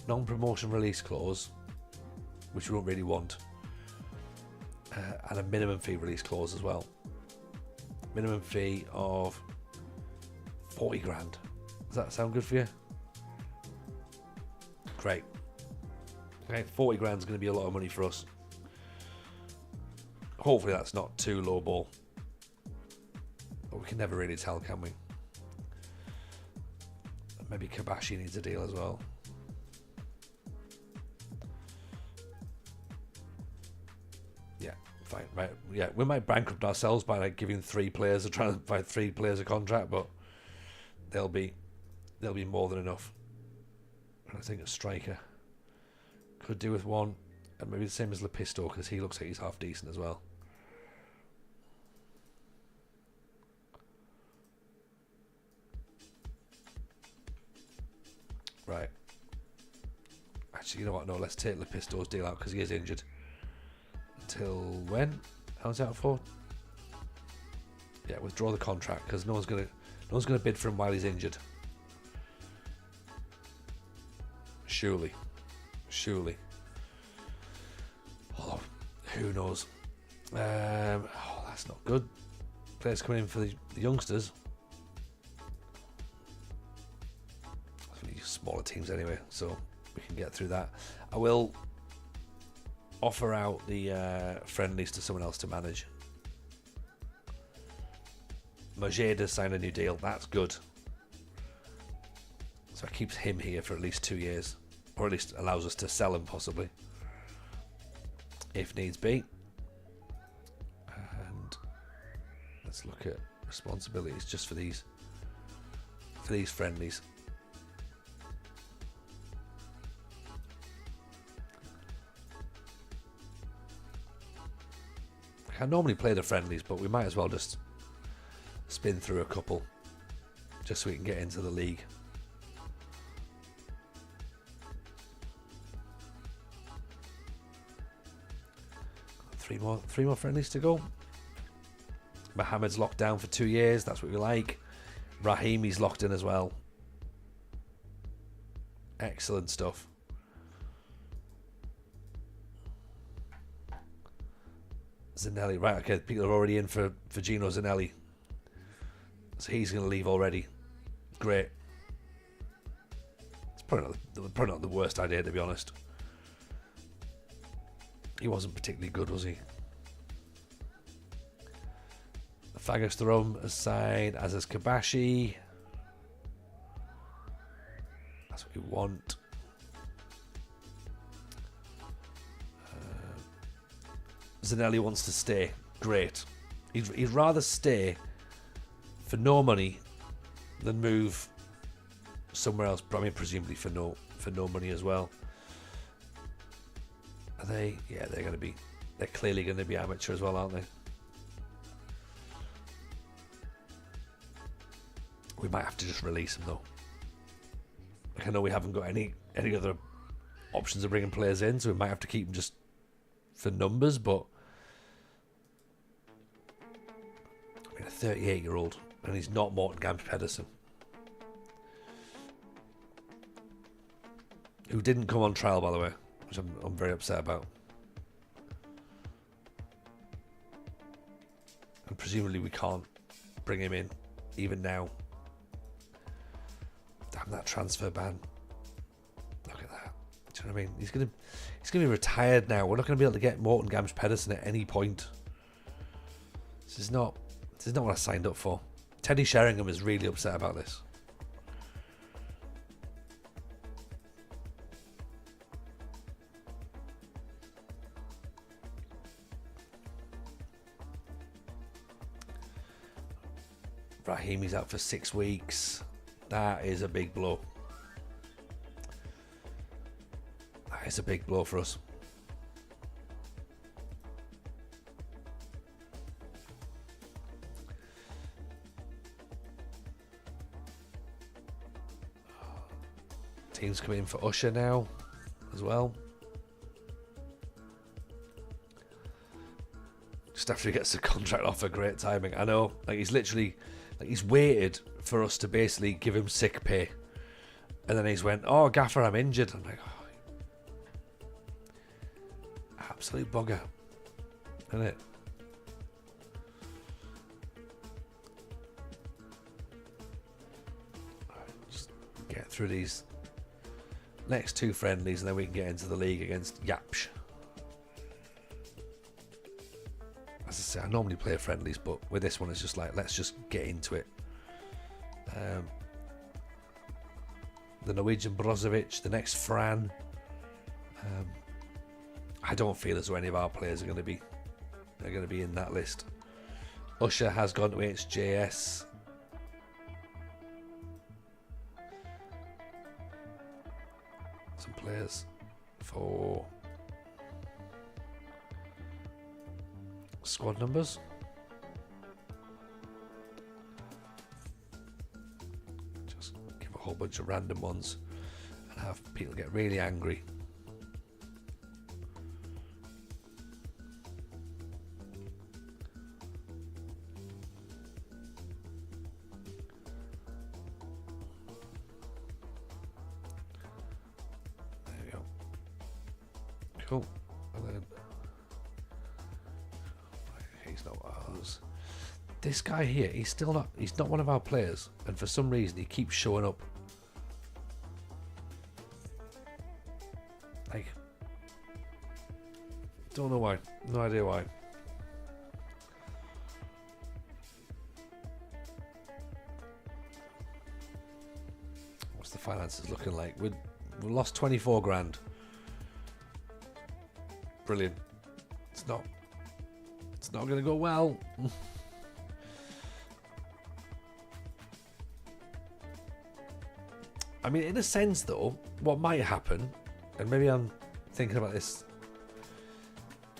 non-promotion release clause, which you don't really want, and a minimum fee release clause as well. Minimum fee of 40 grand. Does that sound good for you? Great. Okay, 40 grand is going to be a lot of money for us. Hopefully that's not too low ball. But we can never really tell, can we? Maybe Kabashi needs a deal as well. Yeah, fine. Right. Yeah, we might bankrupt ourselves by like giving 3 players or trying to buy 3 players a contract, but they'll be more than enough. I think a striker could do with one, and maybe the same as Lepisto, because he looks like he's half decent as well. Right. Actually, you know what? No, let's take Lepisto's deal out because he is injured. Until when? How's that for? Yeah, withdraw the contract because no one's gonna bid for him while he's injured. Surely. Although, who knows? That's not good. Players coming in for the youngsters. Smaller teams anyway, so we can get through that. I will offer out the friendlies to someone else to manage. Majeda signed a new deal. That's good. So it keeps him here for at least 2 years, or at least allows us to sell him possibly, if needs be. And let's look at responsibilities just for these friendlies. I normally play the friendlies, but we might as well just spin through a couple just so we can get into the league. Three more friendlies to go. Mohammed's locked down for 2 years. That's what we like. Rahimi's locked in as well. Excellent stuff. Zanelli, right? Okay, people are already in for Gino Zanelli, so he's going to leave already. Great. It's probably not the worst idea, to be honest. He wasn't particularly good, was he? Fagos Therum has signed, as is Kabashi. That's what we want. Zanelli wants to stay. Great. He'd rather stay for no money than move somewhere else. I mean, presumably for no money as well. Are they? Yeah, they're clearly going to be amateur as well, aren't they? We might have to just release them though. Like, I know we haven't got any other options of bringing players in, so we might have to keep them just for numbers, but I mean, a 38-year-old, and he's not Morten Gamp Pedersen, who didn't come on trial, by the way, which I'm very upset about. And presumably we can't bring him in, even now. Damn that transfer ban! Look at that. Do you know what I mean? He's gonna be retired now. We're not gonna be able to get Morten Gamst Pedersen at any point. This is not what I signed up for. Teddy Sheringham is really upset about this. Rahimi's out for 6 weeks. That is a big blow. That is a big blow for us. Teams coming in for Usher now as well. Just after he gets the contract offer, great timing. I know, like he's literally, like he's waited for us to basically give him sick pay, and then he's went, "Oh, Gaffer, I'm injured." I'm like, oh, absolute bugger, isn't it? Just get through these next 2 friendlies, and then we can get into the league against Yapsh. As I say, I normally play friendlies, but with this one, it's just like, let's just get into it. The Norwegian Brozovic, the next Fran. I don't feel as though any of our players are going to be in that list. Usher has gone to HJS. Some players for squad numbers. Just give a whole bunch of random ones and have people get really angry. There we go. Cool. And then he's not ours. This guy here, he's not one of our players, and for some reason he keeps showing up. Like, don't know why. No idea why. What's the finances looking like? We lost 24 grand. Brilliant. It's not going to go well. I mean, in a sense, though, what might happen, and maybe I'm thinking about this,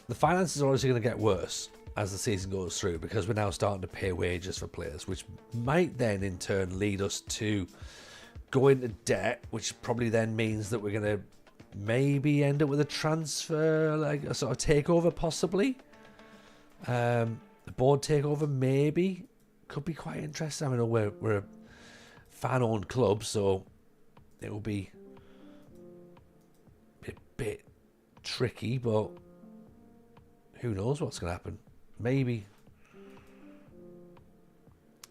the finances are obviously going to get worse as the season goes through, because we're now starting to pay wages for players, which might then in turn lead us to go into debt, which probably then means that we're going to maybe end up with a transfer, like a sort of takeover, possibly. The board takeover, maybe, could be quite interesting. I mean, we're a fan-owned club, so it will be a bit tricky, but who knows what's going to happen. Maybe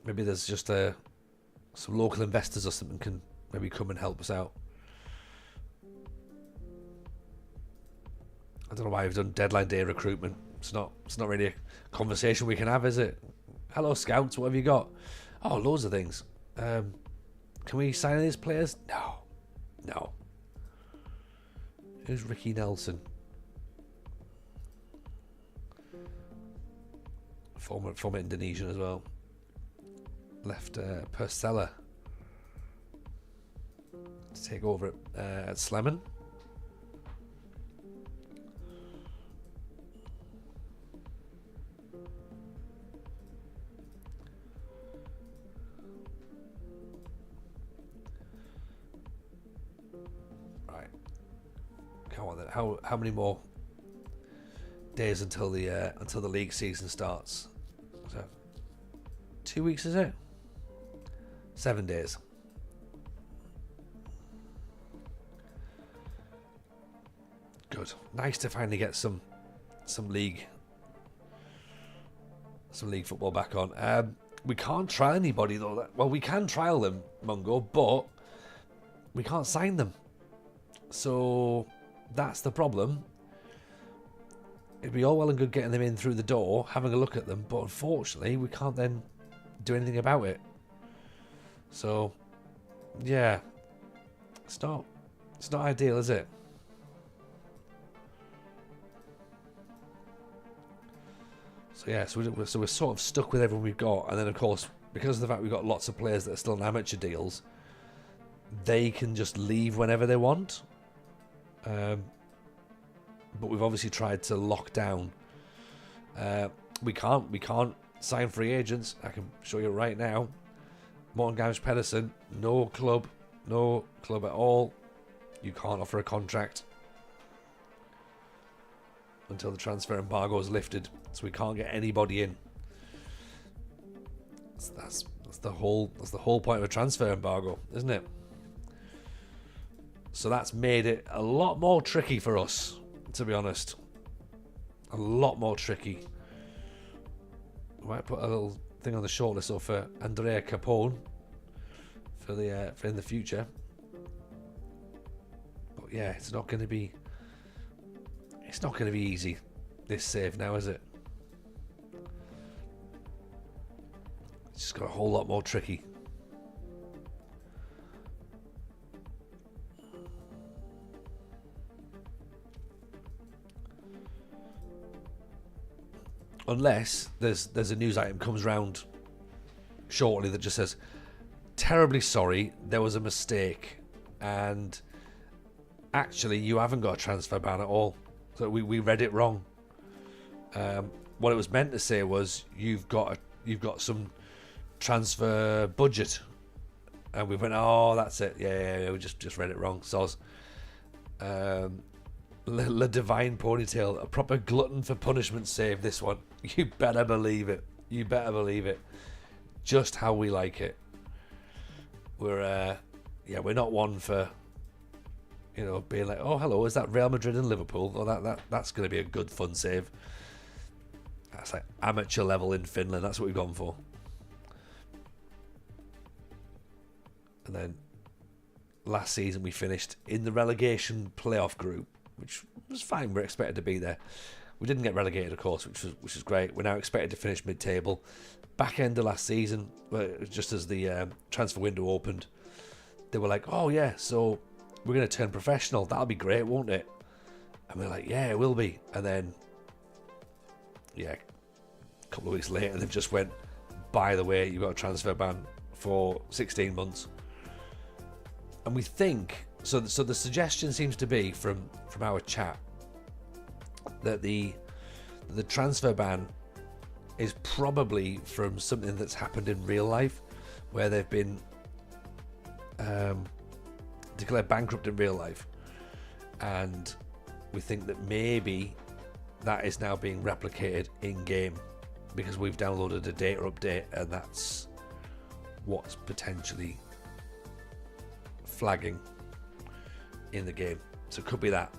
there's just some local investors or something can maybe come and help us out. I don't know why we've done deadline day recruitment. It's not really a conversation we can have, is it? Hello, scouts. What have you got? Oh, loads of things. Can we sign these players? No. Who's Ricky Nelson? Former Indonesian as well. Left Persella to take over at Slemmen. Right. Come on then. How many more days until the league season starts? So 2 weeks, is it? 7 days. Good. Nice to finally get some league football back on. We can't trial anybody though. Well, we can trial them, Mungo, but we can't sign them. So that's the problem. It'd be all well and good getting them in through the door, having a look at them, but unfortunately we can't then do anything about it. So yeah, it's not ideal, is it? So yeah, so we're sort of stuck with everyone we've got, and then of course, because of the fact we've got lots of players that are still on amateur deals, they can just leave whenever they want. But we've obviously tried to lock down. We can't sign free agents. I can show you right now. Morten Gams Pedersen, no club at all. You can't offer a contract until the transfer embargo is lifted, so we can't get anybody in. That's the whole point of a transfer embargo, isn't it? So that's made it a lot more tricky for us, to be honest. A lot more tricky. We might put a little thing on the shortlist for Andrea Capone for in the future. But yeah, it's not going to be easy, this save now, is it? It's just got a whole lot more tricky. Unless there's a news item comes round shortly that just says, terribly sorry, there was a mistake, and actually you haven't got a transfer ban at all. So we read it wrong. What it was meant to say was you've got some transfer budget, and we went, oh, that's it. Yeah, we just read it wrong. So La Divine Ponytail, a proper glutton for punishment save, this one. You better believe it. You better believe it. Just how we like it. We're not one for, being like, oh, hello, is that Real Madrid and Liverpool? Oh, that's going to be a good fun save. That's like amateur level in Finland. That's what we've gone for. And then last season we finished in the relegation playoff group, which was fine. We're expected to be there. We didn't get relegated, of course, which was great. We're now expected to finish mid-table. Back end of last season, just as the transfer window opened, they were like, oh yeah, so we're going to turn professional. That'll be great, won't it? And we're like, yeah, it will be. And then, yeah, a couple of weeks later, they've just went, by the way, you've got a transfer ban for 16 months. And we think, so the suggestion seems to be from our chat that the transfer ban is probably from something that's happened in real life, where they've been declared bankrupt in real life, and we think that maybe that is now being replicated in game because we've downloaded a data update, and that's what's potentially flagging in the game. So it could be that.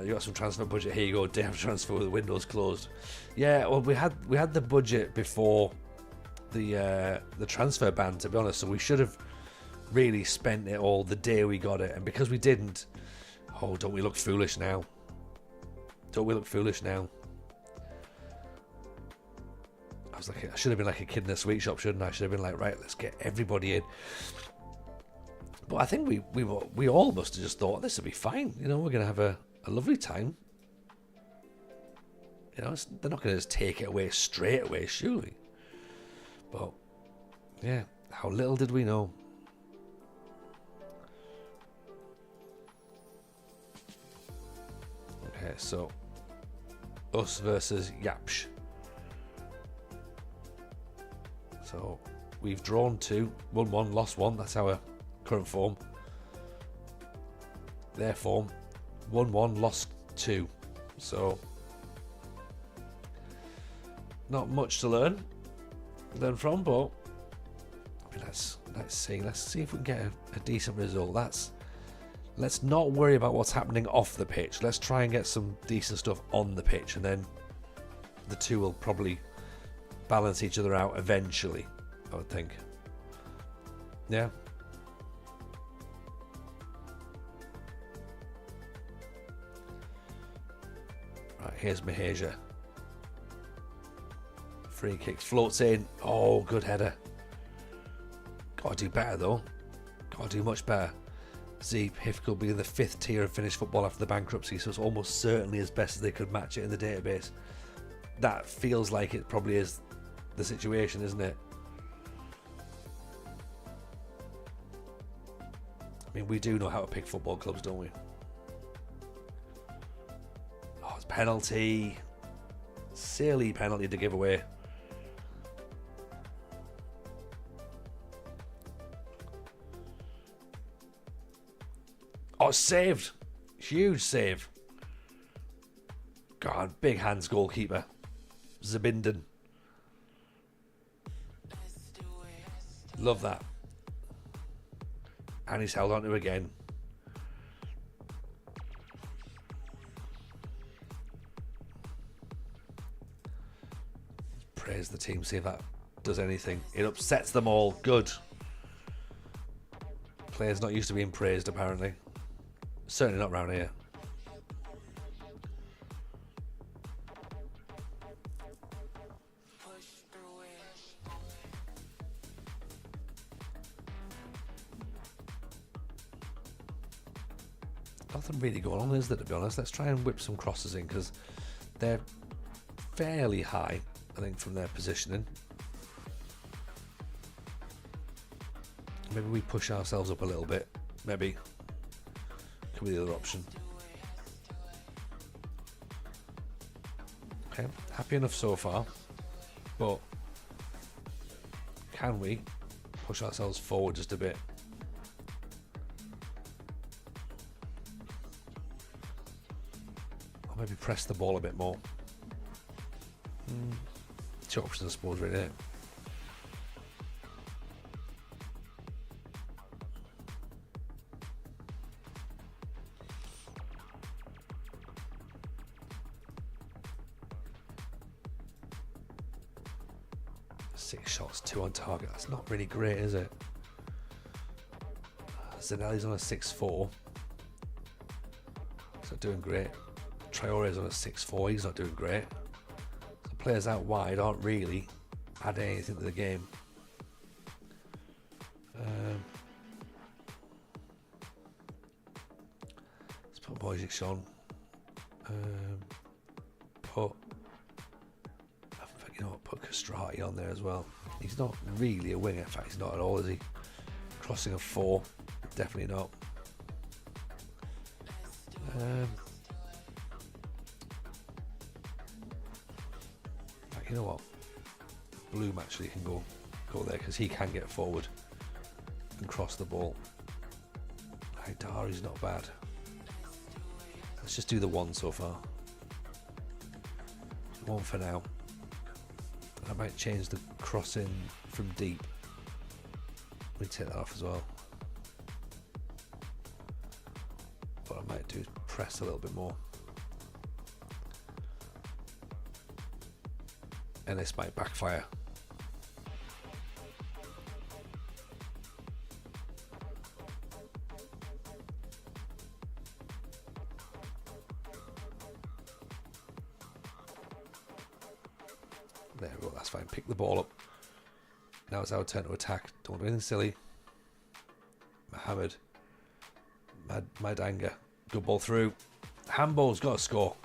You got some transfer budget. Here you go. Day of transfer with the windows closed. Yeah, well, we had the budget before the transfer ban, to be honest. So we should have really spent it all the day we got it, and because we didn't, oh, don't we look foolish now? Don't we look foolish now? I should have been like a kid in a sweet shop, shouldn't I? I should have been like, right, let's get everybody in. But I think we all must have just thought this will be fine. We're going to have a lovely time. They're not going to just take it away straight away, surely. But yeah, how little did we know. Okay, so us versus Yapsh. So we've drawn 2, 1-1, lost 1. That's our current form. Their form, 1-1, lost 2. So not much to learn from, but let's see if we can get a decent result. Let's not worry about what's happening off the pitch. Let's try and get some decent stuff on the pitch, and then the two will probably balance each other out eventually, I would think. Yeah. Right, here's Mahasia. Free kicks, floats in. Oh, good header. Got to do better though. Got to do much better. See, HIFK will be in the 5th tier of Finnish football after the bankruptcy, so it's almost certainly as best as they could match it in the database. That feels like it probably is the situation, isn't it? I mean, we do know how to pick football clubs, don't we? Oh, it's penalty. Silly penalty to give away. Oh, saved. Huge save. God, big hands goalkeeper. Zabinden. Love that. And he's held on to again. Praise the team, see if that does anything. It upsets them all. Good. Players not used to being praised, apparently. Certainly not around here. Nothing really going on, is there, to be honest? Let's try and whip some crosses in, because they're fairly high, I think, from their positioning. Maybe we push ourselves up a little bit. Maybe. Could be the other option. Okay, happy enough so far. But can we push ourselves forward just a bit? Or maybe press the ball a bit more. Two options, I suppose, right there. Six shots, 2 on target. That's not really great, is it? Zanelli's on a 6-4. He's not doing great. Traore's on a 6-4. He's not doing great. So players out wide aren't really adding anything to the game. Let's put Bojic on. Put Castrati on there as well. He's not really a winger. In fact, he's not at all, is he? Crossing a 4. Definitely not. In fact, you know what? Bloom actually can go there, because he can get forward and cross the ball. Haidari's not bad. Let's just do the 1 so far. 1 for now. I might change the crossing from deep. We take that off as well. What I might do is press a little bit more. And this might backfire. There we go, that's fine. Pick the ball up. Now it's our turn to attack. Don't do anything silly. Mohammed. Madanga. Good ball through. Handball's got to score.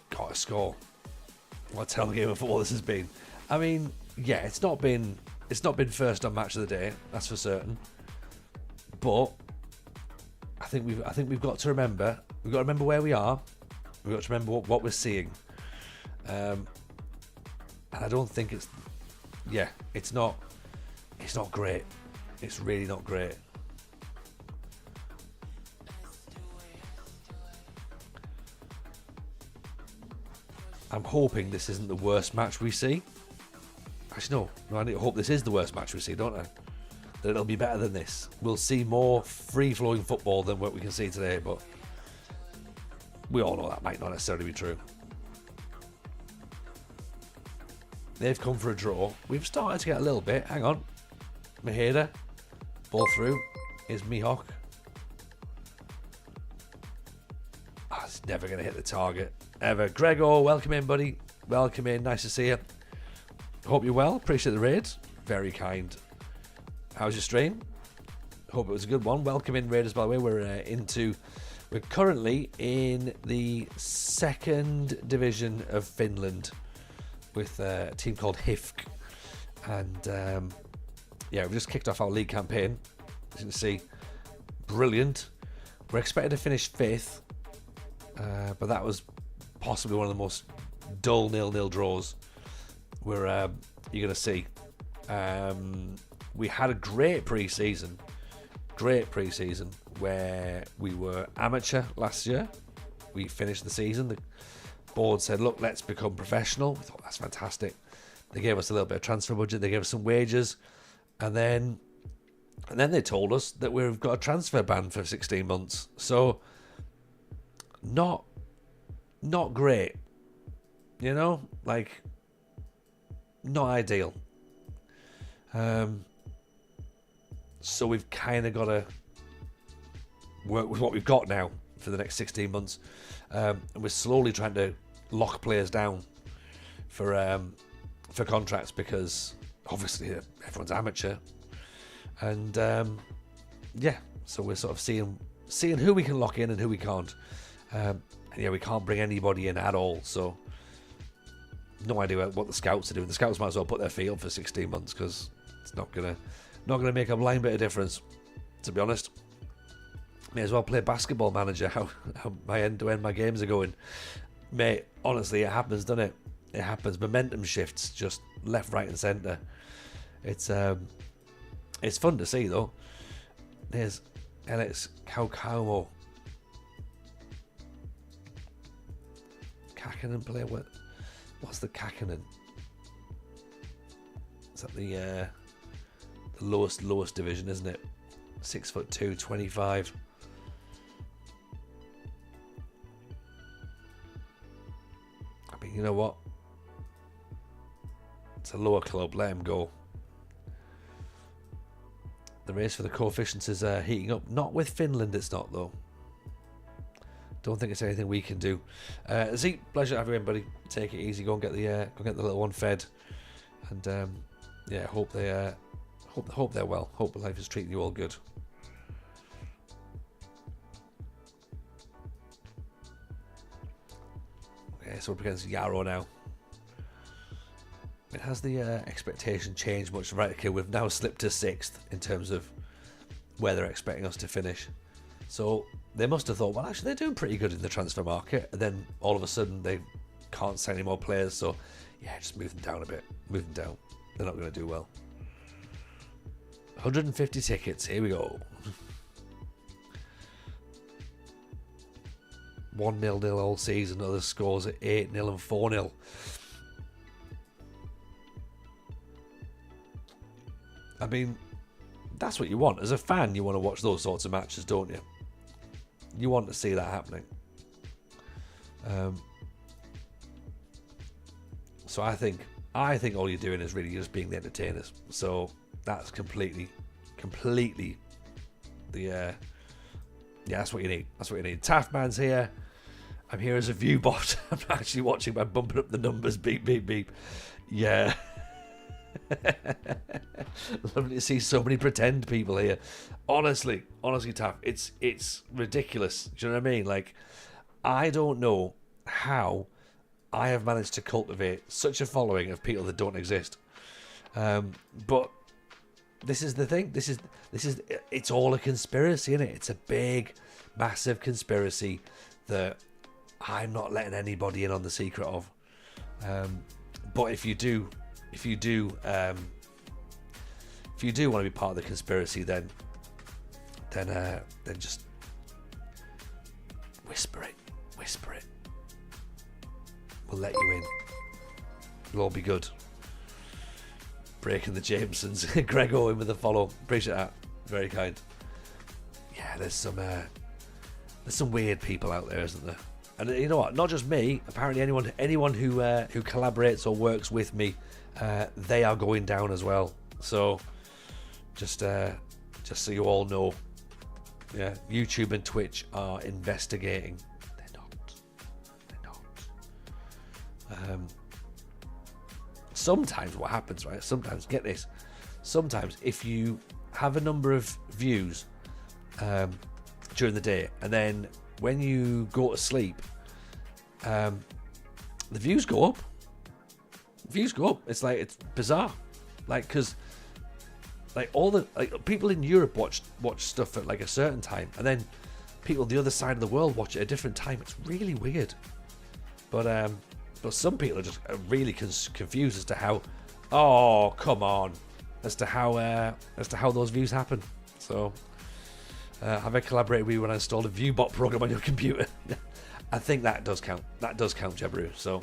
Got to score. What a terrible game of football this has been. I mean, yeah, it's not been first on match of the day, that's for certain. But I think we've got to remember. We've got to remember where we are. We've got to remember what we're seeing. And I don't think it's not great. It's really not great. I'm hoping this isn't the worst match we see. Actually, no, I need to hope this is the worst match we see, don't I? That it'll be better than this. We'll see more free-flowing football than what we can see today, but we all know that might not necessarily be true. They've come for a draw. We've started to get a little bit. Hang on. Maheda. Ball through. Is Mihawk. Oh, it's never going to hit the target. Ever. Gregor, welcome in, buddy. Welcome in. Nice to see you. Hope you're well. Appreciate the raid. Very kind. How's your stream? Hope it was a good one. Welcome in, Raiders, by the way. We're currently in the second division of Finland with a team called HIFK. And we've just kicked off our league campaign. As you can see, brilliant. We're expected to finish 5th, but that was possibly one of the most dull 0-0 draws you're going to see. We had a great pre-season where we were amateur last year. We finished the season. The board said, look, let's become professional. We thought, that's fantastic. They gave us a little bit of transfer budget. They gave us some wages. And then they told us that we've got a transfer ban for 16 months. So not great. You know, like, not ideal. So we've kind of got to work with what we've got now for the next 16 months. And we're slowly trying to lock players down for contracts because obviously everyone's amateur. And so we're sort of seeing who we can lock in and who we can't. And we can't bring anybody in at all. So no idea what the scouts are doing. The scouts might as well put their feet up for 16 months because it's not gonna make a blind bit of difference, to be honest. May as well play Basketball Manager. How my end-to-end my games are going, mate. Honestly, it happens, doesn't it? It happens. Momentum shifts just left, right, and centre. It's fun to see though. There's Alex Kaukamo. Kakkonen player. What's the Kakkonen? Is that the lowest division, isn't it? 6'2", 25. I mean, you know what? It's a lower club. Let him go. The race for the coefficients is heating up. Not with Finland, it's not though. Don't think it's anything we can do. Zeke, pleasure to have you in, buddy. Take it easy. Go and get the little one fed. And hope they're well. Hope life is treating you all good. Okay, so we're up against Yarrow now. It has the expectation changed much? Right, okay, we've now slipped to 6th in terms of where they're expecting us to finish. So they must have thought, well, actually, they're doing pretty good in the transfer market. And then all of a sudden, they can't sign any more players. So, just move them down a bit. Move them down. They're not going to do well. 150 tickets. Here we go. 1-0 all season. Other scores at 8-0 and 4-0. I mean, that's what you want. As a fan, you want to watch those sorts of matches, don't you? You want to see that happening. So I think all you're doing is really just being the entertainers. So that's completely the that's what you need. That's what you need. Taftman's here. I'm here as a view bot. I'm actually watching by bumping up the numbers. Beep beep beep. Yeah. Lovely to see so many pretend people here. Honestly, Taff, it's ridiculous. Do you know what I mean? Like, I don't know how I have managed to cultivate such a following of people that don't exist. But this is the thing. This is it's all a conspiracy, isn't it? It's a big, massive conspiracy that I'm not letting anybody in on the secret of. But if you do want to be part of the conspiracy, then just whisper it. We'll let you in. It'll all be good. Breaking the Jamesons. Greg Owen with a follow. Appreciate that. Very kind. Yeah, there's some weird people out there, isn't there? And you know what? Not just me. Apparently, anyone who collaborates or works with me, they are going down as well. So, just so you all know, yeah, YouTube and Twitch are investigating. They're not. Sometimes what happens, right? Sometimes, get this. Sometimes if you have a number of views during the day, and then when you go to sleep, the views go up. It's like, it's bizarre, like, because like all the people in Europe watch stuff at like a certain time, and then people the other side of the world watch it at a different time. It's really weird, but some people are just really confused as to how. Oh, come on, as to how those views happen. So, have I collaborated with you when I installed a ViewBot program on your computer? I think that does count. That does count, Jebru. So,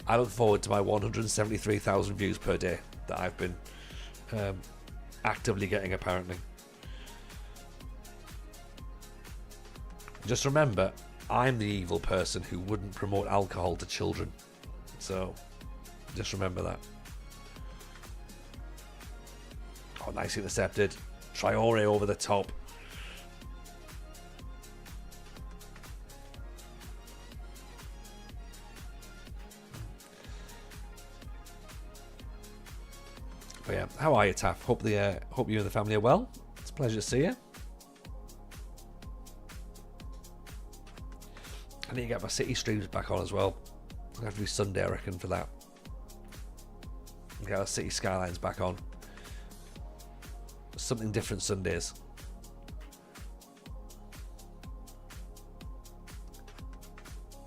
I look forward to my 173,000 views per day that I've been actively getting, apparently. Just remember, I'm the evil person who wouldn't promote alcohol to children. So, just remember that. Oh, nice intercepted. Traore over the top. But yeah, how are you, Taff? Hope you and the family are well. It's a pleasure to see you. I need to get my City streams back on as well. I'll have to do Sunday, I reckon, for that. Get our City Skylines back on. Something different Sundays.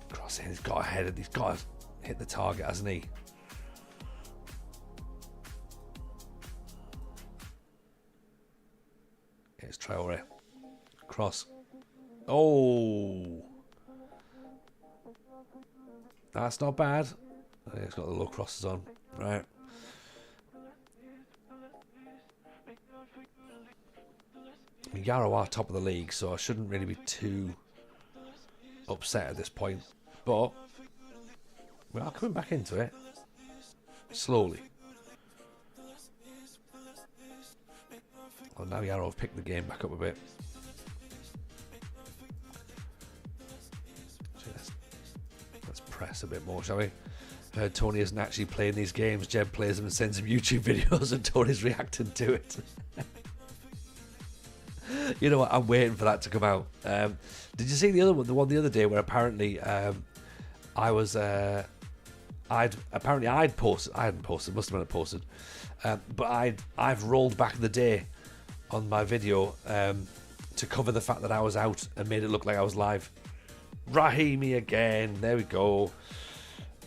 Crossing, he's got ahead and he's got to hit the target, hasn't he? It's Traore. Cross. Oh! That's not bad. Oh, he's got the low crosses on. Right. I mean, Yarrow are top of the league, so I shouldn't really be too upset at this point. But we are coming back into it. Slowly. Well, now Yarrow have picked the game back up a bit. Let's press a bit more, shall we? Heard Tony isn't actually playing these games. Jeb plays them and sends him YouTube videos, and Tony's reacting to it. You know what? I'm waiting for that to come out. Did you see the other one? The one the other day where apparently I'd posted. I hadn't posted. Must have been posted. But I've rolled back the day on my video to cover the fact that I was out and made it look like I was live. Rahimi again. There we go.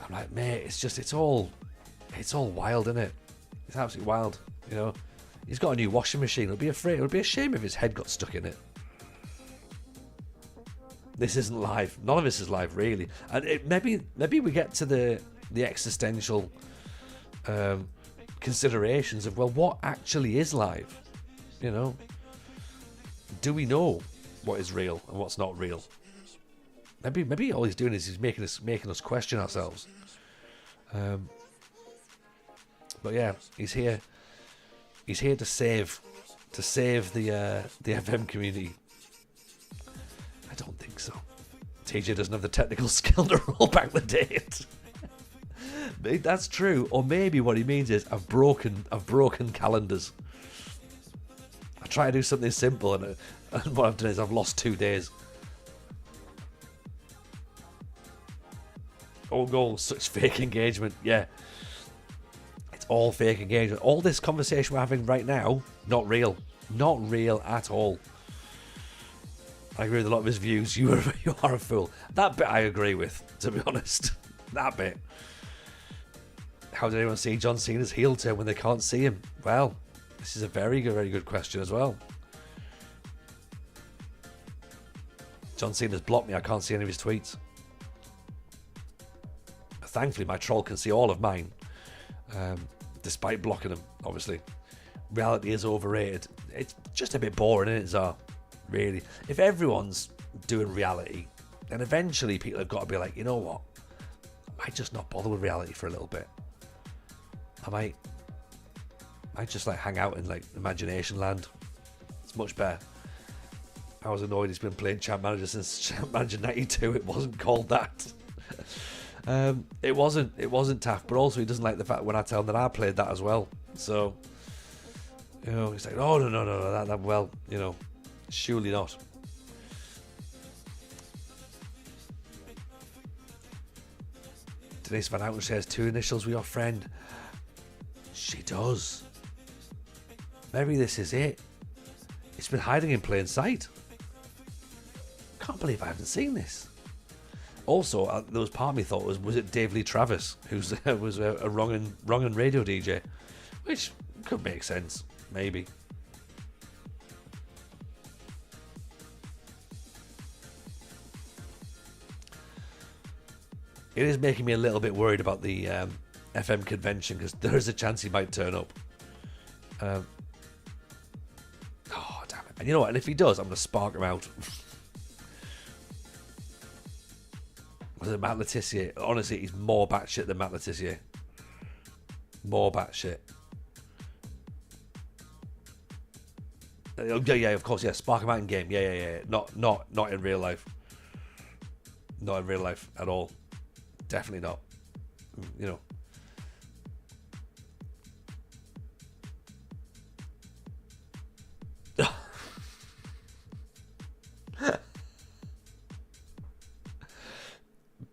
I'm like, mate, it's all wild, isn't it? It's absolutely wild. You know, he's got a new washing machine. It would be a shame if his head got stuck in it. This isn't live. None of this is live, really. And maybe we get to the existential considerations of, well, what actually is live? You know, do we know what is real and what's not real? Maybe all he's doing is he's making us question ourselves. But yeah, he's here. He's here to save the FM community. I don't think so. TJ doesn't have the technical skill to roll back the date. That's true. Or maybe what he means is I've broken calendars. I try to do something simple, and what I've done is I've lost 2 days. All goals, such fake engagement. Yeah, it's all fake engagement. All this conversation we're having right now, not real at all. I agree with a lot of his views. You are a fool. That bit I agree with, to be honest. That bit. How did anyone see John Cena's heel turn when they can't see him? Well, this is a very good question as well. John Cena's blocked me. I can't see any of his tweets. Thankfully, my troll can see all of mine, despite blocking them, obviously. Reality is overrated. It's just a bit boring, isn't it, Zar? Really. If everyone's doing reality, then eventually people have got to be like, you know what? I might just not bother with reality for a little bit. I might just like hang out in like imagination land. It's much better. I was annoyed he's been playing Champ Manager since Champ Manager 92. It wasn't called that. It wasn't Taft, but also he doesn't like the fact when I tell him that I played that as well. So, you know, he's like, oh no, that well, you know, surely not. Denise Van Houten says 2 initials with your friend. She does. Maybe this is it. It's been hiding in plain sight. Can't believe I haven't seen this. Also, there was part of me thought was it Dave Lee Travis, who's was a wrong and radio DJ, which could make sense, maybe. It is making me a little bit worried about the FM convention because there is a chance he might turn up. Oh damn it! And you know what? And if he does, I'm going to spark him out. Was it Matt Letizia? Honestly, he's more batshit than Matt Letizia. More batshit. Yeah, of course, yeah. Spark him out in game. Yeah. Not in real life. Not in real life at all. Definitely not. You know.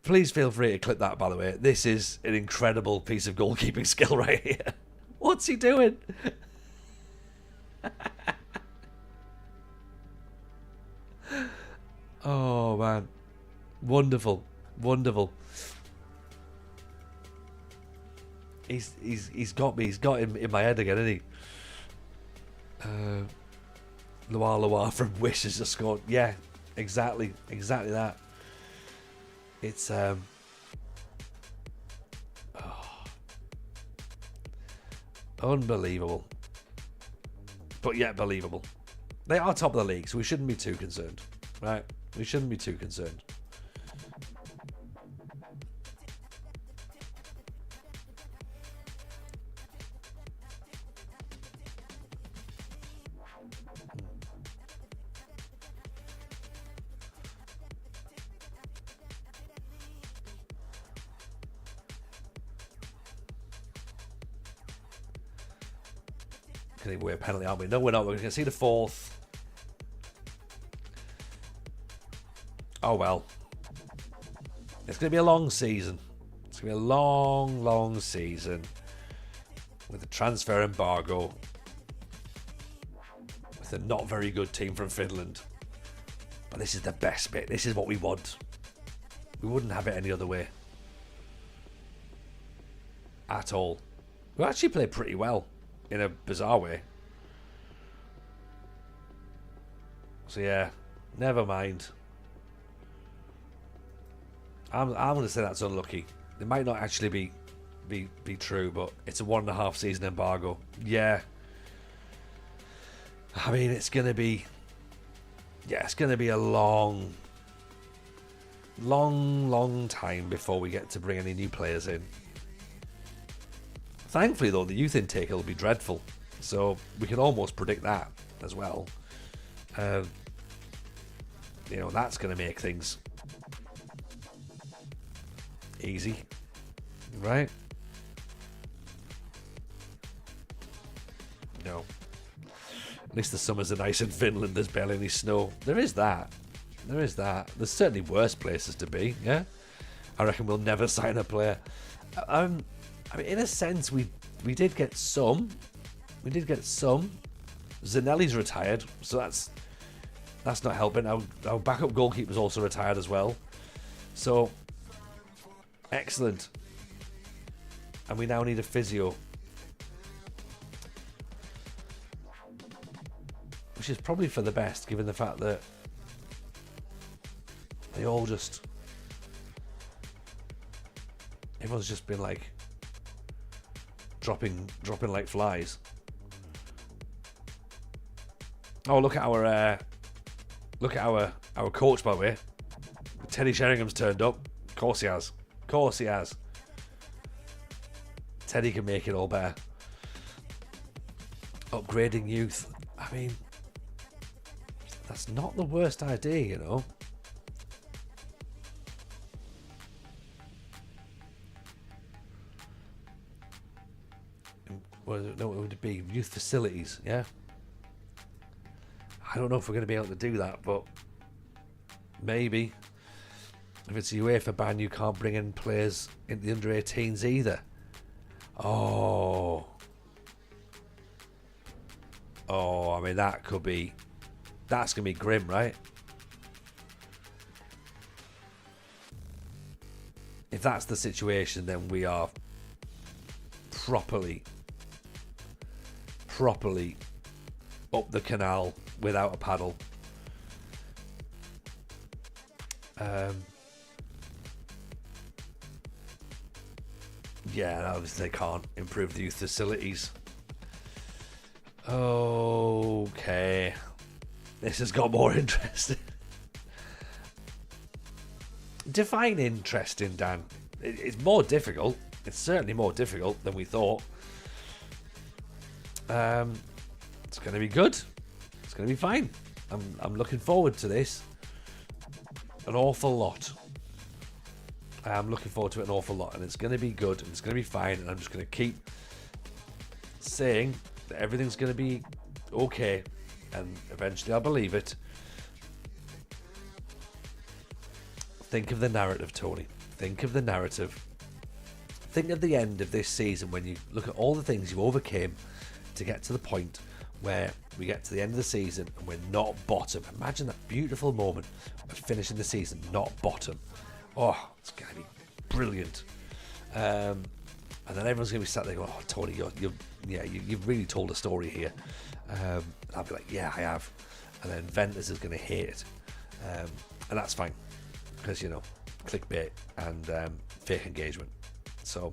Please feel free to clip that, by the way. This is an incredible piece of goalkeeping skill right here. What's he doing? Oh, man. Wonderful. Wonderful. He's got me. He's got him in my head again, isn't he? Loire from Wish has just scored. Yeah, exactly that. It's unbelievable, but yet believable. They are top of the league, so we shouldn't be too concerned, right? We shouldn't be too concerned. Can we're a penalty, aren't we? No, we're not. We're going to see the 4th. Oh well. It's going to be a long season. It's going to be a long season with the transfer embargo, with a not very good team from Finland. But this is the best bit. This is what we want. We wouldn't have it any other way. At all. We actually played pretty well. In a bizarre way. So yeah, never mind. I'm going to say that's unlucky. It might not actually be true, but it's a 1.5 season embargo. Yeah. I mean, it's going to be a long time before we get to bring any new players in. Thankfully, though, the youth intake will be dreadful, so we can almost predict that as well. You know, that's going to make things easy, right? No. At least the summers are nice in Finland. There's barely any snow. There is that. There's certainly worse places to be. Yeah, I reckon we'll never sign a player. I mean, in a sense, we did get some. Zanelli's retired, so that's not helping. Our backup goalkeeper's also retired as well. So, excellent. And we now need a physio. Which is probably for the best, given the fact that they all just... Everyone's just been like... dropping like flies. Oh, look at our coach, by the way. Teddy Sheringham's turned up. Of course he has. Of course he has. Teddy can make it all better. Upgrading youth. I mean, that's not the worst idea, you know. What would it be? Youth facilities, yeah? I don't know if we're going to be able to do that, but maybe. If it's a UEFA ban, you can't bring in players into the under-18s either. Oh, I mean, that's going to be grim, right? If that's the situation, then we are properly up the canal without a paddle. Yeah, obviously they can't improve the youth facilities. Okay. This has got more interesting. Define interesting, Dan. It's more difficult. It's certainly more difficult than we thought. It's going to be good. It's going to be fine. I'm looking forward to this an awful lot. I'm looking forward to it an awful lot, and it's going to be good, and it's going to be fine, and I'm just going to keep saying that everything's going to be okay, and eventually I'll believe it. Think of the narrative, Tony. Think of the narrative. Think of the end of this season when you look at all the things you overcame to get to the point where we get to the end of the season and we're not bottom. Imagine that beautiful moment of finishing the season not bottom. Oh, it's going to be brilliant. And then everyone's going to be sat there going, oh, Tony, you've really told a story here. And I'll be like, yeah, I have. And then Ventus is going to hate it. And that's fine. Because, you know, clickbait and fake engagement. So,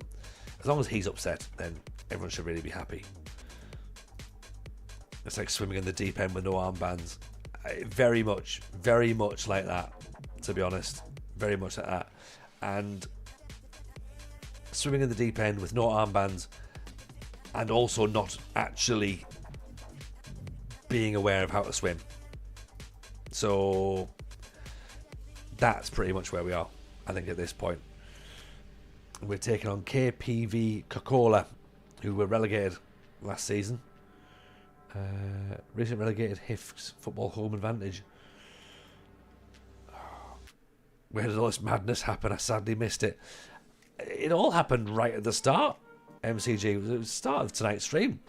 as long as he's upset, then everyone should really be happy. It's like swimming in the deep end with no armbands. Very much like that, to be honest. Very much like that. And swimming in the deep end with no armbands and also not actually being aware of how to swim. So that's pretty much where we are, I think, at this point. We're taking on KPV Coca-Cola, who were relegated last season. Recently relegated HIFK's football home advantage. Where did all this madness happen? I sadly missed it. It all happened right at the start, MCG. It was the start of tonight's stream.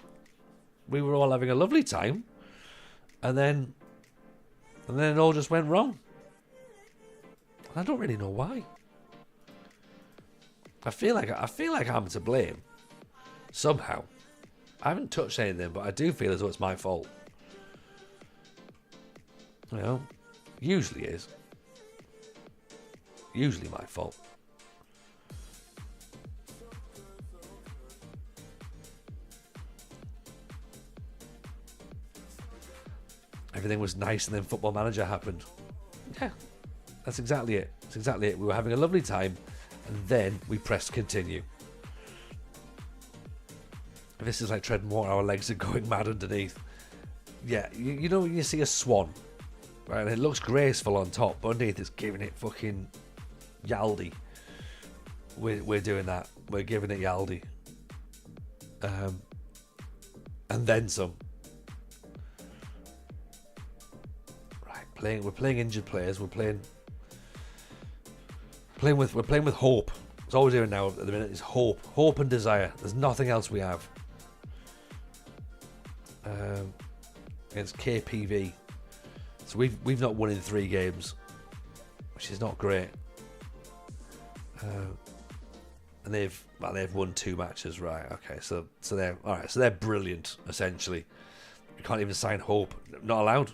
We were all having a lovely time. And then it all just went wrong. I don't really know why. I feel like I'm to blame. Somehow. I haven't touched anything, but I do feel as though it's my fault. You know, usually is. Usually my fault. Everything was nice and then Football Manager happened. Yeah, that's exactly it. That's exactly it. We were having a lovely time and then we pressed continue. This is like treading water, our legs are going mad underneath. Yeah, you know when you see a swan, right, and it looks graceful on top, but underneath it's giving it fucking Yaldi. We're doing that. We're giving it Yaldi. And then some. Right, we're playing injured players. We're playing with hope. That's all we're doing now at the minute is hope and desire. There's nothing else we have. Against KPV, so we've not won in 3 games, which is not great. And they've won 2 matches, right? Okay, so they're all right. So they're brilliant. Essentially, you can't even sign hope. Not allowed.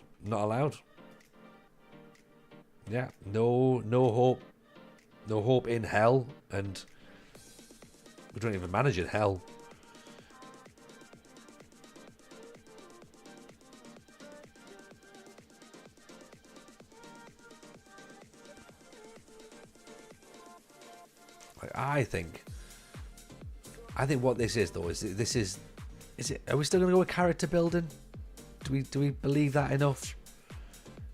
Yeah, no hope in hell, and we don't even manage in hell. Like, I think what this is though is it? Are we still going to go with character building? Do we believe that enough?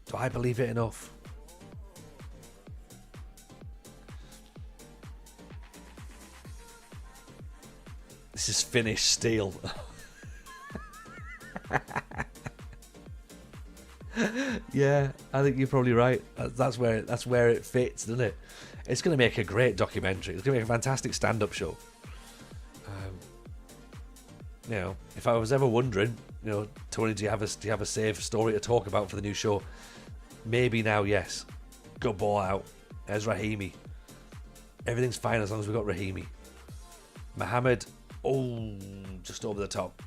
Do I believe it enough? This is finished steel. Yeah, I think you're probably right. That's where it fits, doesn't it? It's going to make a great documentary. It's going to make a fantastic stand-up show. You know, if I was ever wondering, you know, Tony, do you have a safe story to talk about for the new show? Maybe now, yes. Good ball out. There's Rahimi. Everything's fine as long as we've got Rahimi. Mohammed, just over the top.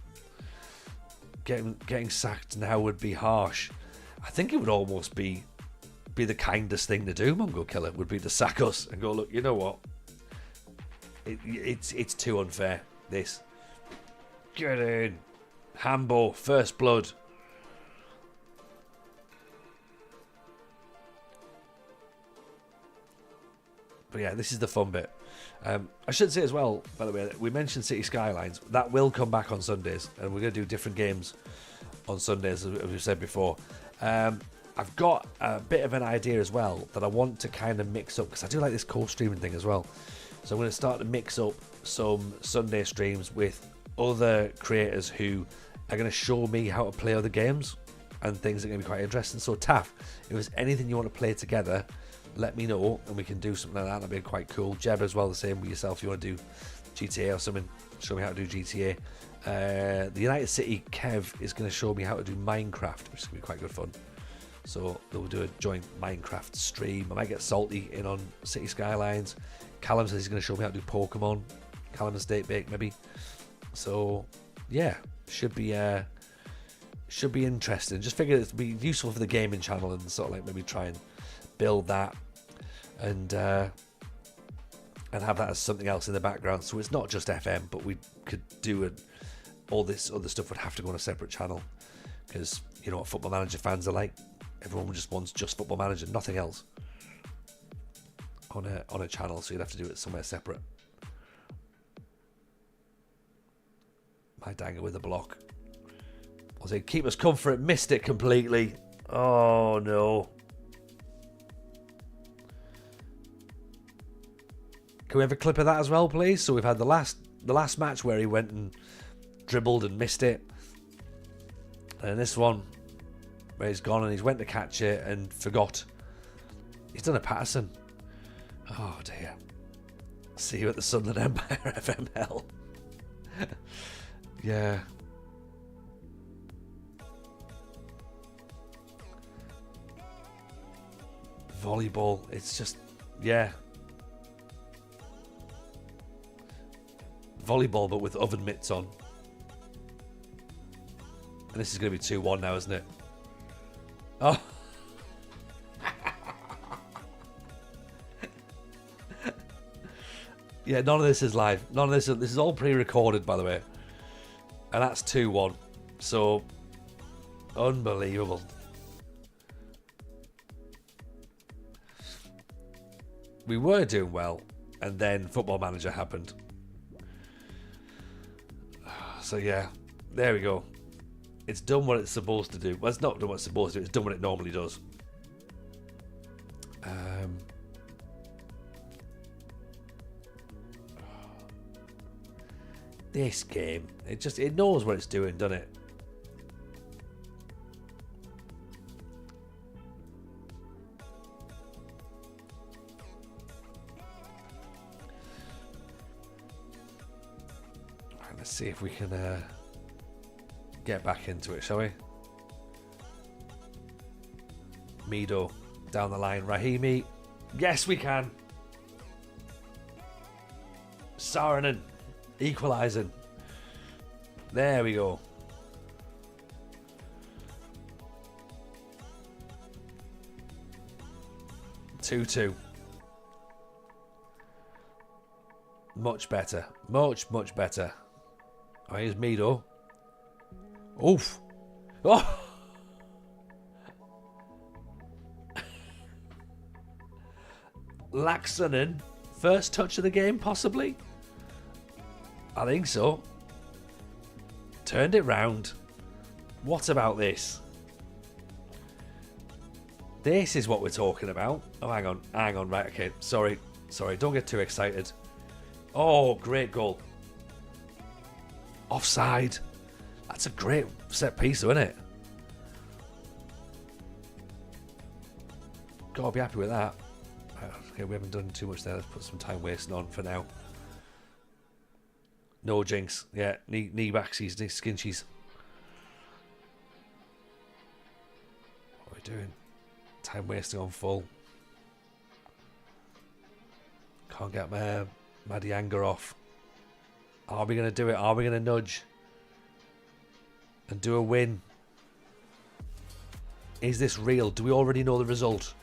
Getting sacked now would be harsh. I think it would almost be the kindest thing to do, Mongo Killer, would be to sack us and go, look, you know what? It's too unfair, this. Get in. Hambo, first blood. But yeah, this is the fun bit. I should say as well, by the way, we mentioned City Skylines. That will come back on Sundays, and we're going to do different games on Sundays, as we've said before. I've got a bit of an idea as well that I want to kind of mix up, because I do like this co-streaming thing as well. So I'm going to start to mix up some Sunday streams with other creators who are going to show me how to play other games and things that are going to be quite interesting. So Taff, if there's anything you want to play together, let me know and we can do something like that. That'd be quite cool. Jeb as well, the same with yourself. If you want to do GTA or something, show me how to do GTA. The United City Kev is going to show me how to do Minecraft, which is going to be quite good fun. So they'll do a joint Minecraft stream. I might get Salty in on City Skylines. Callum says he's going to show me how to do Pokemon. Callum and State Bake maybe. So yeah, should be interesting. Just figured it'd be useful for the gaming channel and sort of like maybe try and build that and have that as something else in the background. So it's not just FM, but we could do it. All this other stuff would have to go on a separate channel, because you know what Football Manager fans are like. Everyone just wants just Football Manager, nothing else on a channel. So you'd have to do it somewhere separate. My danger with a block. I'll say keep us comfort, missed it completely. Oh no. Can we have a clip of that as well, please? So we've had the last match where he went and dribbled and missed it, and this one where he's gone and he's went to catch it and forgot. He's done a Patterson. Oh dear. See you at the Sunderland Empire FML. Yeah. Volleyball. It's just, yeah. Volleyball, but with oven mitts on. And this is going to be 2-1 now, isn't it? Oh. Yeah, none of this is live. None of this is all pre-recorded, by the way. And that's 2-1. So, unbelievable. We were doing well, and then Football Manager happened. So yeah, there we go. It's done what it's supposed to do. Well, it's not done what it's supposed to do. It's done what it normally does. This game, it knows what it's doing, doesn't it? Let's see if we can get back into it, shall we? Mido down the line. Rahimi. Yes, we can. Saarinen equalising. There we go. Two. Much better. Much better. Oh, here's Mido. Oof. Oh! Laxonen First touch of the game, possibly? I think so. Turned it round. What about this? This is what we're talking about. Oh, hang on. Right, okay. Sorry. Don't get too excited. Oh, great goal. Offside. That's a great set piece, though, isn't it? Gotta be happy with that. Okay, we haven't done too much there. Let's put some time wasting on for now. No jinx. Yeah, knee backsies, knee skinchies. What are we doing? Time wasting on full. Can't get my Maddie anger off. Are we going to do it? Are we going to nudge? And do a win? Is this real? Do we already know the result?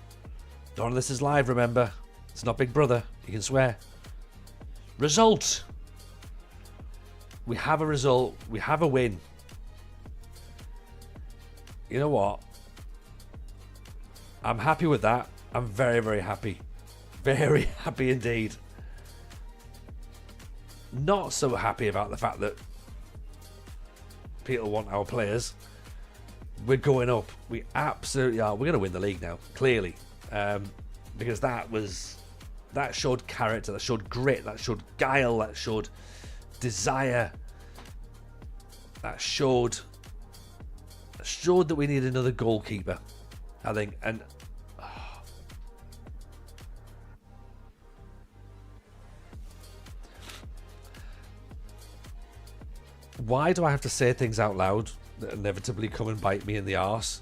None of this is live, remember. It's not Big Brother. You can swear. Result! We have a result. We have a win. You know what? I'm happy with that. I'm very, very happy. Very happy indeed. Not so happy about the fact that people want our players. We're going up. We absolutely are. We're going to win the league now, clearly. Because that showed character, that showed grit, that showed guile, that showed desire, that showed that we need another goalkeeper, I think. And why do I have to say things out loud that inevitably come and bite me in the arse?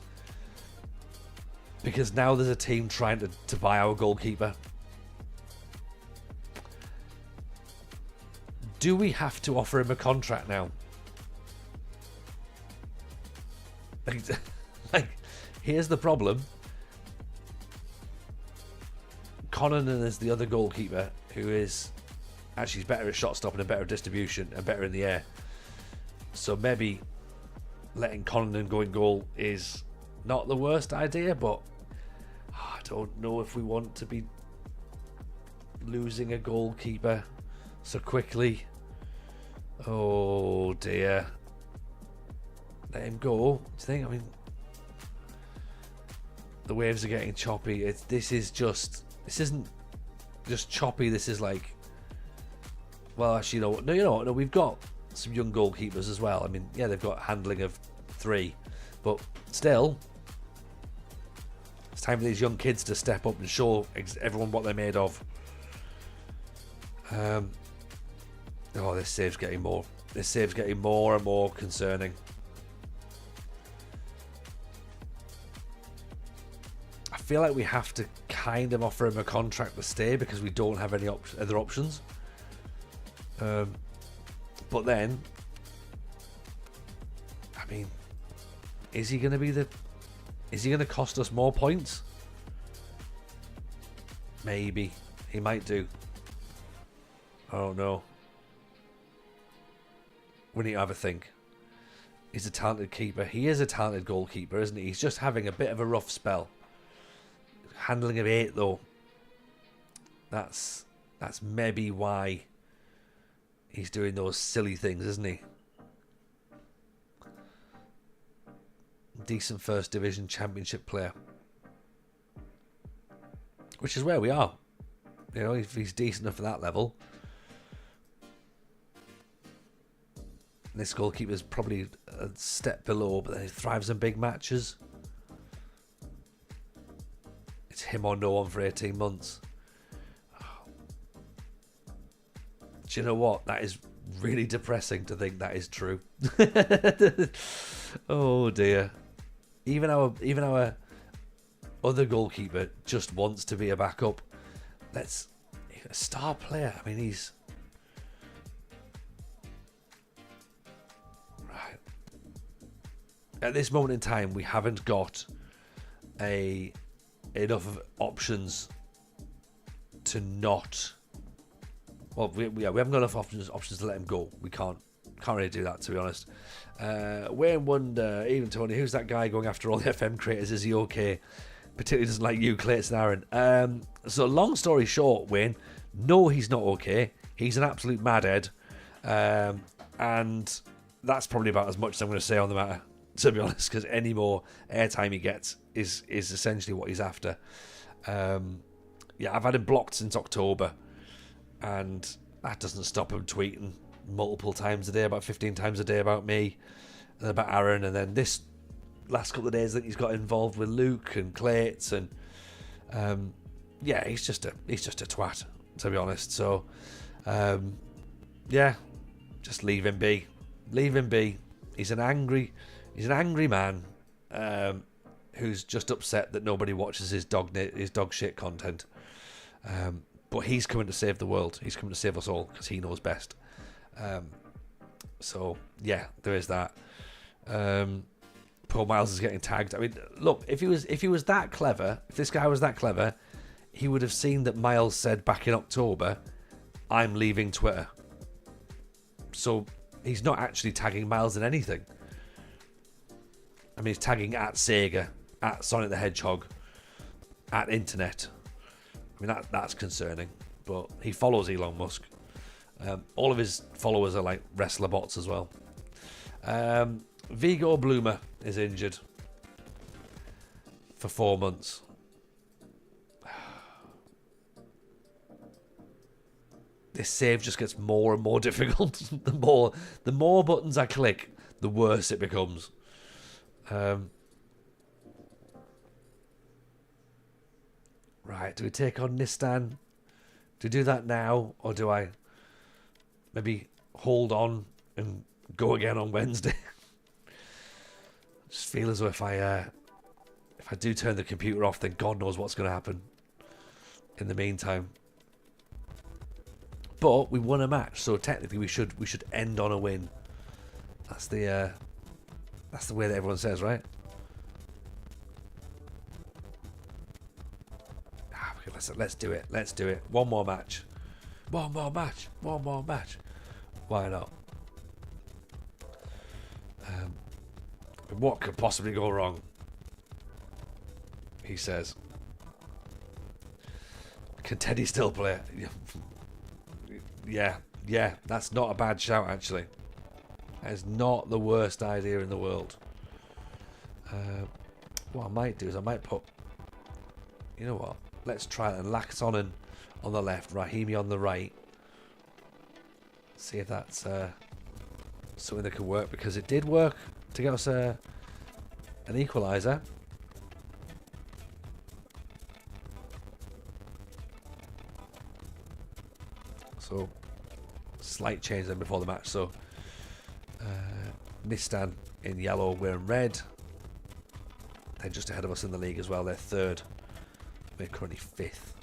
Because now there's a team trying to buy our goalkeeper. Do we have to offer him a contract now? Like, here's the problem. Connonan is the other goalkeeper who is actually better at shot stopping and better at distribution and better in the air. So maybe letting Connonan go in goal is not the worst idea, but I don't know if we want to be losing a goalkeeper so quickly. Oh dear. Let him go. Do you think? I mean, the waves are getting choppy. This isn't just choppy. This is like, well, actually, you know what? No, we've got some young goalkeepers as well. I mean, yeah, they've got handling of 3, but still, it's time for these young kids to step up and show everyone what they're made of. Oh, this save's getting more. This save's getting more and more concerning. I feel like we have to kind of offer him a contract to stay because we don't have any other options. But then, I mean, is he going to cost us more points? Maybe. He might do. I don't know. We need to have a think. He's a talented keeper. He is a talented goalkeeper, isn't he? He's just having a bit of a rough spell. Handling of 8, though. That's maybe why he's doing those silly things, isn't he? Decent first division championship player. Which is where we are. You know, if he's decent enough for that level. This goalkeeper's probably a step below, but then he thrives in big matches. It's him or no one for 18 months. Do you know what? That is really depressing to think that is true. Oh dear. Even our other goalkeeper just wants to be a backup. A star player. I mean, he's right. At this moment in time, we haven't got enough of options to not. Well, we haven't got enough options to let him go. We can't really do that, to be honest. Wayne Wonder, even Tony, who's that guy going after all the FM creators? Is he okay? Particularly doesn't like you, Clayton Aaron. So long story short, Wayne, No, he's not okay. He's an absolute madhead. And that's probably about as much as I'm going to say on the matter, to be honest, because any more airtime he gets is essentially what he's after. Yeah, I've had him blocked since October, and that doesn't stop him tweeting multiple times a day, about 15 times a day about me and about Aaron. And then this last couple of days, I think he's got involved with Luke and Clates, and yeah, he's just a twat, to be honest. So yeah, just leave him be. Leave him be. He's an angry man who's just upset that nobody watches his dog shit content. But he's coming to save the world. He's coming to save us all because he knows best. So yeah, there is that. Poor Miles is getting tagged. I mean, look, if he was that clever, if this guy was that clever, he would have seen that Miles said back in October, "I'm leaving Twitter." So he's not actually tagging Miles in anything. I mean, he's tagging at Sega, at Sonic the Hedgehog, at Internet. I mean, that's concerning. But he follows Elon Musk. All of his followers are like wrestler bots as well. Vigo Bloomer is injured for 4 months. This save just gets more and more difficult. the more buttons I click, the worse it becomes. Right, do we take on Nistan? Do we do that now, or do I maybe hold on and go again on Wednesday? Just feel as though if I do turn the computer off, then God knows what's going to happen in the meantime. But we won a match, so technically we should end on a win. That's the way that everyone says, right? Okay, let's do it. Let's do it. One more match. One more match. One more match. Why not? What could possibly go wrong? He says. Can Teddy still play? Yeah, that's not a bad shout, actually. That is not the worst idea in the world. What I might do is I might put... You know what? Let's try it. And Laxonen on the left, Rahimi on the right. See if that's something that could work, because it did work to get us an equaliser. So, slight change then before the match. So, Nistan in yellow, we're in red. They're just ahead of us in the league as well. They're third. We're currently fifth.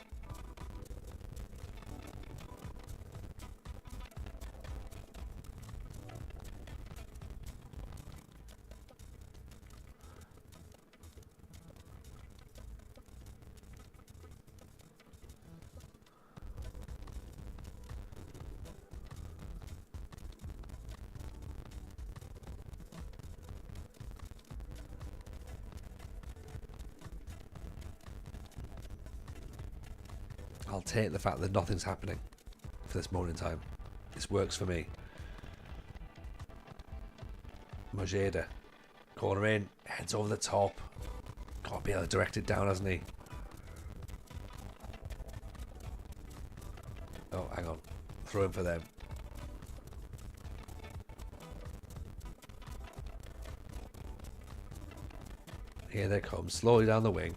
I'll take the fact that nothing's happening for this moment in time. This works for me. Mojeda. Corner in. Heads over the top. Got to be able to direct it down, hasn't he? Oh, hang on. Throw him for them. Here they come. Slowly down the wing.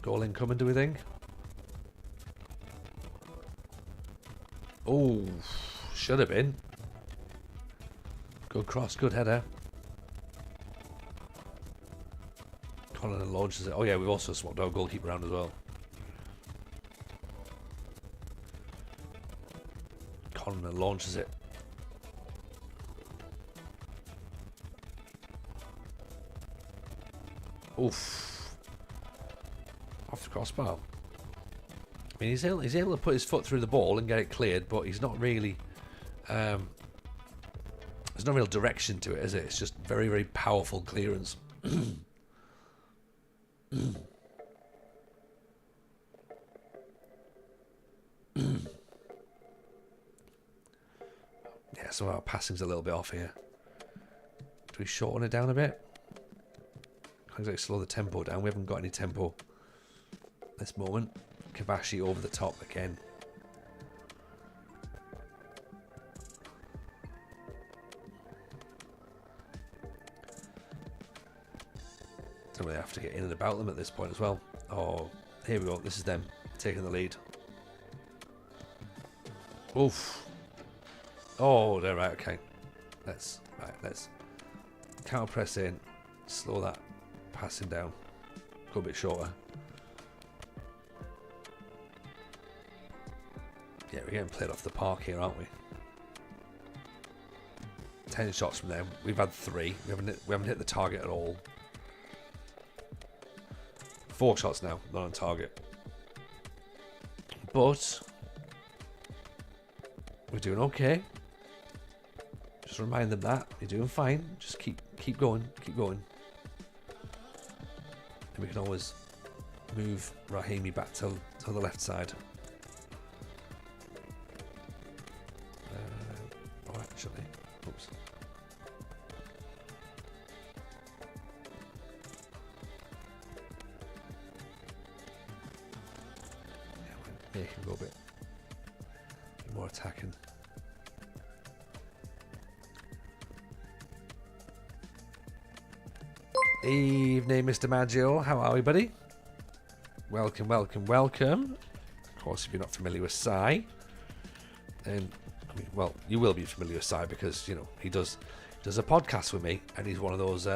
Goal incoming, do we think? Oh, should have been. Good cross, good header. Colin launches it. Oh yeah, we've also swapped our goalkeeper around as well. Colin launches it. Oof. Off the crossbar. I mean, he's able to put his foot through the ball and get it cleared, but he's not really... there's no real direction to it, is it? It's just very, very powerful clearance. Yeah, so our passing's a little bit off here. Do we shorten it down a bit? How do we slow the tempo down? We haven't got any tempo at this moment. Kabashi over the top again. Don't really have to get in and about them at this point as well. Oh, here we go. This is them taking the lead. Oof. Oh, they're right. Okay. Let's counter press in. Slow that passing down. Go a bit shorter. Yeah, we're getting played off the park here, aren't we? 10 shots from them. We've had 3. We haven't hit the target at all. 4 shots now, not on target. But we're doing okay. Just remind them that you're doing fine. Just keep going, keep going. And we can always move Rahimi back to the left side. Oh, actually, oops. Yeah, make him go a bit more attacking. Evening, Mr. Maggio. How are we, buddy? Welcome, welcome, welcome. Of course, if you're not familiar with Sai, then, I mean, well, you will be familiar with Sai because, you know, he does a podcast with me, and he's one of those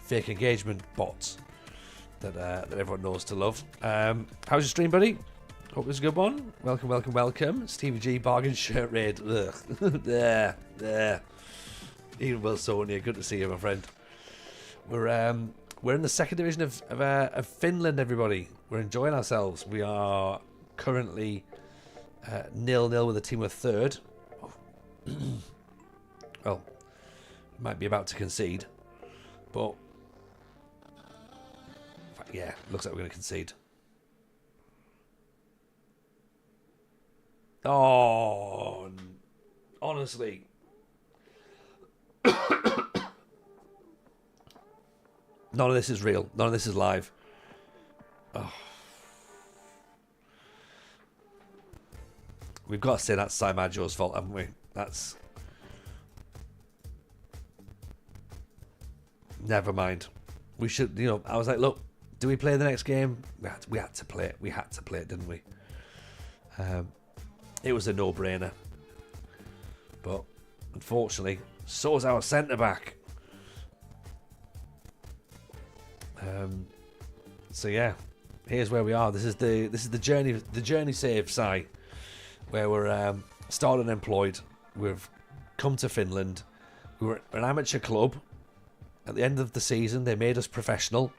fake engagement bots that everyone knows to love. How's your stream, buddy? Hope it's a good one. Welcome, welcome, welcome. Stevie G, bargain shirt raid. Ugh. there. Ian Wilsonia, good to see you, my friend. We're in the second division of Finland, everybody. We're enjoying ourselves. We are currently 0-0 with a team of third. Well, might be about to concede, but yeah, looks like we're going to concede. Oh, honestly. None of this is real. None of this is live. Oh. We've got to say that's Sai Maggio's fault, haven't we? That's... Never mind. We should, you know, I was like, look, do we play the next game? We had to play it. We had to play it, didn't we? It was a no-brainer. But, unfortunately, so's our centre-back. So yeah, here's where we are. This is the journey save Sai, where we're started unemployed. We've come to Finland. We were an amateur club. At the end of the season, they made us professional,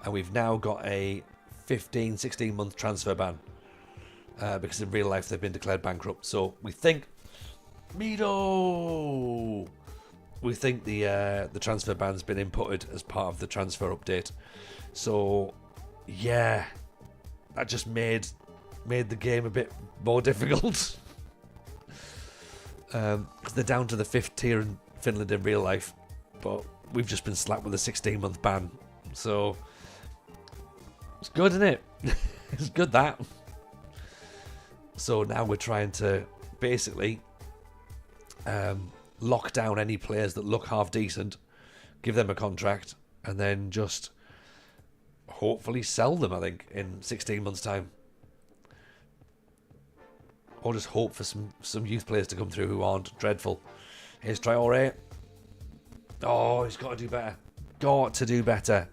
and we've now got a 16 month transfer ban because in real life they've been declared bankrupt. So we think, Mido. We think the transfer ban's been inputted as part of the transfer update. So, yeah, that just made the game a bit more difficult. Because they're down to the 5th tier in Finland in real life, but we've just been slapped with a 16-month ban. So, it's good, isn't it? It's good, that. So now we're trying to basically... lock down any players that look half decent, give them a contract, and then just hopefully sell them, I think, in 16 months' time. Or just hope for some youth players to come through who aren't dreadful. Here's Traore. Oh, he's got to do better. Got to do better.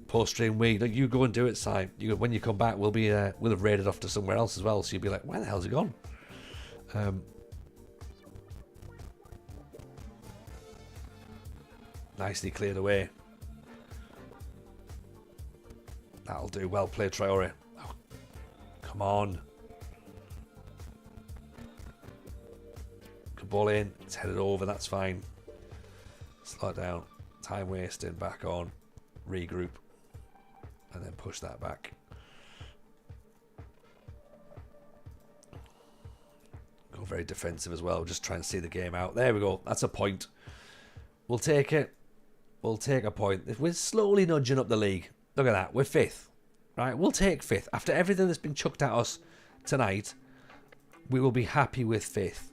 Post-stream you go and do it, Si. When you come back, we'll have raided off to somewhere else as well, so you'll be like, where the hell's he gone? Nicely cleared away. That'll do. Well played, Traore. Oh, come on. Good ball in. It's headed over. That's fine. Slow it down. Time wasting. Back on. Regroup. and then push that back. Go very defensive as well. Just try and see the game out. There we go. That's a point. We'll take it. We'll take a point. We're slowly nudging up the league. Look at that. We're 5th. Right? We'll take 5th. After everything that's been chucked at us tonight, we will be happy with 5th.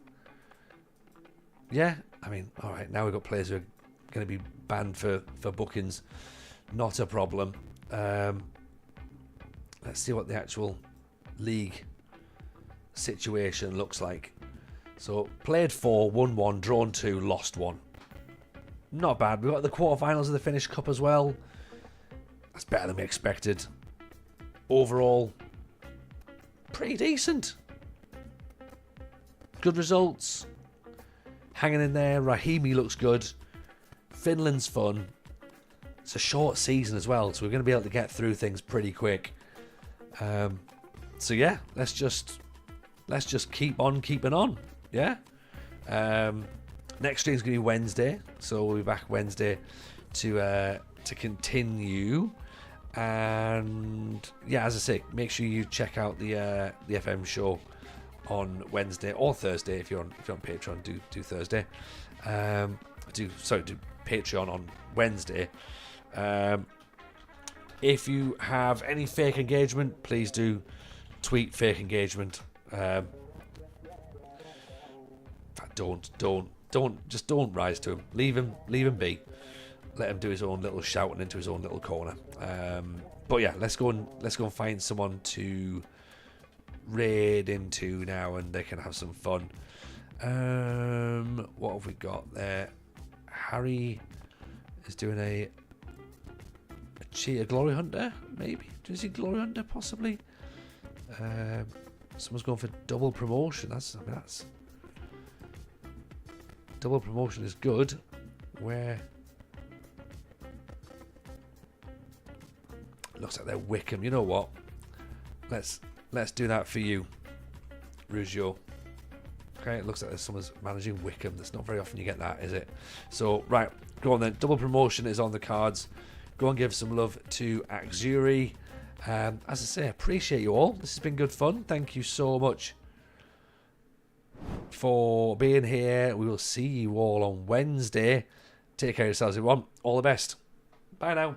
Yeah? I mean, all right. Now we've got players who are going to be banned for bookings. Not a problem. Let's see what the actual league situation looks like. So, played 4, won 1, drawn 2, lost 1. Not bad. We've got the quarterfinals of the Finnish Cup as well. That's better than we expected. Overall, pretty decent. Good results. Hanging in there. Rahimi looks good. Finland's fun. It's a short season as well, so we're going to be able to get through things pretty quick. So yeah, let's just keep on keeping on. Yeah. Next stream's going to be Wednesday, so we'll be back Wednesday to continue. And yeah, as I say, make sure you check out the FM show on Wednesday or Thursday if you're on Patreon. Do Thursday. Do Patreon on Wednesday. If you have any fake engagement, please do tweet fake engagement. Don't rise to him. Leave him be. Let him do his own little shouting into his own little corner. But yeah, let's go and find someone to raid into now, and they can have some fun. What have we got there? Harry is doing a cheater glory hunter, maybe. Is he glory hunter possibly? Someone's going for double promotion. That's double promotion is good. Where looks like they're Wickham. You know what? Let's do that for you, Rugio. Okay, it looks like there's someone's managing Wickham. That's not very often you get that, is it? So right, go on then. Double promotion is on the cards. Go and give some love to Axuri. As I say, appreciate you all. This has been good fun. Thank you so much for being here. We will see you all on Wednesday. Take care of yourselves, everyone. All the best. Bye now.